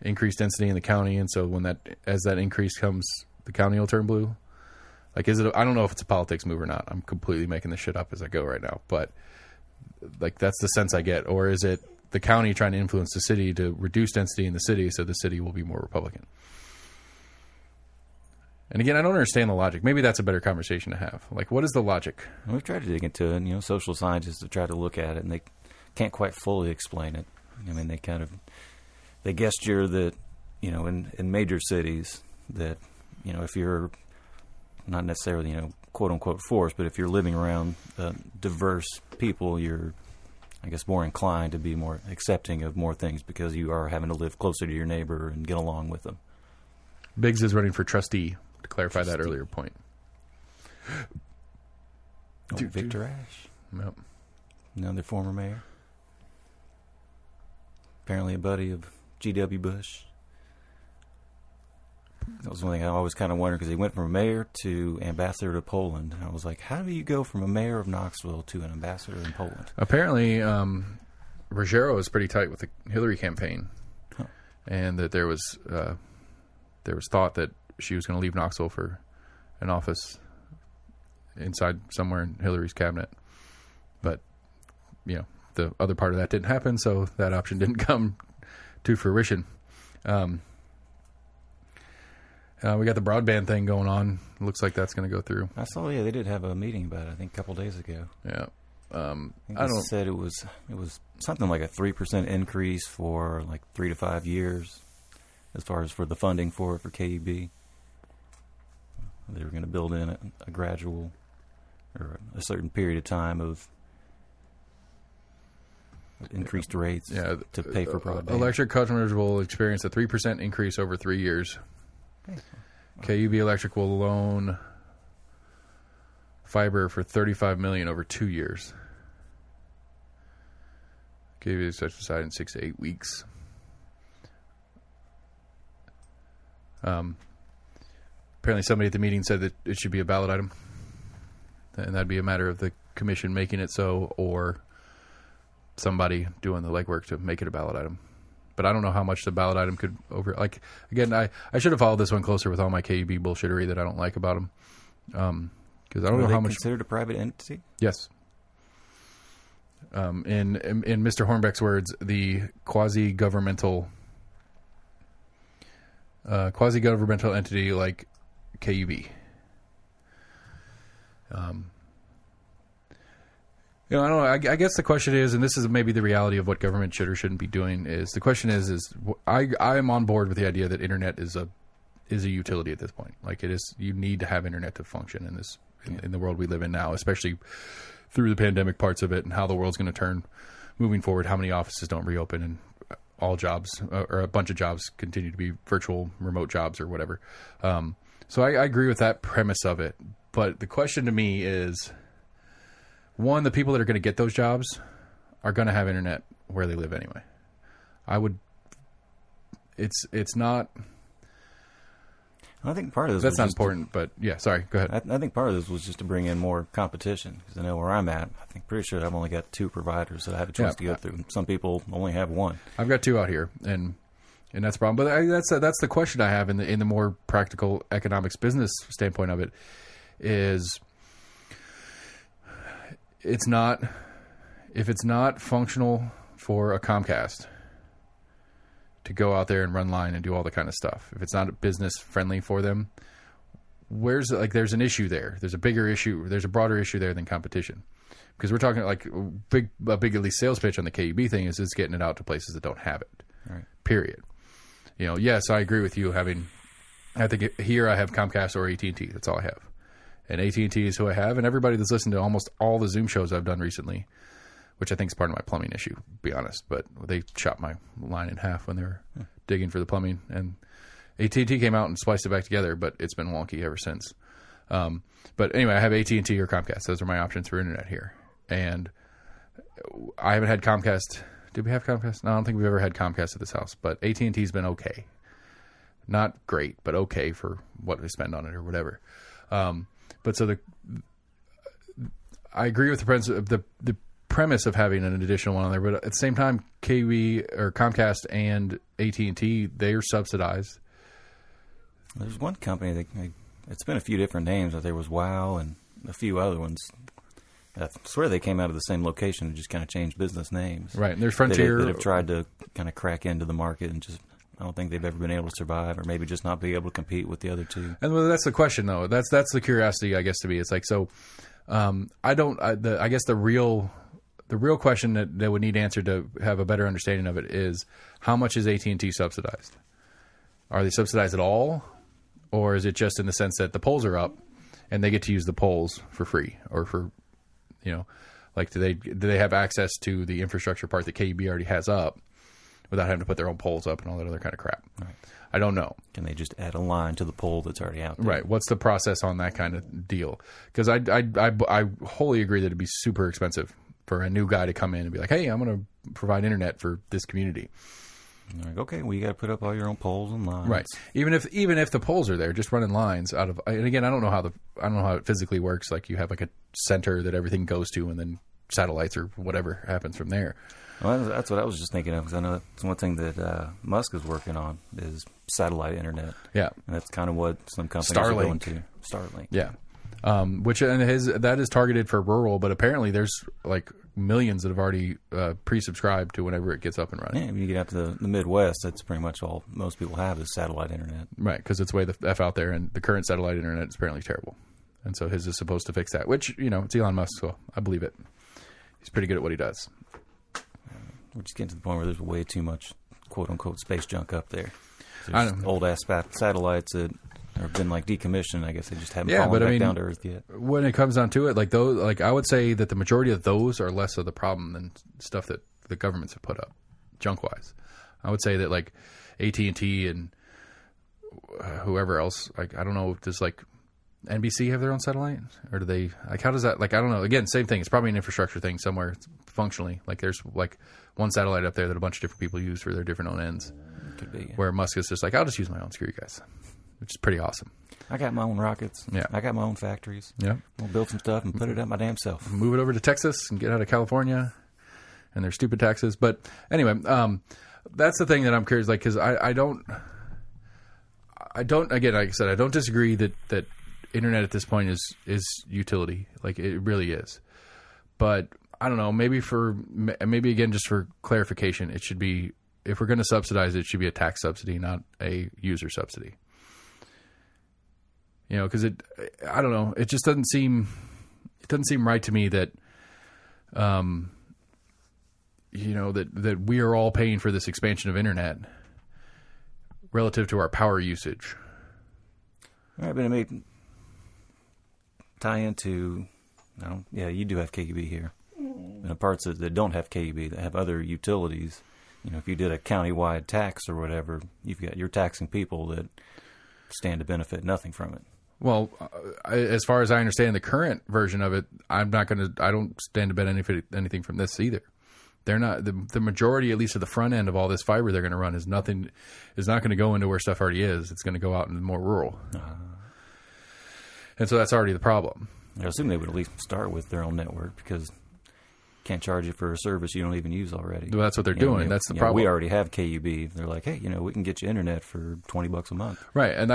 Speaker 1: increase density in the county, and so as that increase comes, the county will turn blue? Like, is it? I don't know if it's a politics move or not. I'm completely making this shit up as I go right now, but like, that's the sense I get. Or is it the county trying to influence the city to reduce density in the city so the city will be more Republican? And again, I don't understand the logic. Maybe that's a better conversation to have. Like, what is the logic?
Speaker 2: Well, we've tried to dig into it. Social scientists have tried to look at it, and they can't quite fully explain it. I mean, they gesture that, in major cities that, if you're not necessarily, quote unquote forced, but if you're living around diverse people, you're, I guess, more inclined to be more accepting of more things because you are having to live closer to your neighbor and get along with them.
Speaker 1: Biggs is running for trustee, to clarify that earlier point.
Speaker 2: Victor Ash.
Speaker 1: Yep.
Speaker 2: Another former mayor. Apparently a buddy of G.W. Bush. That was one thing I always kind of wondered, because he went from a mayor to ambassador to Poland. And I was like, how do you go from a mayor of Knoxville to an ambassador in Poland?
Speaker 1: Apparently, Ruggiero was pretty tight with the Hillary campaign, and that there was thought that she was going to leave Knoxville for an office inside somewhere in Hillary's cabinet. But, the other part of that didn't happen, so that option didn't come to fruition. We got the broadband thing going on. Looks like that's going to go through.
Speaker 2: I saw, they did have a meeting about it, I think, a couple days ago.
Speaker 1: Yeah.
Speaker 2: I think they said it was something like a 3% increase for like 3 to 5 years as far as for the funding for KUB. They were going to build in a gradual or a certain period of time of increased rates to pay for broadband.
Speaker 1: Electric customers will experience a 3% increase over 3 years. KUB Electric will loan fiber for $35 million over 2 years. KUB is set aside in 6 to 8 weeks. Apparently somebody at the meeting said that it should be a ballot item, and that'd be a matter of the commission making it so, or somebody doing the legwork to make it a ballot item. But I don't know how much the ballot item could again, I should have followed this one closer with all my KUB bullshittery that I don't like about them. Because I don't know how much.
Speaker 2: Considered a private entity?
Speaker 1: Yes. In Mr. Hornbeck's words, the quasi-governmental entity like KUB. I don't know. I guess the question is, and this is maybe the reality of what government should or shouldn't be doing, is the question is I am on board with the idea that internet is a utility at this point. Like, it is, you need to have internet to function in the world we live in now, especially through the pandemic parts of it and how the world's going to turn moving forward, how many offices don't reopen and all jobs or a bunch of jobs continue to be virtual remote jobs or whatever. So I agree with that premise of it. But the question to me is, one, the people that are going to get those jobs are going to have internet where they live anyway. It's not.
Speaker 2: I think part of this
Speaker 1: that's not important, but yeah, sorry, go ahead.
Speaker 2: I think part of this was just to bring in more competition, because I know where I'm at. Pretty sure I've only got 2 providers that I have a choice to go through. Some people only have 1.
Speaker 1: I've got 2 out here, and that's a problem. But that's the question I have in the more practical economics business standpoint of it is. If it's not functional for a Comcast to go out there and run line and do all the kind of stuff, if it's not business friendly for them, there's an issue there. There's a bigger issue. There's a broader issue there than competition. Because we're talking like a big at least sales pitch on the KUB thing is it's getting it out to places that don't have it.
Speaker 2: Right.
Speaker 1: Period. Yes, I agree with you. I think here I have Comcast or AT&T. That's all I have. And AT&T is who I have. And everybody that's listened to almost all the Zoom shows I've done recently, which I think is part of my plumbing issue, to be honest. But they chopped my line in half when they were digging for the plumbing. And AT&T came out and spliced it back together, but it's been wonky ever since. But anyway, I have AT&T or Comcast. Those are my options for internet here. And I haven't had Comcast. Did we have Comcast? No, I don't think we've ever had Comcast at this house. But AT&T's been okay. Not great, but okay for what they spend on it or whatever. But so I agree with the premise of having an additional one on there. But at the same time, KUB or Comcast and AT&T, they are subsidized.
Speaker 2: There's one company that it's been a few different names. There was WOW and a few other ones. I swear they came out of the same location and just kind of changed business names.
Speaker 1: Right, and there's Frontier
Speaker 2: that have tried to kind of crack into the market and just I don't think they've ever been able to survive, or maybe just not be able to compete with the other two. And
Speaker 1: well, that's the question, though. That's the curiosity, I guess, to me. It's like so. I guess the real question that would need answered to have a better understanding of it is how much is AT&T subsidized? Are they subsidized at all, or is it just in the sense that the poles are up and they get to use the poles for free, or for like do they have access to the infrastructure part that KUB already has up without having to put their own poles up and all that other kind of crap?
Speaker 2: Right.
Speaker 1: I don't know.
Speaker 2: Can they just add a line to the pole that's already out there?
Speaker 1: Right. What's the process on that kind of deal? Because I wholly agree that it'd be super expensive for a new guy to come in and be like, hey, I'm going to provide internet for this community.
Speaker 2: You're like, okay, well, you got to put up all your own poles and lines.
Speaker 1: Right. Even if the poles are there, just running lines out of. And again, I don't know how it physically works. Like you have like a center that everything goes to, and then satellites or whatever happens from there.
Speaker 2: Well, that's what I was just thinking of, because I know that's one thing that Musk is working on is satellite internet.
Speaker 1: Yeah,
Speaker 2: and that's kind of what some companies are going to. Starlink.
Speaker 1: Yeah, that is targeted for rural, but apparently there's like millions that have already pre-subscribed to whenever it gets up and running.
Speaker 2: Yeah, when you get out to the Midwest, that's pretty much all most people have is satellite internet.
Speaker 1: Right, because it's way the F out there, and the current satellite internet is apparently terrible. And so his is supposed to fix that, which, it's Elon Musk, so I believe it. He's pretty good at what he does.
Speaker 2: We're just getting to the point where there's way too much quote-unquote space junk up there.
Speaker 1: I
Speaker 2: There's
Speaker 1: know.
Speaker 2: old-ass satellites that have been decommissioned. I guess they just haven't fallen back down to Earth yet.
Speaker 1: When it comes down to it, I would say that the majority of those are less of the problem than stuff that the governments have put up, junk-wise. I would say that AT&T and whoever else, I don't know, does NBC have their own satellite, or do they? How does that? I don't know. Again, same thing. It's probably an infrastructure thing somewhere functionally. There's one satellite up there that a bunch of different people use for their different own ends.
Speaker 2: Could be. Yeah.
Speaker 1: Where Musk is just I'll just use my own. Screw you guys, which is pretty awesome.
Speaker 2: I got my own rockets.
Speaker 1: Yeah.
Speaker 2: I got my own factories.
Speaker 1: Yeah.
Speaker 2: I'll build some stuff and put it up my damn self.
Speaker 1: Move it over to Texas and get out of California and their stupid taxes. But anyway, that's the thing that I'm curious, because I don't. Again, like I said, I don't disagree that internet at this point is utility. It really is. But I don't know, maybe again, just for clarification, it should be, if we're going to subsidize it, should be a tax subsidy, not a user subsidy. Because I don't know, it just doesn't seem right to me that, that we are all paying for this expansion of internet relative to our power usage.
Speaker 2: All right, but it may tie into, you do have KUB here. And the parts that don't have KUB, that have other utilities, if you did a county-wide tax or whatever, you're taxing people that stand to benefit nothing from it.
Speaker 1: Well, as far as I understand the current version of it, I don't stand to benefit anything from this either. They're not, the majority, at least of the front end of all this fiber they're going to run is not going to go into where stuff already is. It's going to go out into more rural. And so that's already the problem.
Speaker 2: I assume they would at least start with their own network, because can't charge you for a service you don't even use already.
Speaker 1: Well, that's what they're doing. That's the problem.
Speaker 2: We already have KUB. They're like, hey, we can get you internet for $20 a month.
Speaker 1: Right, and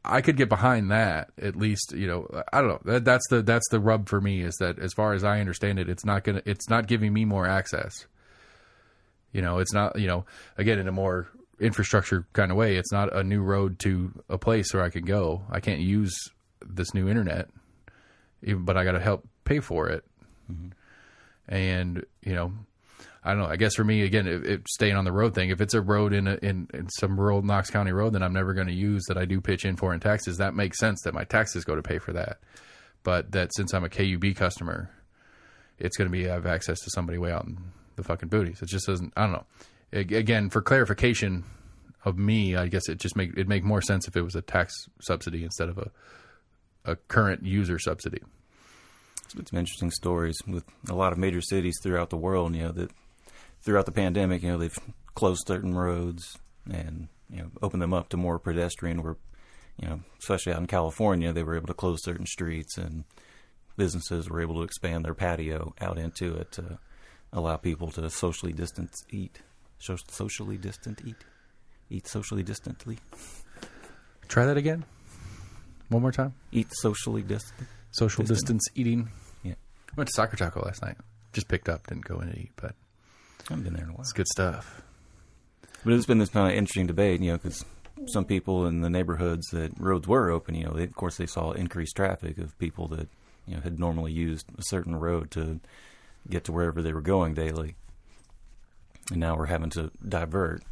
Speaker 1: I could get behind that at least. I don't know. That's the rub for me, is that as far as I understand it, it's not giving me more access. It's not, again, in a more infrastructure kind of way. It's not a new road to a place where I can go. I can't use this new internet, but I got to help pay for it. And, you know, I don't know. I guess for me, again, it staying on the road thing, if it's a road in some rural Knox County road that I'm never going to use that I do pitch in for in taxes, that makes sense that my taxes go to pay for that. But that since I'm a KUB customer, it's going to be I have access to somebody way out in the fucking booties. It just doesn't, I don't know. Again, for clarification of me, I guess it'd make more sense if it was a tax subsidy instead of a current user subsidy.
Speaker 2: Some interesting stories with a lot of major cities throughout the world, you know, that throughout the pandemic, you know, they've closed certain roads and, you know, opened them up to more pedestrian where, you know, especially out in California, they were able to close certain streets and businesses were able to expand their patio out into it to allow people to socially distant eat. Socially distant eat? Eat socially distantly.
Speaker 1: Try that again. One more time.
Speaker 2: Eat socially distant.
Speaker 1: Social distance eating.
Speaker 2: Yeah.
Speaker 1: I went to Soccer Taco last night. Just picked up, didn't go in and eat, but
Speaker 2: I haven't been there in a while.
Speaker 1: It's good stuff.
Speaker 2: But it's been this kind of interesting debate, you know, because some people in the neighborhoods that roads were open, you know, of course they saw increased traffic of people that, you know, had normally used a certain road to get to wherever they were going daily. And now we're having to divert.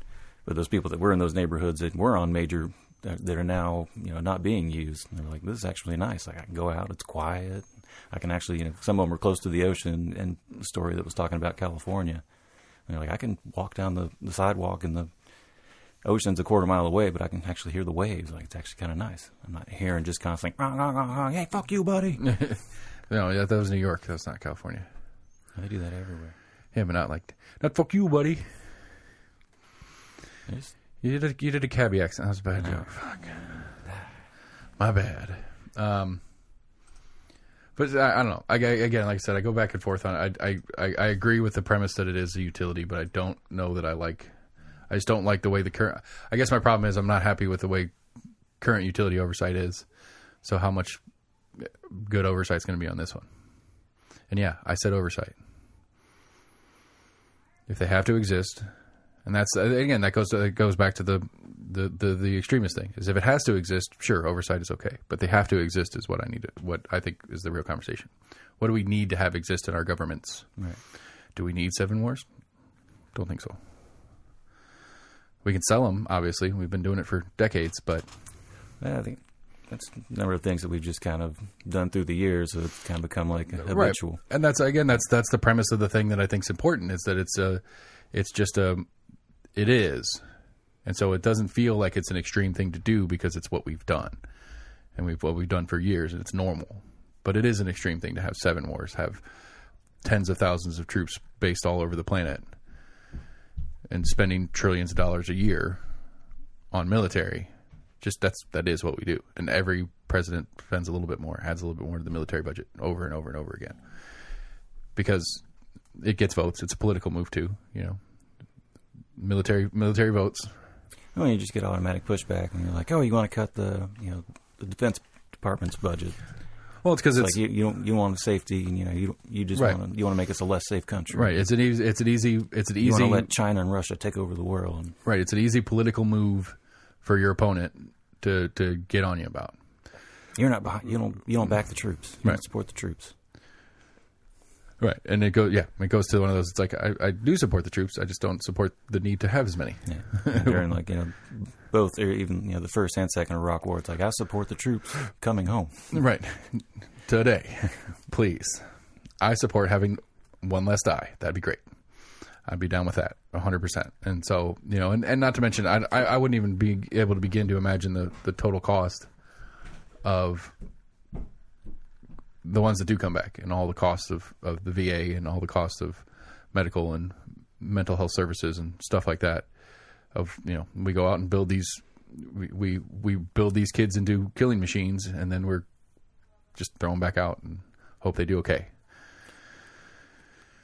Speaker 2: But those people that were in those neighborhoods that were on major, that are now, you know, not being used, and they're like, this is actually nice. Like, I can go out, it's quiet. I can actually, you know, some of them were close to the ocean, and the story that was talking about California. And they're like, I can walk down the sidewalk and the ocean's a quarter mile away, but I can actually hear the waves. Like, it's actually kind of nice. I'm not hearing just constantly, hey, fuck you, buddy.
Speaker 1: No, that was New York. That's not California.
Speaker 2: They do that everywhere.
Speaker 1: Yeah, but not fuck you, buddy. You did a cabbie accent. That was a bad joke. Fuck. My bad. But I don't know. Again, like I said, I go back and forth on it. I agree with the premise that it is a utility, but I don't know that I just don't like the way the current. I guess my problem is I'm not happy with the way current utility oversight is. So how much good oversight is going to be on this one? And yeah, I said oversight. If they have to exist, and that's again that goes back to the extremist thing. Is if it has to exist, sure, oversight is okay, but they have to exist is what I think is the real conversation. What do we need to have exist in our governments?
Speaker 2: Right. Do
Speaker 1: we need 7 wars? Don't think so. We can sell them, obviously. We've been doing it for decades, but
Speaker 2: I think that's a number of things that we've just kind of done through the years. So it's kind of become like habitual.
Speaker 1: Right. And that's the premise of the thing that I think is important is that it is. And so it doesn't feel like it's an extreme thing to do because it's what we've done. And what we've done for years, and it's normal. But it is an extreme thing to have 7 wars, have tens of thousands of troops based all over the planet, and spending trillions of dollars a year on military. That is what we do. And every president spends a little bit more, adds a little bit more to the military budget over and over and over again. Because it gets votes. It's a political move too, you know. Military votes.
Speaker 2: Well, you just get automatic pushback, and you're like, "Oh, you want to cut the Defense Department's budget?"
Speaker 1: Well, it's because it's
Speaker 2: like you want safety, and you just
Speaker 1: right.
Speaker 2: want to make us a less safe country,
Speaker 1: right? It's an easy. You want to let
Speaker 2: China and Russia take over the world,
Speaker 1: right? It's an easy political move for your opponent to get on you about.
Speaker 2: You're not behind, you don't back the troops. You don't support the troops.
Speaker 1: Right, and it goes to one of those. It's like I do support the troops. I just don't support the need to have as many.
Speaker 2: Yeah. During both, or even the first and second Iraq War, it's like I support the troops coming home. Right,
Speaker 1: today, please. I support having one less die. That'd be great. I'd be down with that 100%. And so and not to mention, I wouldn't even be able to begin to imagine the total cost of the ones that do come back, and all the costs of the VA, and all the costs of medical and mental health services and stuff like that. We go out and build these, we build these kids into killing machines, and then we're just throw them back out and hope they do okay.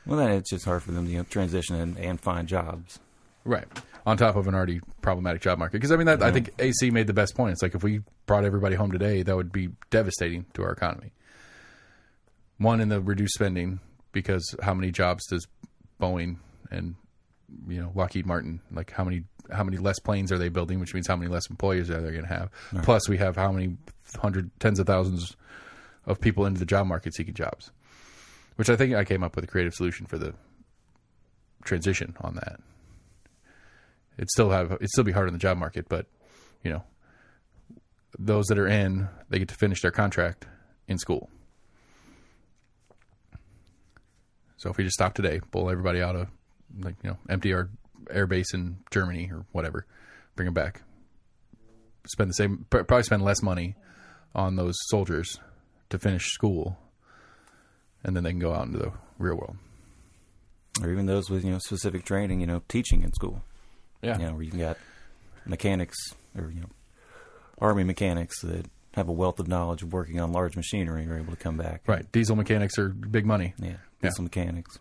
Speaker 2: Well, then it's just hard for them to transition and find jobs.
Speaker 1: Right. On top of an already problematic job market. Because, I think AC made the best point. It's like if we brought everybody home today, that would be devastating to our economy. One, in the reduced spending, because how many jobs does Boeing and Lockheed Martin, like how many less planes are they building, which means how many less employees are they going to have. Right. Plus, we have how many tens of thousands of people into the job market seeking jobs. which I think I came up with a creative solution for the transition on that. It'd still be hard on the job market, but you know, those that are in, they get to finish their contract in school. So if we just stop today, pull everybody out of, like, you know, empty our air base in Germany or whatever, bring them back, probably spend less money on those soldiers to finish school, and then they can go out into the real world.
Speaker 2: Or even those with, you know, specific training, you know, teaching in school.
Speaker 1: Yeah.
Speaker 2: You know, where you got mechanics or, you know, Army mechanics that have a wealth of knowledge of working on large machinery are able to come back.
Speaker 1: Right. Diesel mechanics are big money.
Speaker 2: Yeah. Diesel mechanics.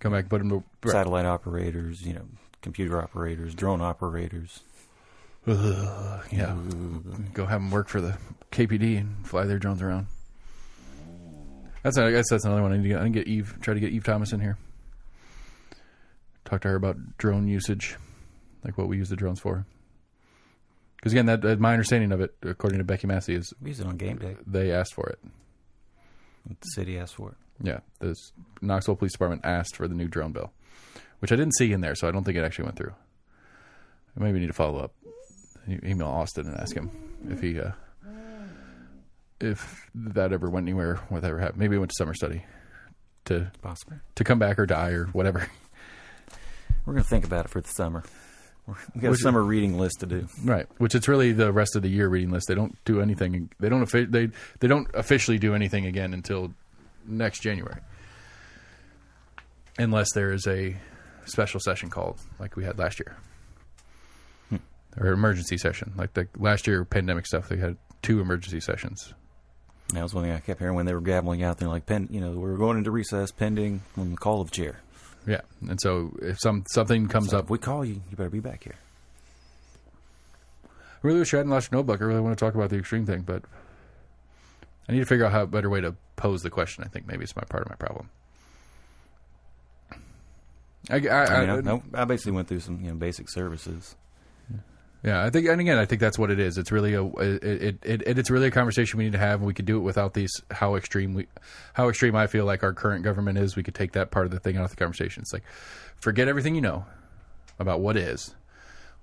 Speaker 1: Come back, put them to... Right.
Speaker 2: Satellite operators, you know, computer operators, drone operators.
Speaker 1: Yeah. Go have them work for the KPD and fly their drones around. I guess that's another one. I need to get try to get Eve Thomas in here. Talk to her about drone usage, like what we use the drones for. Because again, that my understanding of it, according to Becky Massey, is
Speaker 2: we use it on game day.
Speaker 1: They asked for it.
Speaker 2: The city asked for it.
Speaker 1: Yeah, the Knoxville Police Department asked for the new drone bill, which I didn't see in there, so I don't think it actually went through. I maybe need to follow up. Email Austin and ask him if that ever went anywhere, whatever happened. Maybe it went to summer study to come back or die or whatever.
Speaker 2: We're going to think about it for the summer. We've got a summer reading list to do.
Speaker 1: Right, which it's really the rest of the year reading list. They don't do anything. They don't officially do anything again until next January, unless there is a special session called like we had last year, or emergency session. Like the last year pandemic stuff, they had 2 emergency sessions.
Speaker 2: That was one thing I kept hearing when they were gabbling out there, like, you know, we're going into recess pending on the call of the chair.
Speaker 1: Yeah, and so if something comes up,
Speaker 2: if we call you, you better be back here.
Speaker 1: I really wish I hadn't lost your notebook. I really want to talk about the extreme thing, but I need to figure out how a better way to pose the question. I think maybe it's part of my problem.
Speaker 2: I basically went through some, you know, basic services.
Speaker 1: Yeah, I think, and again, I think that's what it is. It's really it's really a conversation we need to have, and we could do it without these how extreme I feel like our current government is. We could take that part of the thing out of the conversation. It's like, forget everything you know about what is.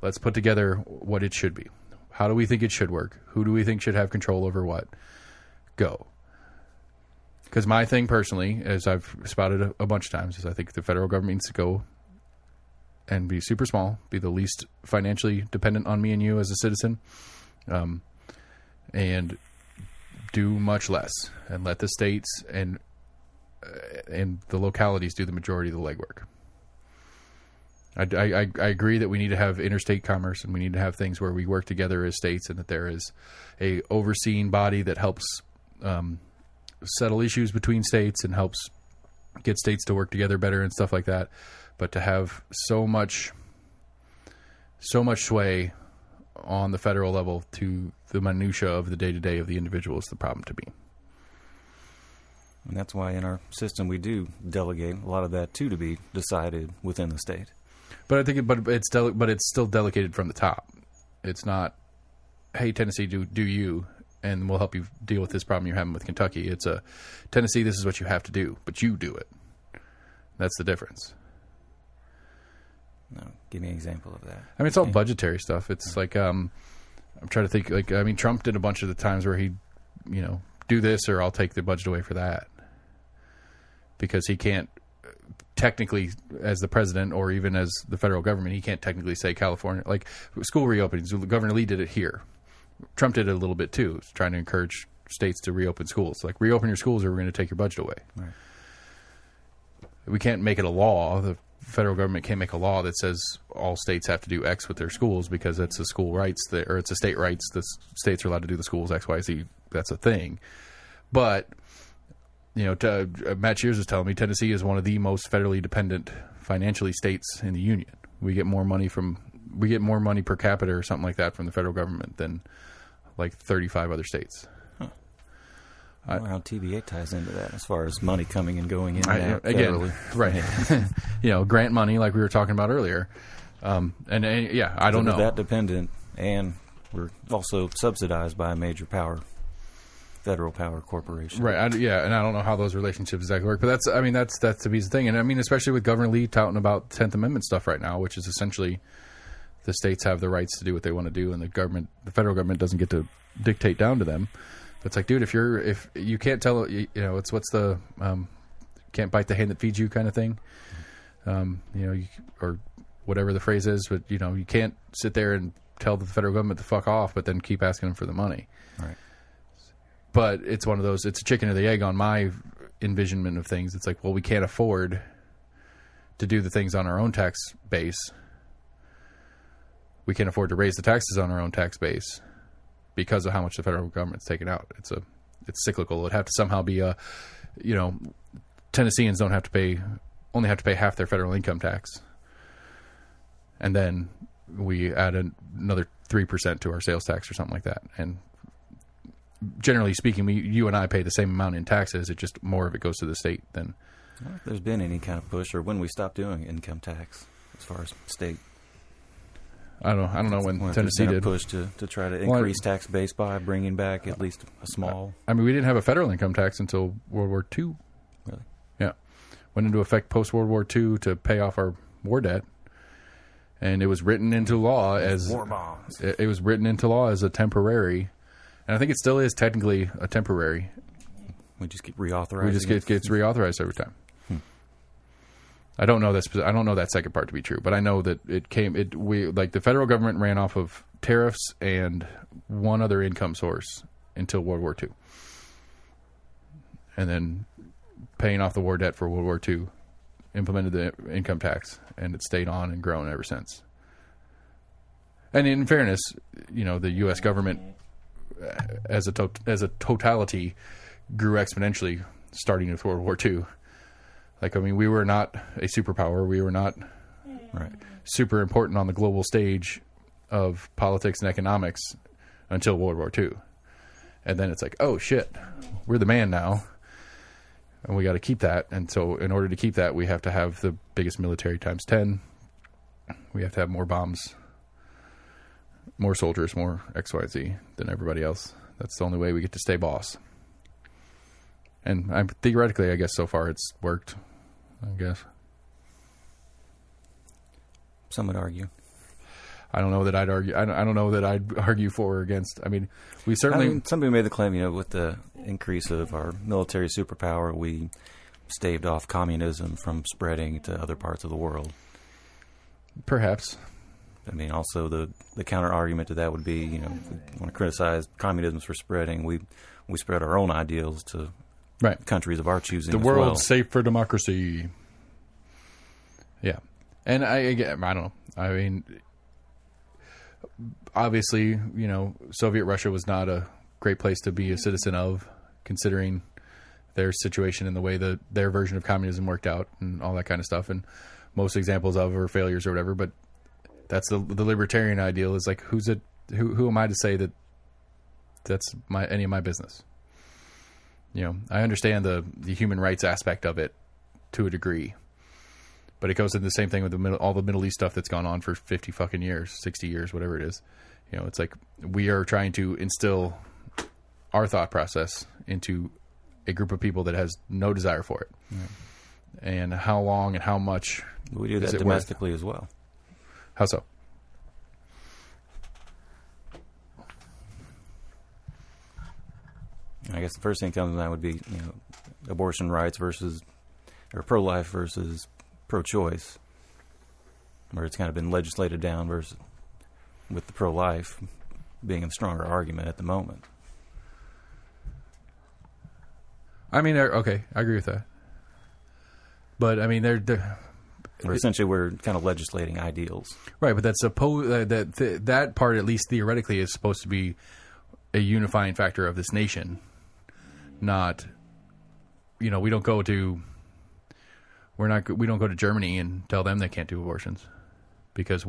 Speaker 1: Let's put together what it should be. How do we think it should work? Who do we think should have control over what? Go. Because my thing personally, as I've spouted a bunch of times, is I think the federal government needs to go and be super small, be the least financially dependent on me and you as a citizen, and do much less, and let the states and the localities do the majority of the legwork. I agree that we need to have interstate commerce, and we need to have things where we work together as states, and that there is a overseeing body that helps settle issues between states and helps get states to work together better and stuff like that. But to have so much sway on the federal level to the minutia of the day-to-day of the individual is the problem to me.
Speaker 2: And that's why in our system we do delegate a lot of that to be decided within the state.
Speaker 1: But I think, it's still delegated from the top. It's not, hey, Tennessee, do you, and we'll help you deal with this problem you're having with Kentucky. It's a, Tennessee, this is what you have to do, but you do it. That's the difference.
Speaker 2: No, give me an example of that.
Speaker 1: I mean, it's all budgetary stuff. It's like, I'm trying to think, like, I mean, Trump did a bunch of the times where he'd, you know, do this or I'll take the budget away for that. Because he can't technically, as the president or even as the federal government, he can't technically say California, like school reopenings. Governor Lee did it here. Trump did it a little bit too, trying to encourage states to reopen schools. Like, reopen your schools or we're going to take your budget away. Right. We can't make it a law. The federal government can't make a law that says all states have to do X with their schools because it's a school rights or it's a state rights. The states are allowed to do the schools X, Y, Z. That's a thing. But, you know, Matt Shears was telling me Tennessee is one of the most federally dependent financially states in the union. We get more money per capita or something like that from the federal government than like 35 other states.
Speaker 2: I don't know how TVA ties into that as far as money coming and going in and out
Speaker 1: again, right? You know, grant money like we were talking about earlier, and yeah, I don't know.
Speaker 2: We're that dependent, and we're also subsidized by a major power. federal power corporation.
Speaker 1: Right. And I don't know how those relationships exactly work, but that's to be the thing. And I mean, especially with Governor Lee touting about 10th Amendment stuff right now, which is essentially the states have the rights to do what they want to do, and the federal government doesn't get to dictate down to them. It's like, dude, if you can't tell, it's what's the can't bite the hand that feeds you kind of thing, or whatever the phrase is, but you can't sit there and tell the federal government to fuck off, but then keep asking them for the money.
Speaker 2: Right.
Speaker 1: But it's one of those, it's a chicken or the egg on my envisionment of things. It's like, well, we can't afford to do the things on our own tax base. We can't afford to raise the taxes on our own tax base because of how much the federal government's taken out. It's cyclical. It'd have to somehow be Tennesseans only have to pay half their federal income tax. And then we add another 3% to our sales tax or something like that. And generally speaking, you and I pay the same amount in taxes. It just more of it goes to the state than.
Speaker 2: I don't know if there's been any kind of push, or when we stopped doing income tax as far as state.
Speaker 1: I don't know when Tennessee did
Speaker 2: a push to try to increase tax base by bringing back at least a small.
Speaker 1: I mean, we didn't have a federal income tax until World War II.
Speaker 2: Really?
Speaker 1: Yeah, went into effect post World War II to pay off our war debt, and it was written into law as
Speaker 2: war bonds.
Speaker 1: It was written into law as a temporary, and I think it still is technically a temporary.
Speaker 2: We just keep reauthorizing.
Speaker 1: We just gets reauthorized every time. I don't know that second part to be true, but I know that the federal government ran off of tariffs and one other income source until World War II. And then paying off the war debt for World War II, implemented the income tax, and it stayed on and grown ever since. And in fairness, the U.S. government as a totality grew exponentially starting with World War II. Like, I mean, we were not a superpower. We were not super important on the global stage of politics and economics until World War II. And then it's like, oh, shit, we're the man now. And we got to keep that. And so in order to keep that, we have to have the biggest military times 10. We have to have more bombs, more soldiers, more X, Y, Z than everybody else. That's the only way we get to stay boss. And theoretically, I guess so far it's worked, I guess.
Speaker 2: Some would argue.
Speaker 1: I don't know that I'd argue. I don't know that I'd argue for or against. I mean, we certainly.
Speaker 2: Somebody made the claim, with the increase of our military superpower, we staved off communism from spreading to other parts of the world.
Speaker 1: Perhaps.
Speaker 2: I mean, also the counter argument to that would be, if we want to criticize communism for spreading, we spread our own ideals to.
Speaker 1: Right.
Speaker 2: Countries of our choosing.
Speaker 1: The world's safe for democracy. Yeah. And I don't know. I mean, obviously, Soviet Russia was not a great place to be a citizen of, considering their situation and the way that their version of communism worked out and all that kind of stuff. And most examples of or failures or whatever. But that's the libertarian ideal is like, who am I to say that that's any of my business? I understand the human rights aspect of it to a degree, but it goes into the same thing with all the Middle East stuff that's gone on for 50 fucking years, 60 years, whatever it is. It's like we are trying to instill our thought process into a group of people that has no desire for it. Yeah. And how long and how much
Speaker 2: we do that domestically as well.
Speaker 1: How so?
Speaker 2: I guess the first thing that comes to mind would be, abortion rights or pro-life versus pro-choice, where it's kind of been legislated down versus with the pro-life being the stronger argument at the moment.
Speaker 1: I mean, okay, I agree with that. But I mean,
Speaker 2: essentially we're kind of legislating ideals,
Speaker 1: right? But that's that part, at least theoretically, is supposed to be a unifying factor of this nation. Not, we don't go to Germany and tell them they can't do abortions because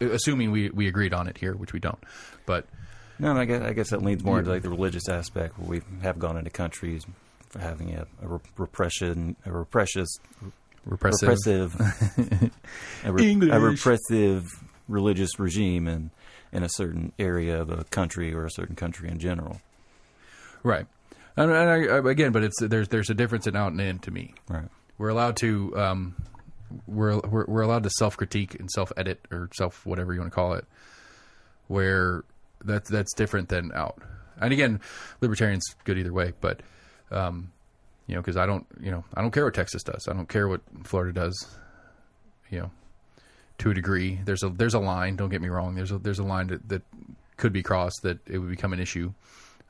Speaker 1: assuming we agreed on it here, which we don't. But
Speaker 2: no, I guess that leans more into like the religious aspect, where we have gone into countries for having a repressive religious regime in a certain area of a country or a certain country in general.
Speaker 1: Right. Again, but there's a difference in out and in to me.
Speaker 2: Right.
Speaker 1: We're allowed to we're allowed to self-critique and self-edit or whatever you want to call it, where that's different than out. And again, libertarians good either way, but because I don't care what Texas does. I don't care what Florida does. To a degree, there's a line. Don't get me wrong. There's a line that could be crossed that it would become an issue.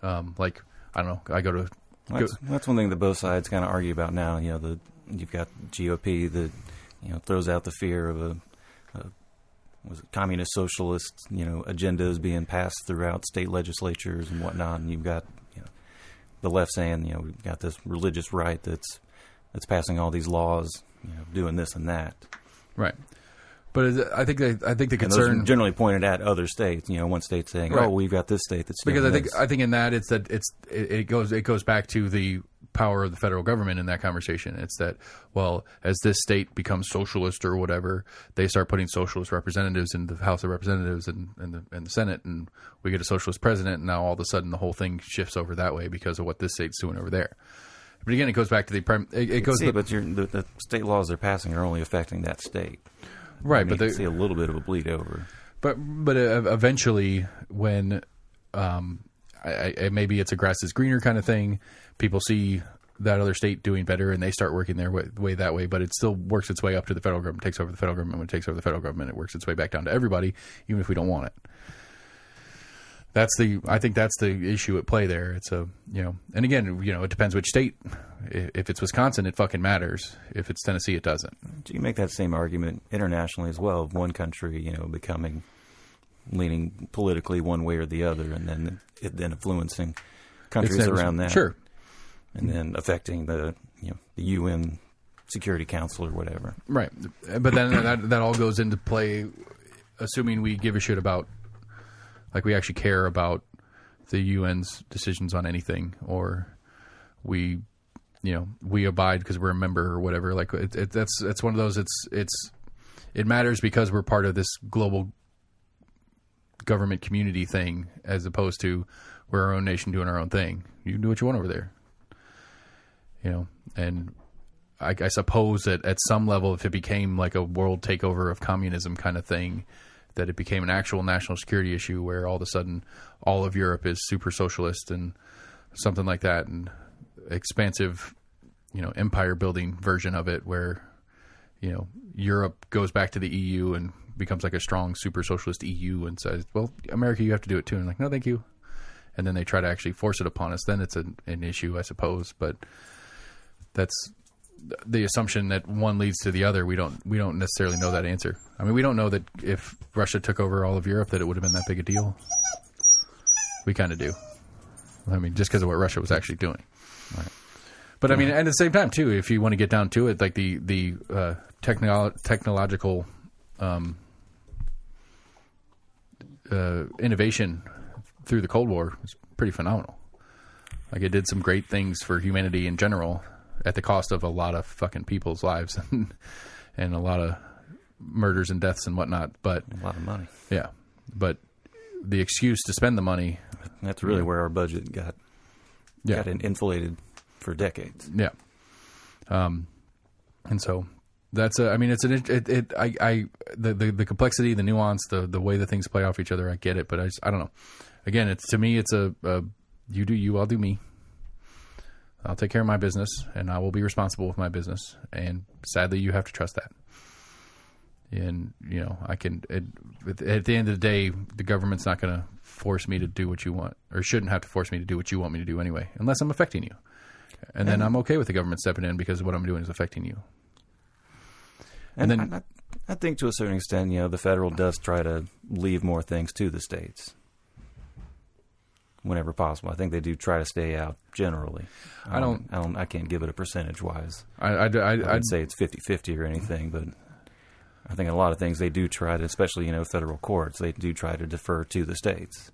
Speaker 1: Like I don't know. I go to
Speaker 2: that's one thing that both sides kind of argue about now. You've got GOP that throws out the fear of communist socialist agendas being passed throughout state legislatures and whatnot, and you've got the left saying we've got this religious right that's passing all these laws, doing this and that.
Speaker 1: Right. But I think the concern,
Speaker 2: and those are generally pointed at other states. One state saying, right. "Oh, we've got this state that's
Speaker 1: because
Speaker 2: doing
Speaker 1: I think in that it goes back to the power of the federal government in that conversation. It's that as this state becomes socialist or whatever, they start putting socialist representatives in the House of Representatives and the Senate, and we get a socialist president. And now all of a sudden the whole thing shifts over that way because of what this state's doing over there. But again, it goes back to but
Speaker 2: the state laws they're passing are only affecting that state.
Speaker 1: Right,
Speaker 2: but you see a little bit of a bleed over.
Speaker 1: But eventually, when maybe it's a grass is greener kind of thing, people see that other state doing better and they start working their way that way. But it still works its way up to the federal government, takes over the federal government. When it takes over the federal government, it works its way back down to everybody, even if we don't want it. I think that's the issue at play there. It's and again, it depends which state. If it's Wisconsin, it fucking matters. If it's Tennessee, it doesn't.
Speaker 2: Do you make that same argument internationally as well? Of one country, leaning politically one way or the other, and then influencing countries around that.
Speaker 1: Sure.
Speaker 2: And then affecting the the UN Security Council or whatever.
Speaker 1: Right. But then that all goes into play, assuming we give a shit about. Like we actually care about the UN's decisions on anything, or we abide because we're a member or whatever. Like that's one of those. It matters because we're part of this global government community thing, as opposed to we're our own nation doing our own thing. You can do what you want over there, And I suppose that at some level, if it became like a world takeover of communism kind of thing, that it became an actual national security issue where all of a sudden all of Europe is super socialist and something like that, and expansive, empire building version of it where, Europe goes back to the EU and becomes like a strong super socialist EU and says, well, America, you have to do it too. And like, no, thank you. And then they try to actually force it upon us. Then it's an issue, I suppose. But that's the assumption that one leads to the other. We don't necessarily know that answer. I mean, we don't know that if Russia took over all of Europe that it would have been that big a deal. We kind of do. I mean, just because of what Russia was actually doing. Right. But I mean, at the same time too, if you want to get down to it, like the technological innovation through the Cold War was pretty phenomenal. Like it did some great things for humanity in general, at the cost of a lot of fucking people's lives and a lot of murders and deaths and whatnot. But
Speaker 2: a lot of money.
Speaker 1: Yeah. But the excuse to spend the money.
Speaker 2: That's really where our budget got inflated for decades.
Speaker 1: Yeah. And so that's the complexity, the nuance, the way the things play off each other. I get it, but I don't know. Again, to me, it's a you do you, I'll do me. I'll take care of my business, and I will be responsible with my business. And sadly, you have to trust that. And, I can, at the end of the day, the government's not going to force me to do what you want, or shouldn't have to force me to do what you want me to do anyway, unless I'm affecting you. And then I'm okay with the government stepping in because what I'm doing is affecting you. And then
Speaker 2: I think to a certain extent, the federal does try to leave more things to the states. Whenever possible, I think they do try to stay out generally. I can't give it a percentage wise. I'd say it's 50-50 or anything, but I think a lot of things they do try to, especially federal courts, they do try to defer to the states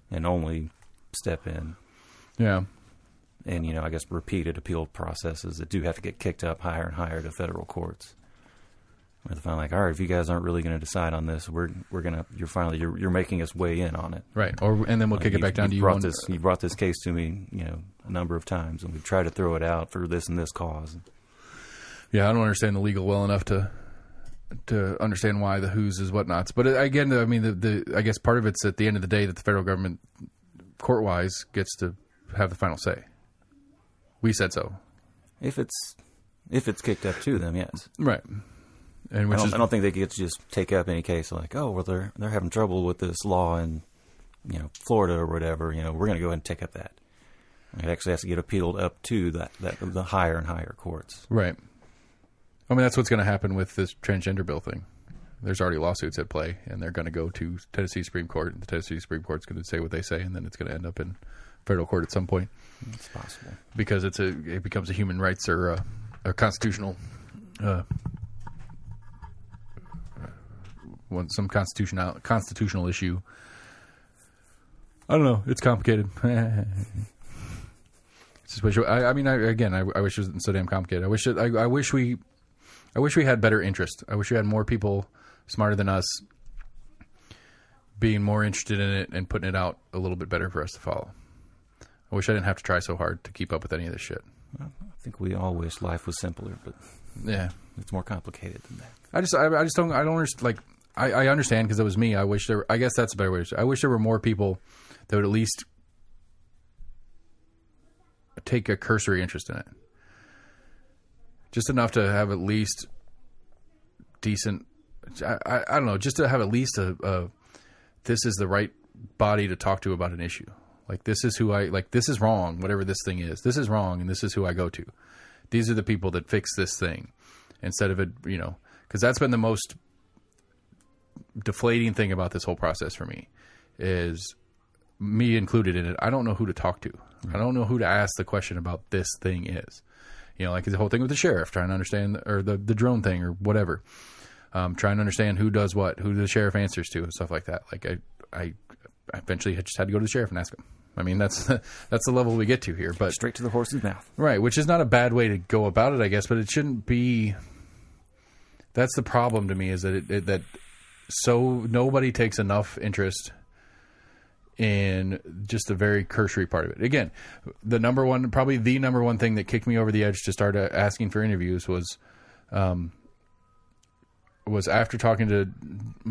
Speaker 2: and only step in.
Speaker 1: Yeah.
Speaker 2: And I guess repeated appeal processes that do have to get kicked up higher and higher to federal courts. Where they're finally like, all right, if you guys aren't really going to decide on this, you're making us weigh in on it.
Speaker 1: Right. And then we'll kick it back down to you.
Speaker 2: You brought this case to me, a number of times, and we've tried to throw it out for this and this cause.
Speaker 1: Yeah, I don't understand the legal well enough to understand why the who's is whatnots. But again, I mean, I guess part of it's at the end of the day that the federal government, court-wise, gets to have the final say. We said so. If
Speaker 2: it's kicked up to them, yes.
Speaker 1: Right. And I
Speaker 2: don't think they get to just take up any case like, oh, well, they're having trouble with this law in, Florida or whatever. We're going to go ahead and take up that. It actually has to get appealed up to the higher and higher courts.
Speaker 1: Right. I mean, that's what's going to happen with this transgender bill thing. There's already lawsuits at play, and they're going to go to Tennessee Supreme Court, and the Tennessee Supreme Court's going to say what they say, and then it's going to end up in federal court at some point.
Speaker 2: It's possible.
Speaker 1: Because it becomes a human rights or a constitutional... some constitutional issue. I don't know. It's complicated. It's just I wish it wasn't so damn complicated. I wish we had better interest. I wish we had more people smarter than us being more interested in it and putting it out a little bit better for us to follow. I wish I didn't have to try so hard to keep up with any of this shit.
Speaker 2: Well, I think we all wish life was simpler, but
Speaker 1: yeah,
Speaker 2: it's more complicated than that.
Speaker 1: I don't understand. Like, I understand because it was me. I guess that's a better way to say it. I wish there were more people that would at least take a cursory interest in it. Just enough to have at least decent, I don't know, just to have at least this is the right body to talk to about an issue. Like, this is this is wrong, whatever this thing is. This is wrong, and this is who I go to. These are the people that fix this thing. Instead of it, because that's been the most deflating thing about this whole process for me, is me included in it. I don't know who to talk to. I don't know who to ask the question about this thing is. Like the whole thing with the sheriff, trying to understand, or the drone thing or whatever. Trying to understand who does what, who the sheriff answers to and stuff like that. Like I eventually just had to go to the sheriff and ask him. I mean, that's the level we get to here, but
Speaker 2: straight to the horse's mouth.
Speaker 1: Right. Which is not a bad way to go about it, I guess, but it shouldn't be. That's the problem to me, is that so nobody takes enough interest in just the very cursory part of it. Again, probably the number one thing that kicked me over the edge to start asking for interviews was after talking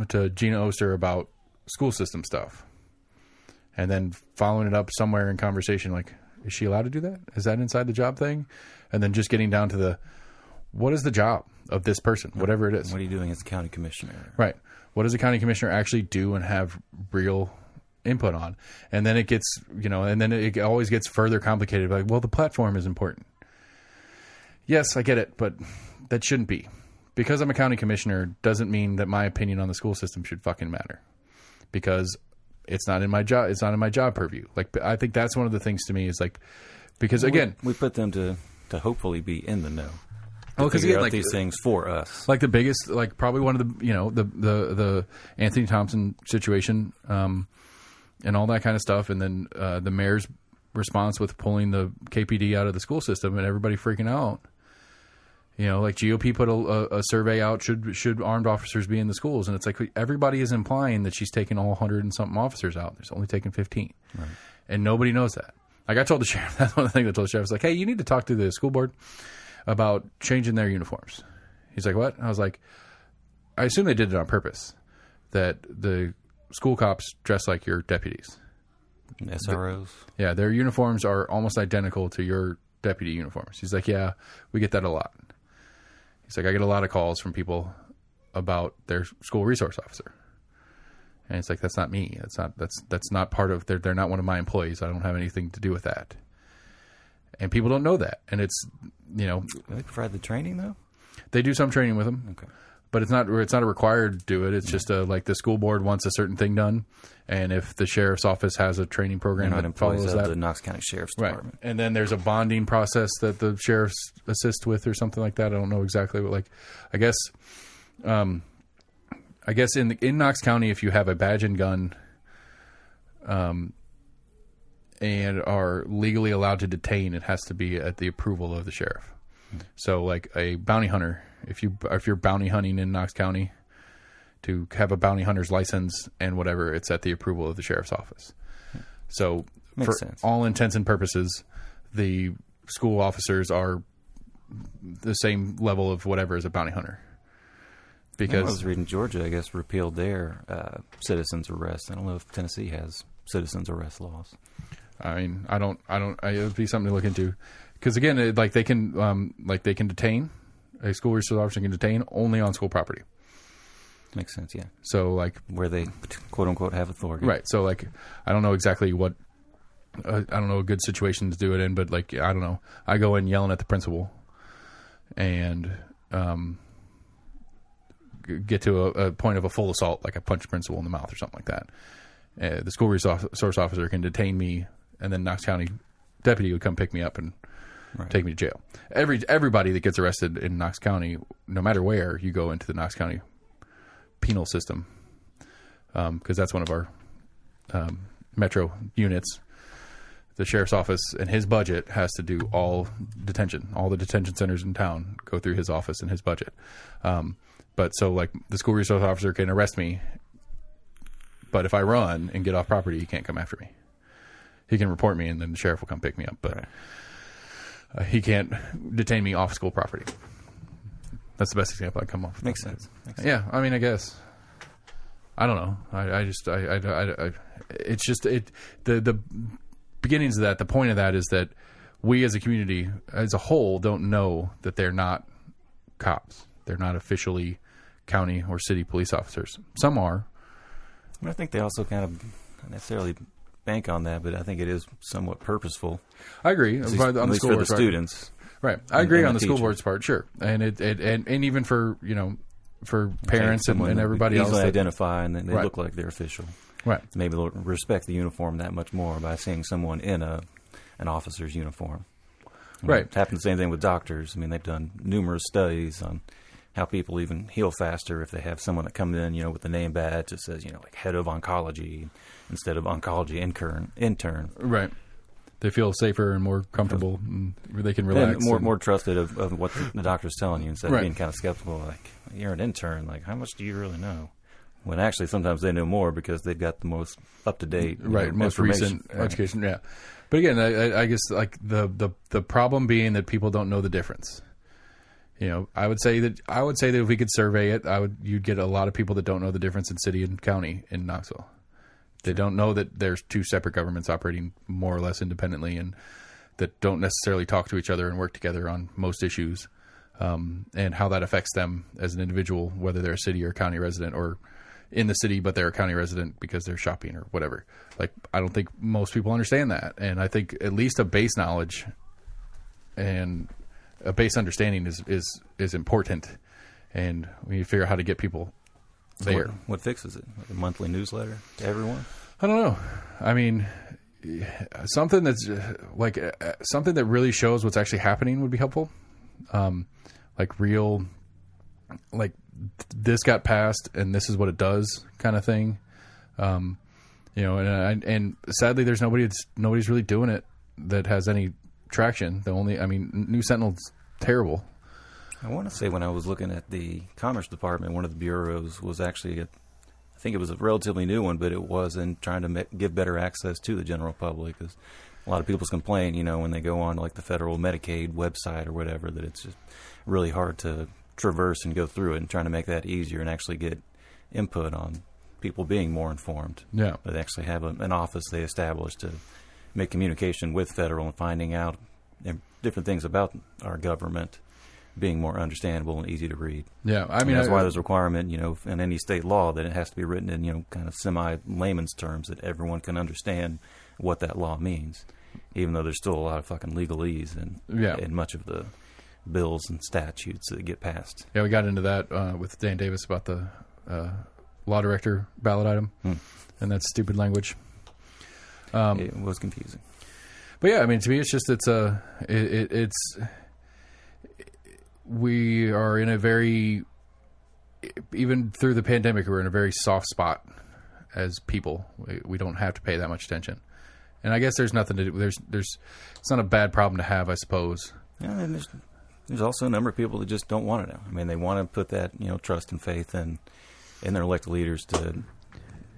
Speaker 1: to Gina Oster about school system stuff, and then following it up somewhere in conversation, like, is she allowed to do that? Is that inside the job thing? And then just getting down to what is the job of this person, whatever it is.
Speaker 2: What are you doing as a county commissioner?
Speaker 1: Right. What does a county commissioner actually do and have real input on? And then it gets, and then it always gets further complicated. Like, well, the platform is important. Yes, I get it, but that shouldn't be. Because I'm a county commissioner doesn't mean that my opinion on the school system should fucking matter. Because it's not in my job. It's not in my job purview. Like, I think that's one of the things to me is like, because again,
Speaker 2: we put them to hopefully be in the know.
Speaker 1: Well, because
Speaker 2: figure out these things for us.
Speaker 1: Like the biggest, like probably one of the, the Anthony Thompson situation, and all that kind of stuff. And then, the mayor's response with pulling the KPD out of the school system and everybody freaking out. Like GOP put a survey out, should armed officers be in the schools? And it's like, everybody is implying that she's taking all 100 and something officers out. There's only taken 15. Right. And nobody knows that. Like, I told the sheriff, that's one of the things I told the sheriff. I was like, hey, you need to talk to the school board about changing their uniforms. He's like, what? I was like, I assume they did it on purpose, that the school cops dress like your deputies.
Speaker 2: SROs.
Speaker 1: Yeah, their uniforms are almost identical to your deputy uniforms. He's like, yeah, we get that a lot. He's like, I get a lot of calls from people about their school resource officer. And it's like, that's not me. That's not part of, they're not one of my employees. I don't have anything to do with that. And people don't know that. And it's,
Speaker 2: Do they provide the training though?
Speaker 1: They do some training with them.
Speaker 2: Okay.
Speaker 1: But it's not a required to do it. It's just like the school board wants a certain thing done. And if the sheriff's office has a training program that follows that.
Speaker 2: The Knox County Sheriff's Department.
Speaker 1: Right. And then there's a bonding process that the sheriffs assist with or something like that. I don't know exactly what, like, I guess in Knox County, if you have a badge and gun, and are legally allowed to detain, it has to be at the approval of the sheriff. So like a bounty hunter, if you're bounty hunting in Knox County, to have a bounty hunter's license and whatever, it's at the approval of the sheriff's office. So
Speaker 2: Makes
Speaker 1: for
Speaker 2: sense.
Speaker 1: all intents and purposes, the school officers are the same level of whatever as a bounty hunter. Because
Speaker 2: I was reading Georgia, I guess, repealed their citizens arrest. I don't know if Tennessee has citizens arrest laws.
Speaker 1: I mean, it would be something to look into. Because again, they can detain, a school resource officer can detain only on school property.
Speaker 2: Makes sense, yeah.
Speaker 1: So like
Speaker 2: where they quote unquote have authority,
Speaker 1: right? So like, I don't know exactly what, I don't know a good situation to do it in, but like I don't know. I go in yelling at the principal, and get to a point of a full assault, like I punch the principal in the mouth or something like that. The school resource officer can detain me, and then Knox County deputy would come pick me up and take me to jail. Everybody that gets arrested in Knox County, no matter where you go into the Knox County penal system, because that's one of our metro units. The sheriff's office and his budget has to do all detention. All the detention centers in town go through his office and his budget. But so like the school resource officer can arrest me, but if I run and get off property, he can't come after me. He can report me and then the sheriff will come pick me up, but he can't detain me off school property. That's the best example I come off.
Speaker 2: Makes sense.
Speaker 1: Yeah, I mean, I guess. I don't know. It's just the beginnings of that. The point of that is that we as a community, as a whole, don't know that they're not cops. They're not officially county or city police officers. Some are.
Speaker 2: I think they also kind of not necessarily bank on that, but I think it is somewhat purposeful.
Speaker 1: I agree.
Speaker 2: At least for the students.
Speaker 1: Right, I agree
Speaker 2: and
Speaker 1: on the school
Speaker 2: teachers.
Speaker 1: board's part, sure, and and even for for parents and everybody else
Speaker 2: easily
Speaker 1: that
Speaker 2: identify and they look like they're official.
Speaker 1: Right,
Speaker 2: Maybe they'll respect the uniform that much more by seeing someone in an officer's uniform.
Speaker 1: Right,
Speaker 2: It's happened the same thing with doctors. I mean, they've done numerous studies on how people even heal faster if they have someone that comes in, with the name badge that says, like head of oncology instead of oncology intern.
Speaker 1: Right. They feel safer and more comfortable, and they can relax.
Speaker 2: And more trusted of what the doctor's telling you instead of
Speaker 1: Right.
Speaker 2: being kind of skeptical, like, you're an intern, like, how much do you really know? When actually sometimes they know more because they've got the most up-to-date
Speaker 1: most recent education, yeah. But again, I guess like the problem being that people don't know the difference. I would say that if we could survey it, you'd get a lot of people that don't know the difference in city and county in Knoxville. They don't know that there's two separate governments operating more or less independently and that don't necessarily talk to each other and work together on most issues, and how that affects them as an individual, whether they're a city or county resident or in the city but they're a county resident because they're shopping or whatever. Like, I don't think most people understand that. And I think at least a base knowledge and a base understanding is important. And we need to figure out how to get people there.
Speaker 2: What fixes it? Like a monthly newsletter to everyone?
Speaker 1: I don't know. I mean, something that's like something that really shows what's actually happening would be helpful. Like real, like this got passed and this is what it does kind of thing. And sadly, there's nobody's really doing it that has any traction. New Sentinel's terrible.
Speaker 2: I want to say when I was looking at the Commerce Department, one of the bureaus was actually, I think it was a relatively new one, but it was in trying to give better access to the general public. Because a lot of people complain, when they go on like the federal Medicaid website or whatever, that it's just really hard to traverse and go through it, and trying to make that easier and actually get input on people being more informed.
Speaker 1: Yeah.
Speaker 2: But they actually have an office they established to make communication with federal and finding out different things about our government being more understandable and easy to read.
Speaker 1: Yeah, I mean,
Speaker 2: that's why there's a requirement, in any state law that it has to be written in, kind of semi-layman's terms that everyone can understand what that law means, even though there's still a lot of fucking legalese in much of the bills and statutes that get passed.
Speaker 1: Yeah, we got into that with Dan Davis about the law director ballot item and that stupid language.
Speaker 2: It was confusing.
Speaker 1: But yeah, I mean, to me, it's just we are in a very, even through the pandemic, we're in a very soft spot as people. We don't have to pay that much attention, and I guess there's nothing to do. There's it's not a bad problem to have, I suppose.
Speaker 2: Yeah, and There's also a number of people that just don't want to know. I mean, they want to put that, trust and faith in their elected leaders to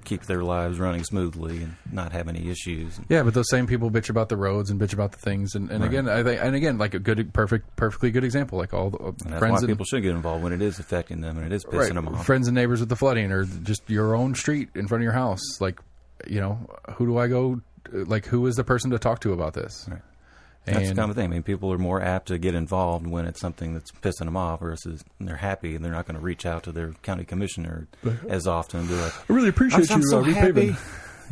Speaker 2: keep their lives running smoothly and not have any issues.
Speaker 1: Yeah, but those same people bitch about the roads and bitch about the things, and
Speaker 2: Right.
Speaker 1: again, like a perfectly good example, like all the
Speaker 2: And that's
Speaker 1: friends
Speaker 2: why people should get involved when it is affecting them and it is pissing
Speaker 1: right,
Speaker 2: them off.
Speaker 1: friends and neighbors with the flooding, or just your own street in front of your house. Like, who do I go? Like, who is the person to talk to about this?
Speaker 2: Right. That's the kind of thing. I mean, people are more apt to get involved when it's something that's pissing them off versus they're happy and they're not going to reach out to their county commissioner as often and be like,
Speaker 1: I really appreciate
Speaker 2: I'm
Speaker 1: you
Speaker 2: so
Speaker 1: repaving.
Speaker 2: happy.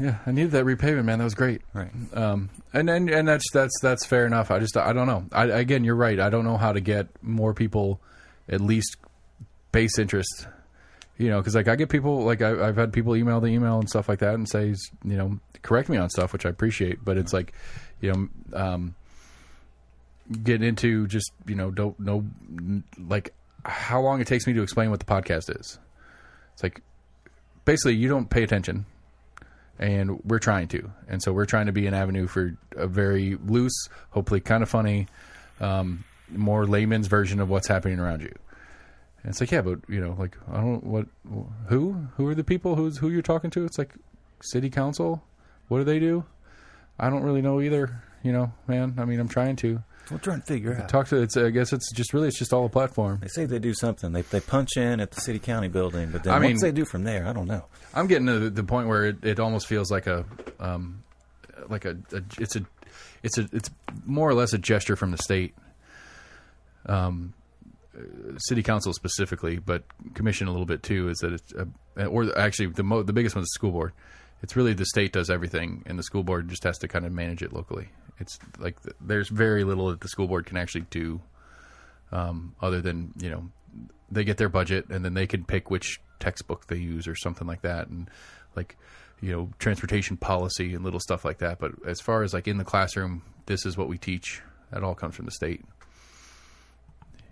Speaker 1: Yeah, I needed that repaving, man. That was great.
Speaker 2: Right.
Speaker 1: And that's fair enough. I don't know. Again, you're right. I don't know how to get more people, at least base interest. Because like I get people, like I've had people email the email and stuff like that and say, correct me on stuff, which I appreciate. But it's like, getting into just, don't know, like how long it takes me to explain what the podcast is. It's like, basically you don't pay attention and we're trying to. And so we're trying to be an avenue for a very loose, hopefully kind of funny, more layman's version of what's happening around you. And it's like, yeah, but like, I don't, who are the people who you're talking to? It's like city council. What do they do? I don't really know either, man. I mean, I'm trying to.
Speaker 2: We're trying to figure out.
Speaker 1: Talk to. I guess it's just all a platform.
Speaker 2: They say they do something. They punch in at the city county building, but then what they do from there, I don't know.
Speaker 1: I'm getting to the point where it almost feels like it's more or less a gesture from the state, city council specifically, but commission a little bit too. Is that it's or actually the biggest one is the school board. It's really the state does everything, and the school board just has to kind of manage it locally. It's like there's very little that the school board can actually do, other than they get their budget and then they can pick which textbook they use or something like that, and like transportation policy and little stuff like that. But as far as like in the classroom, this is what we teach. That all comes from the state.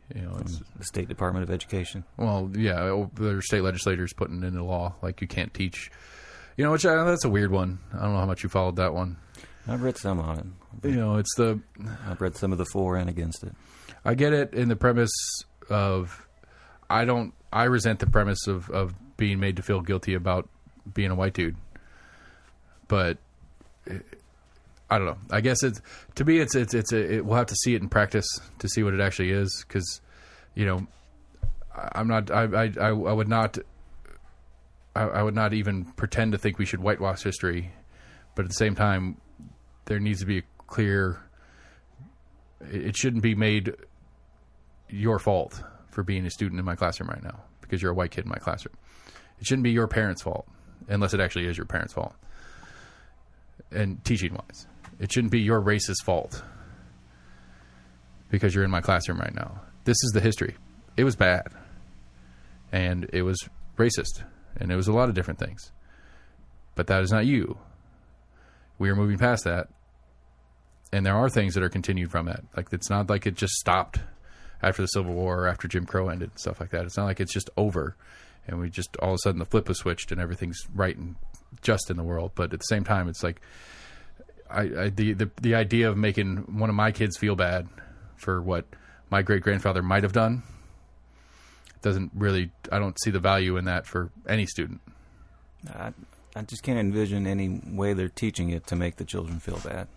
Speaker 1: It's
Speaker 2: the State Department of Education.
Speaker 1: Well, yeah, there's state legislators putting in the law like you can't teach. Which that's a weird one. I don't know how much you followed that one.
Speaker 2: I've read some on it.
Speaker 1: I've
Speaker 2: read some of the for and against it.
Speaker 1: I get it in the premise of I resent the premise of being made to feel guilty about being a white dude. But I don't know. I guess we'll have to see it in practice to see what it actually is, because I would not even pretend to think we should whitewash history, but at the same time, there needs to be a clear. It shouldn't be made your fault for being a student in my classroom right now because you're a white kid in my classroom. It shouldn't be your parents' fault, unless it actually is your parents' fault. And teaching-wise, it shouldn't be your racist fault because you're in my classroom right now. This is the history. It was bad, and it was racist. And it was a lot of different things. But that is not you. We are moving past that. And there are things that are continued from that. Like, it's not like it just stopped after the Civil War or after Jim Crow ended and stuff like that. It's not like it's just over and we just all of a sudden the flip was switched and everything's right and just in the world. But at the same time, it's like the idea of making one of my kids feel bad for what my great-grandfather might have done doesn't really, I don't see the value in that for any student.
Speaker 2: I just can't envision any way they're teaching it to make the children feel bad.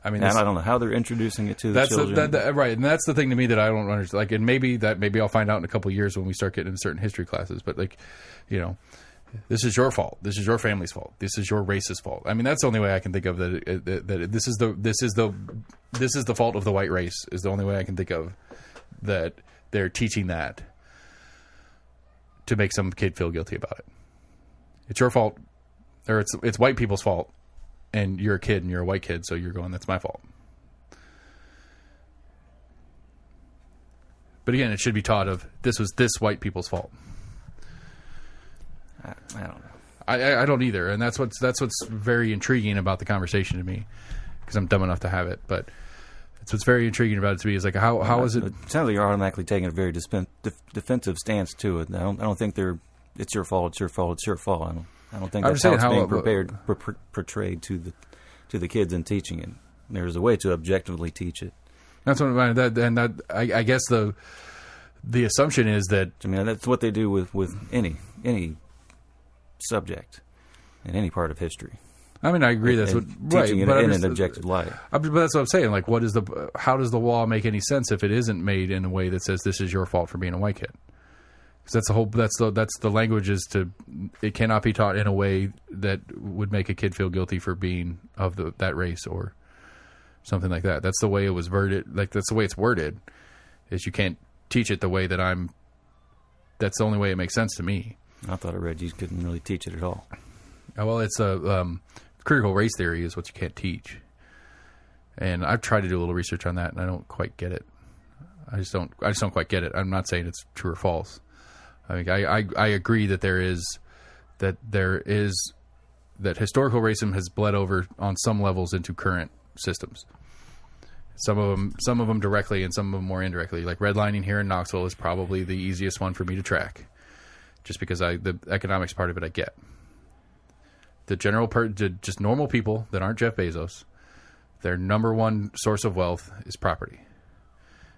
Speaker 2: I mean, I don't know how they're introducing it to the children.
Speaker 1: Right, and that's the thing to me that I don't understand. Like, and maybe I'll find out in a couple of years when we start getting into certain history classes. But like, this is your fault. This is your family's fault. This is your racist fault. I mean, that's the only way I can think of that this is the fault of the white race. Is the only way I can think of that they're teaching that to make some kid feel guilty about it. It's your fault, or it's white people's fault. And you're a kid and you're a white kid, so you're going, that's my fault. But again, it should be taught of this was this white people's fault.
Speaker 2: I don't know.
Speaker 1: I don't either, and that's what's very intriguing about the conversation to me, because I'm dumb enough to have it. But it's what's very intriguing about it to me is like how is it?
Speaker 2: It sounds like you're automatically taking a very defensive stance to it. I don't think it's your fault. It's your fault. It's your fault. I don't think that's how it's being portrayed to the kids in teaching it. There's a way to objectively teach it,
Speaker 1: That's what I guess the assumption is that,
Speaker 2: I mean, that's what they do with any subject in any part of history.
Speaker 1: I mean, I agree. That's what
Speaker 2: teaching it
Speaker 1: but
Speaker 2: in an objective light.
Speaker 1: But that's what I'm saying. Like, how does the law make any sense if it isn't made in a way that says this is your fault for being a white kid? Because that's the language is it cannot be taught in a way that would make a kid feel guilty for being of that race or something like that. That's the way it was worded. Like, that's the way it's worded. Is you can't teach it the way that I'm. That's the only way it makes sense to me.
Speaker 2: I thought I read you couldn't really teach it at all.
Speaker 1: Well, it's critical race theory is what you can't teach, and I've tried to do a little research on that, and I don't quite get it. I just don't quite get it. I'm not saying it's true or false. I mean, I agree that there is that historical racism has bled over on some levels into current systems. Some of them directly, and some of them more indirectly. Like redlining here in Knoxville is probably the easiest one for me to track, just because the economics part of it I get. The just normal people that aren't Jeff Bezos, their number one source of wealth is property.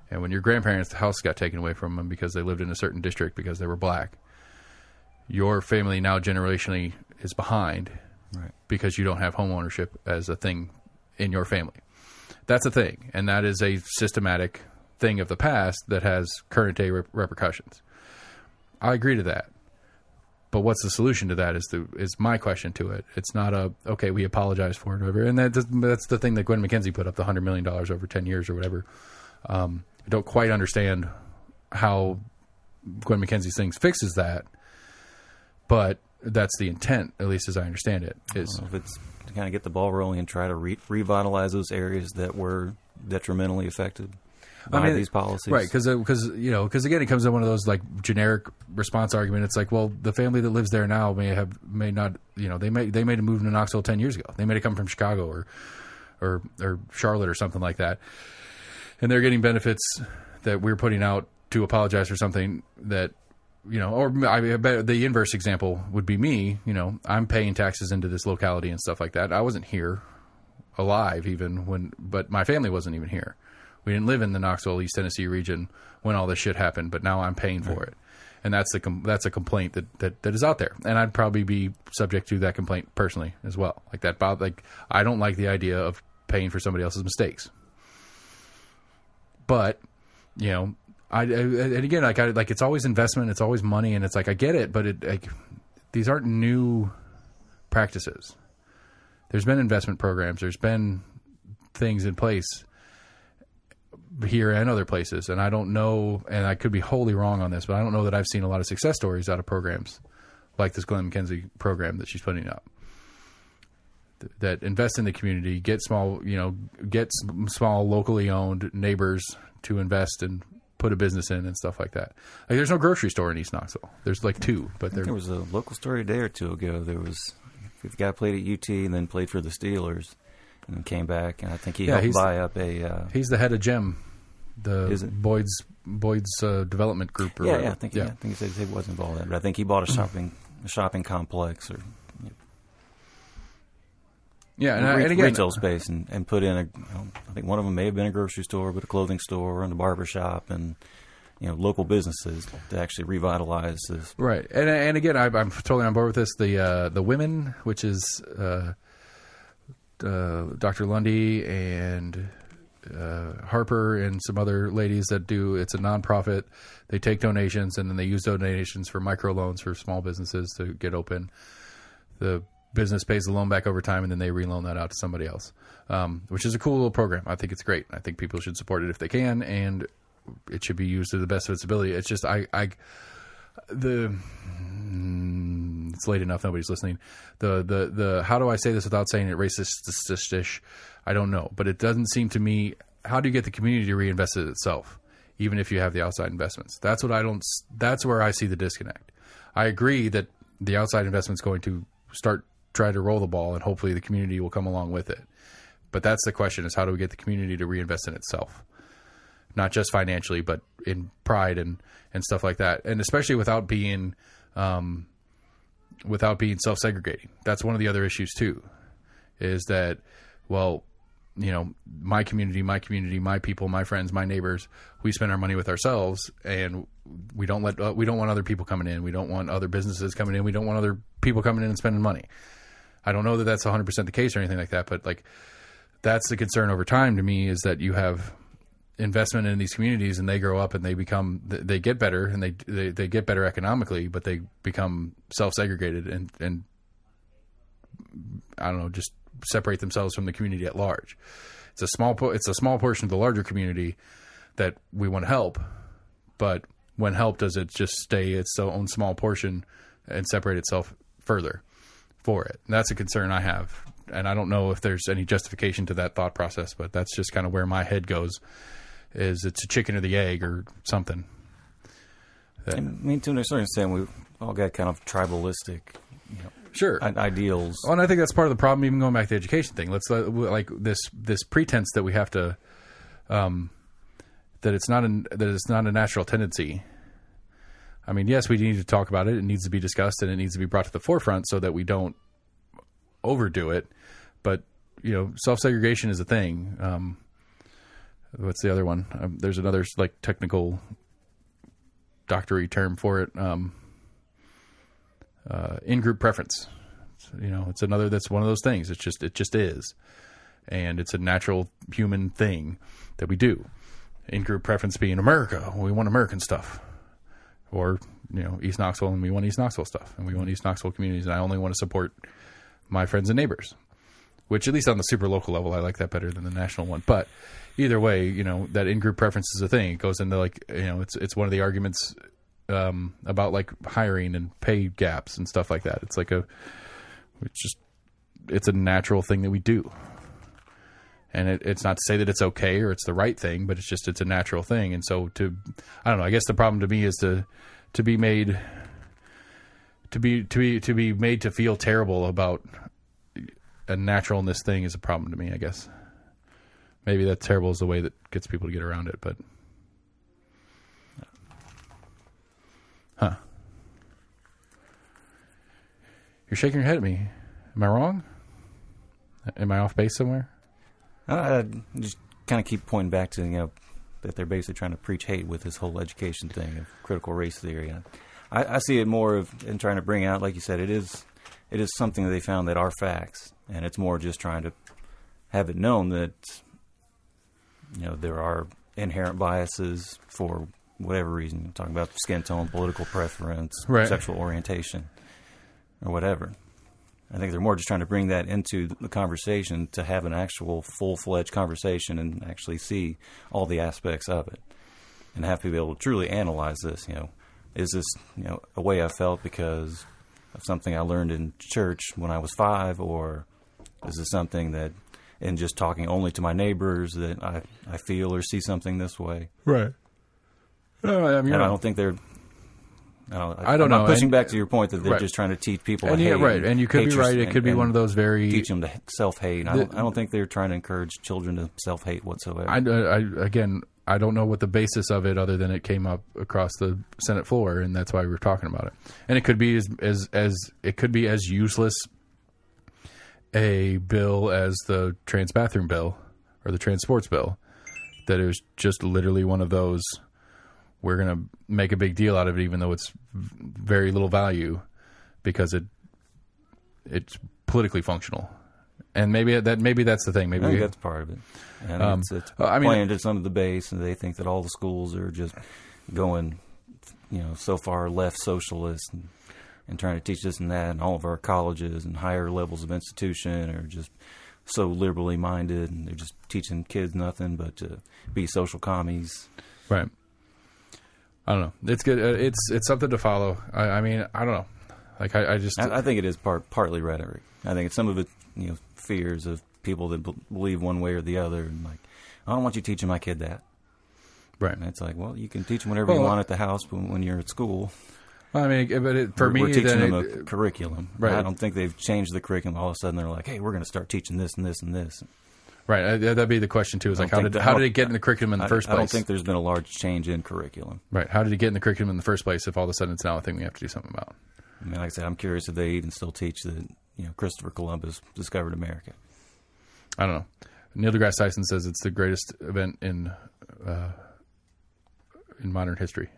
Speaker 1: And when your grandparents' house got taken away from them because they lived in a certain district because they were black, your family now generationally is behind,
Speaker 2: right,
Speaker 1: because you don't have home ownership as a thing in your family. That's a thing, and that is a systematic thing of the past that has current day repercussions. I agree to that. But what's the solution to that is my question to it. It's not okay, we apologize for it or whatever. And that's the thing that Gwen McKenzie put up, the $100 million over 10 years or whatever. I don't quite understand how Gwen McKenzie's things fixes that, but that's the intent, at least as I understand it. Is
Speaker 2: if it's to kind of get the ball rolling and try to revitalize those areas that were detrimentally affected by these policies,
Speaker 1: right? Because again, it comes in one of those like generic response argument. It's like, well, the family that lives there now may not, they made a move to Knoxville 10 years ago. They may have come from Chicago or Charlotte or something like that, and they're getting benefits that we're putting out to apologize for something that. The inverse example would be me. I'm paying taxes into this locality and stuff like that. I wasn't here alive but my family wasn't even here. We didn't live in the Knoxville, East Tennessee region when all this shit happened, but now I'm paying for it. And that's a complaint that is out there. And I'd probably be subject to that complaint personally as well. I don't like the idea of paying for somebody else's mistakes. But, and again, it's always investment, it's always money, and it's like I get it, but these aren't new practices. There's been investment programs, there's been things in place here and other places, and I don't know, and I could be wholly wrong on this, but I don't know that I've seen a lot of success stories out of programs like this Glenn McKenzie program that she's putting up that invest in the community, get small locally owned neighbors to invest and put a business in and stuff like that. Like, there's no grocery store in East Knoxville. There's like two, but there
Speaker 2: was a local story a day or two ago. There was the guy played at UT and then played for the Steelers and then came back, and I think he helped buy up a.
Speaker 1: He's the head of GEM, Boyd's development group.
Speaker 2: I think he said he was involved in that, but I think he bought a shopping complex or.
Speaker 1: Yeah, and again,
Speaker 2: retail space and put in I think one of them may have been a grocery store, but a clothing store and a barber shop and local businesses to actually revitalize this. Right,
Speaker 1: and again, I'm totally on board with this. The women, which is Dr. Lundy and Harper and some other ladies that do. It's a nonprofit. They take donations and then they use donations for microloans for small businesses to get open. The business pays the loan back over time, and then they reloan that out to somebody else, which is a cool little program. I think it's great. I think people should support it if they can, and it should be used to the best of its ability. It's just it's late enough. Nobody's listening. The how do I say this without saying it racist-ish? I don't know, but it doesn't seem to me. How do you get the community to reinvest in itself, even if you have the outside investments? That's where I see the disconnect. I agree that the outside investment's going to try to roll the ball, and hopefully the community will come along with it. But that's the question: is how do we get the community to reinvest in itself, not just financially, but in pride and stuff like that, and especially without being self-segregating. That's one of the other issues too, is that my community, my people, my friends, my neighbors, we spend our money with ourselves, and we don't want other people coming in. We don't want other businesses coming in. We don't want other people coming in and spending money. I don't know that that's 100% the case or anything like that, but like that's the concern over time to me, is that you have investment in these communities and they grow up and they get better, and they get better economically, but they become self-segregated and I don't know, just separate themselves from the community at large. It's a small portion of the larger community that we want to help, but when help, does it just stay its own small portion and separate itself further for it? And that's a concern I have, and I don't know if there's any justification to that thought process, but that's just kind of where my head goes, is it's a chicken or the egg or something.
Speaker 2: I mean, to a certain extent, we've all got kind of tribalistic,
Speaker 1: sure,
Speaker 2: ideals.
Speaker 1: Well, and I think that's part of the problem, even going back to the education thing. Let's like this pretense that we have to, that it's not a natural tendency. I mean, yes, we need to talk about it. It needs to be discussed, and it needs to be brought to the forefront so that we don't overdo it. But self-segregation is a thing. What's the other one? There's another like technical doctory term for it. In-group preference. It's another, that's one of those things. It just is. And it's a natural human thing that we do. In-group preference being America. We want American stuff. Or, East Knoxville, and we want East Knoxville stuff. And we want East Knoxville communities, and I only want to support my friends and neighbors. Which, at least on the super local level, I like that better than the national one. But either way, that in-group preference is a thing. It goes into it's one of the arguments about like hiring and pay gaps and stuff like that. It's like it's a natural thing that we do. And it's not to say that it's okay or it's the right thing, but it's a natural thing. And so I don't know, I guess the problem to me is to be made to feel terrible about a naturalness thing is a problem to me, I guess. Maybe that terrible is the way that gets people to get around it, but You're shaking your head at me. Am I wrong? Am I off base somewhere?
Speaker 2: I just kind of keep pointing back to, that they're basically trying to preach hate with this whole education thing of critical race theory. I see it more in trying to bring out, like you said, it is something that they found that are facts, and it's more just trying to have it known that, there are inherent biases for whatever reason. I'm talking about skin tone, political preference,
Speaker 1: right,
Speaker 2: sexual orientation, or whatever. I think they're more just trying to bring that into the conversation to have an actual full-fledged conversation and actually see all the aspects of it and have people be able to truly analyze this. Is this, a way I felt because of something I learned in church when I was 5, or is this something that in just talking only to my neighbors that I feel or see something this way?
Speaker 1: Right.
Speaker 2: I don't think they're...
Speaker 1: I don't know.
Speaker 2: I'm pushing back to your point that they're just trying to teach people to hate.
Speaker 1: Right. And you could be right. It could be one of those very...
Speaker 2: Teach them to self-hate. I don't think they're trying to encourage children to self-hate whatsoever.
Speaker 1: I don't know what the basis of it, other than it came up across the Senate floor, and that's why we were talking about it. And it could be as useless a bill as the trans bathroom bill or the trans sports bill. That it was just literally one of those... We're going to make a big deal out of it, even though it's very little value, because it's politically functional. And maybe that's the thing. Maybe
Speaker 2: I think that's part of it. And it's playing to some of the base, and they think that all the schools are just going, so far left socialist and trying to teach this and that, and all of our colleges and higher levels of institution are just so liberally minded, and they're just teaching kids nothing but to be social commies.
Speaker 1: Right. I don't know. It's good. It's something to follow. I mean, I don't know. Like I
Speaker 2: think it is partly rhetoric. I think it's some of it, fears of people that believe one way or the other, and like, I don't want you teaching my kid that.
Speaker 1: Right.
Speaker 2: And it's like, well, you can teach them whatever you want at the house, but when you're at school.
Speaker 1: Well, I mean, but
Speaker 2: we're teaching them a curriculum.
Speaker 1: Right.
Speaker 2: I don't think they've changed the curriculum. All of a sudden, they're like, hey, we're going to start teaching this and this and this.
Speaker 1: Right, that'd be the question too. Is like, how did it get in the curriculum in the first place?
Speaker 2: I don't think there's been a large change in curriculum.
Speaker 1: Right, how did it get in the curriculum in the first place? If all of a sudden it's now a thing we have to do something about.
Speaker 2: I mean, like I said, I'm curious if they even still teach that Christopher Columbus discovered America.
Speaker 1: I don't know. Neil deGrasse Tyson says it's the greatest event in modern history.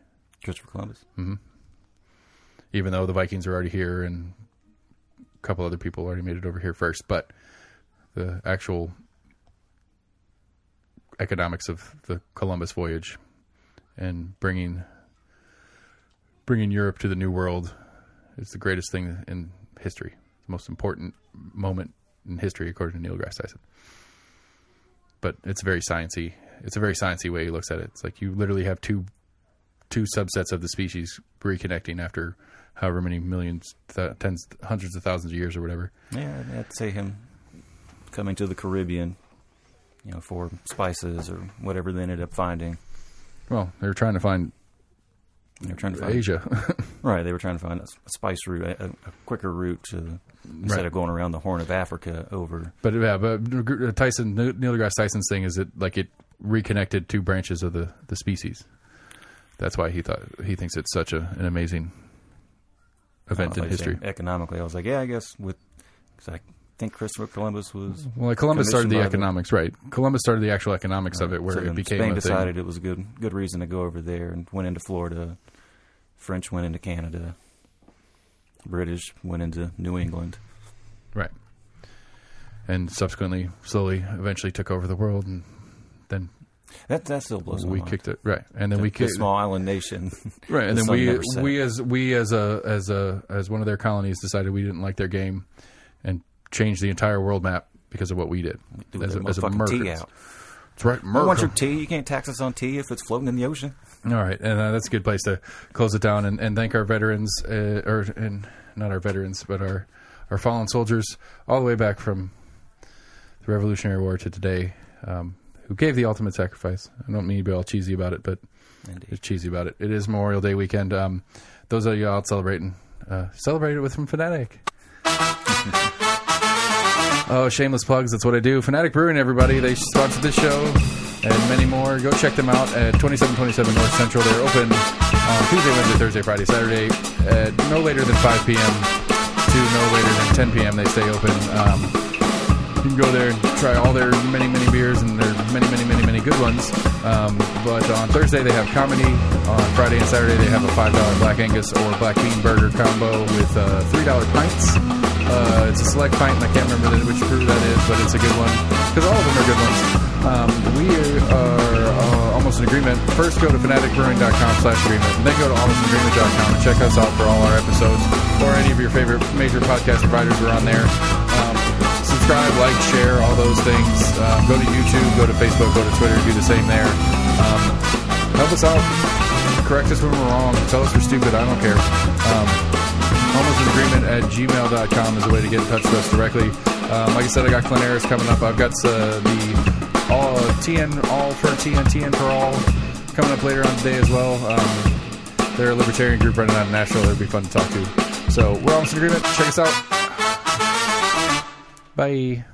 Speaker 2: Christopher Columbus.
Speaker 1: Mm-hmm. Even though the Vikings are already here and a couple other people already made it over here first, but the actual economics of the Columbus voyage and bringing Europe to the New World is the greatest thing in history. The most important moment in history, according to Neil deGrasse Tyson. But it's very sciencey. It's a very sciencey way he looks at it. It's like you literally have two subsets of the species reconnecting after however many millions, tens, hundreds of thousands of years or whatever.
Speaker 2: Yeah, I'd say him coming to the Caribbean, for spices or whatever they ended up finding.
Speaker 1: Well, they were trying to find Asia.
Speaker 2: Right, they were trying to find a spice route, a quicker route instead of going around the Horn of Africa over.
Speaker 1: But Neil deGrasse Tyson's thing is that like it reconnected two branches of the species. That's why he thinks it's such an amazing event in history.
Speaker 2: Economically, I was like, yeah, I guess because I think Christopher Columbus was.
Speaker 1: Well, Columbus started the economics, right? Columbus started the actual economics of it, where it became.
Speaker 2: Spain decided it was a good reason to go over there and went into Florida. French went into Canada. British went into New England.
Speaker 1: Right. And subsequently, eventually took over the world, and then
Speaker 2: that still blows my mind.
Speaker 1: We kicked it right, and then we kicked
Speaker 2: a small island nation,
Speaker 1: right, and then we as one of their colonies decided we didn't like their game, and changed the entire world map because of what we did as Americans.
Speaker 2: Tea out.
Speaker 1: That's right,
Speaker 2: I want your tea. You can't tax us on tea if it's floating in the ocean.
Speaker 1: All right, and that's a good place to close it down and thank our veterans, not our veterans, but our fallen soldiers all the way back from the Revolutionary War to today, who gave the ultimate sacrifice. I don't mean to be all cheesy about it, but it's cheesy about it. It is Memorial Day weekend. Those of you out celebrating, celebrate it with some Fanatic. Oh, shameless plugs. That's what I do. Fanatic Brewing, everybody. They sponsored this show and many more. Go check them out at 2727 North Central. They're open on Tuesday, Wednesday, Thursday, Friday, Saturday at no later than 5 p.m. to no later than 10 p.m. They stay open. You can go there and try all their many, many beers and their many, many, many, many good ones. But on Thursday, they have comedy. On Friday and Saturday, they have a $5 Black Angus or Black Bean Burger combo with $3 pints. It's a select pint, and I can't remember which brew that is, but it's a good one, because all of them are good ones. We are almost in agreement. First, go to fanaticbrewing.com/agreement, and then go to almostinagreement.com and check us out for all our episodes, or any of your favorite major podcast providers are on there. Subscribe, like, share, all those things. Go to YouTube, go to Facebook, go to Twitter, do the same there. Help us out. Correct us when we're wrong. Tell us we're stupid. I don't care. almostinagreement@gmail.com is a way to get in touch with us directly. Like I said, I got Clint Harris coming up. I've got the All for TN for All coming up later on today as well. They're a libertarian group running out of Nashville. It'll be fun to talk to. So we're Almost in Agreement. Check us out. Bye.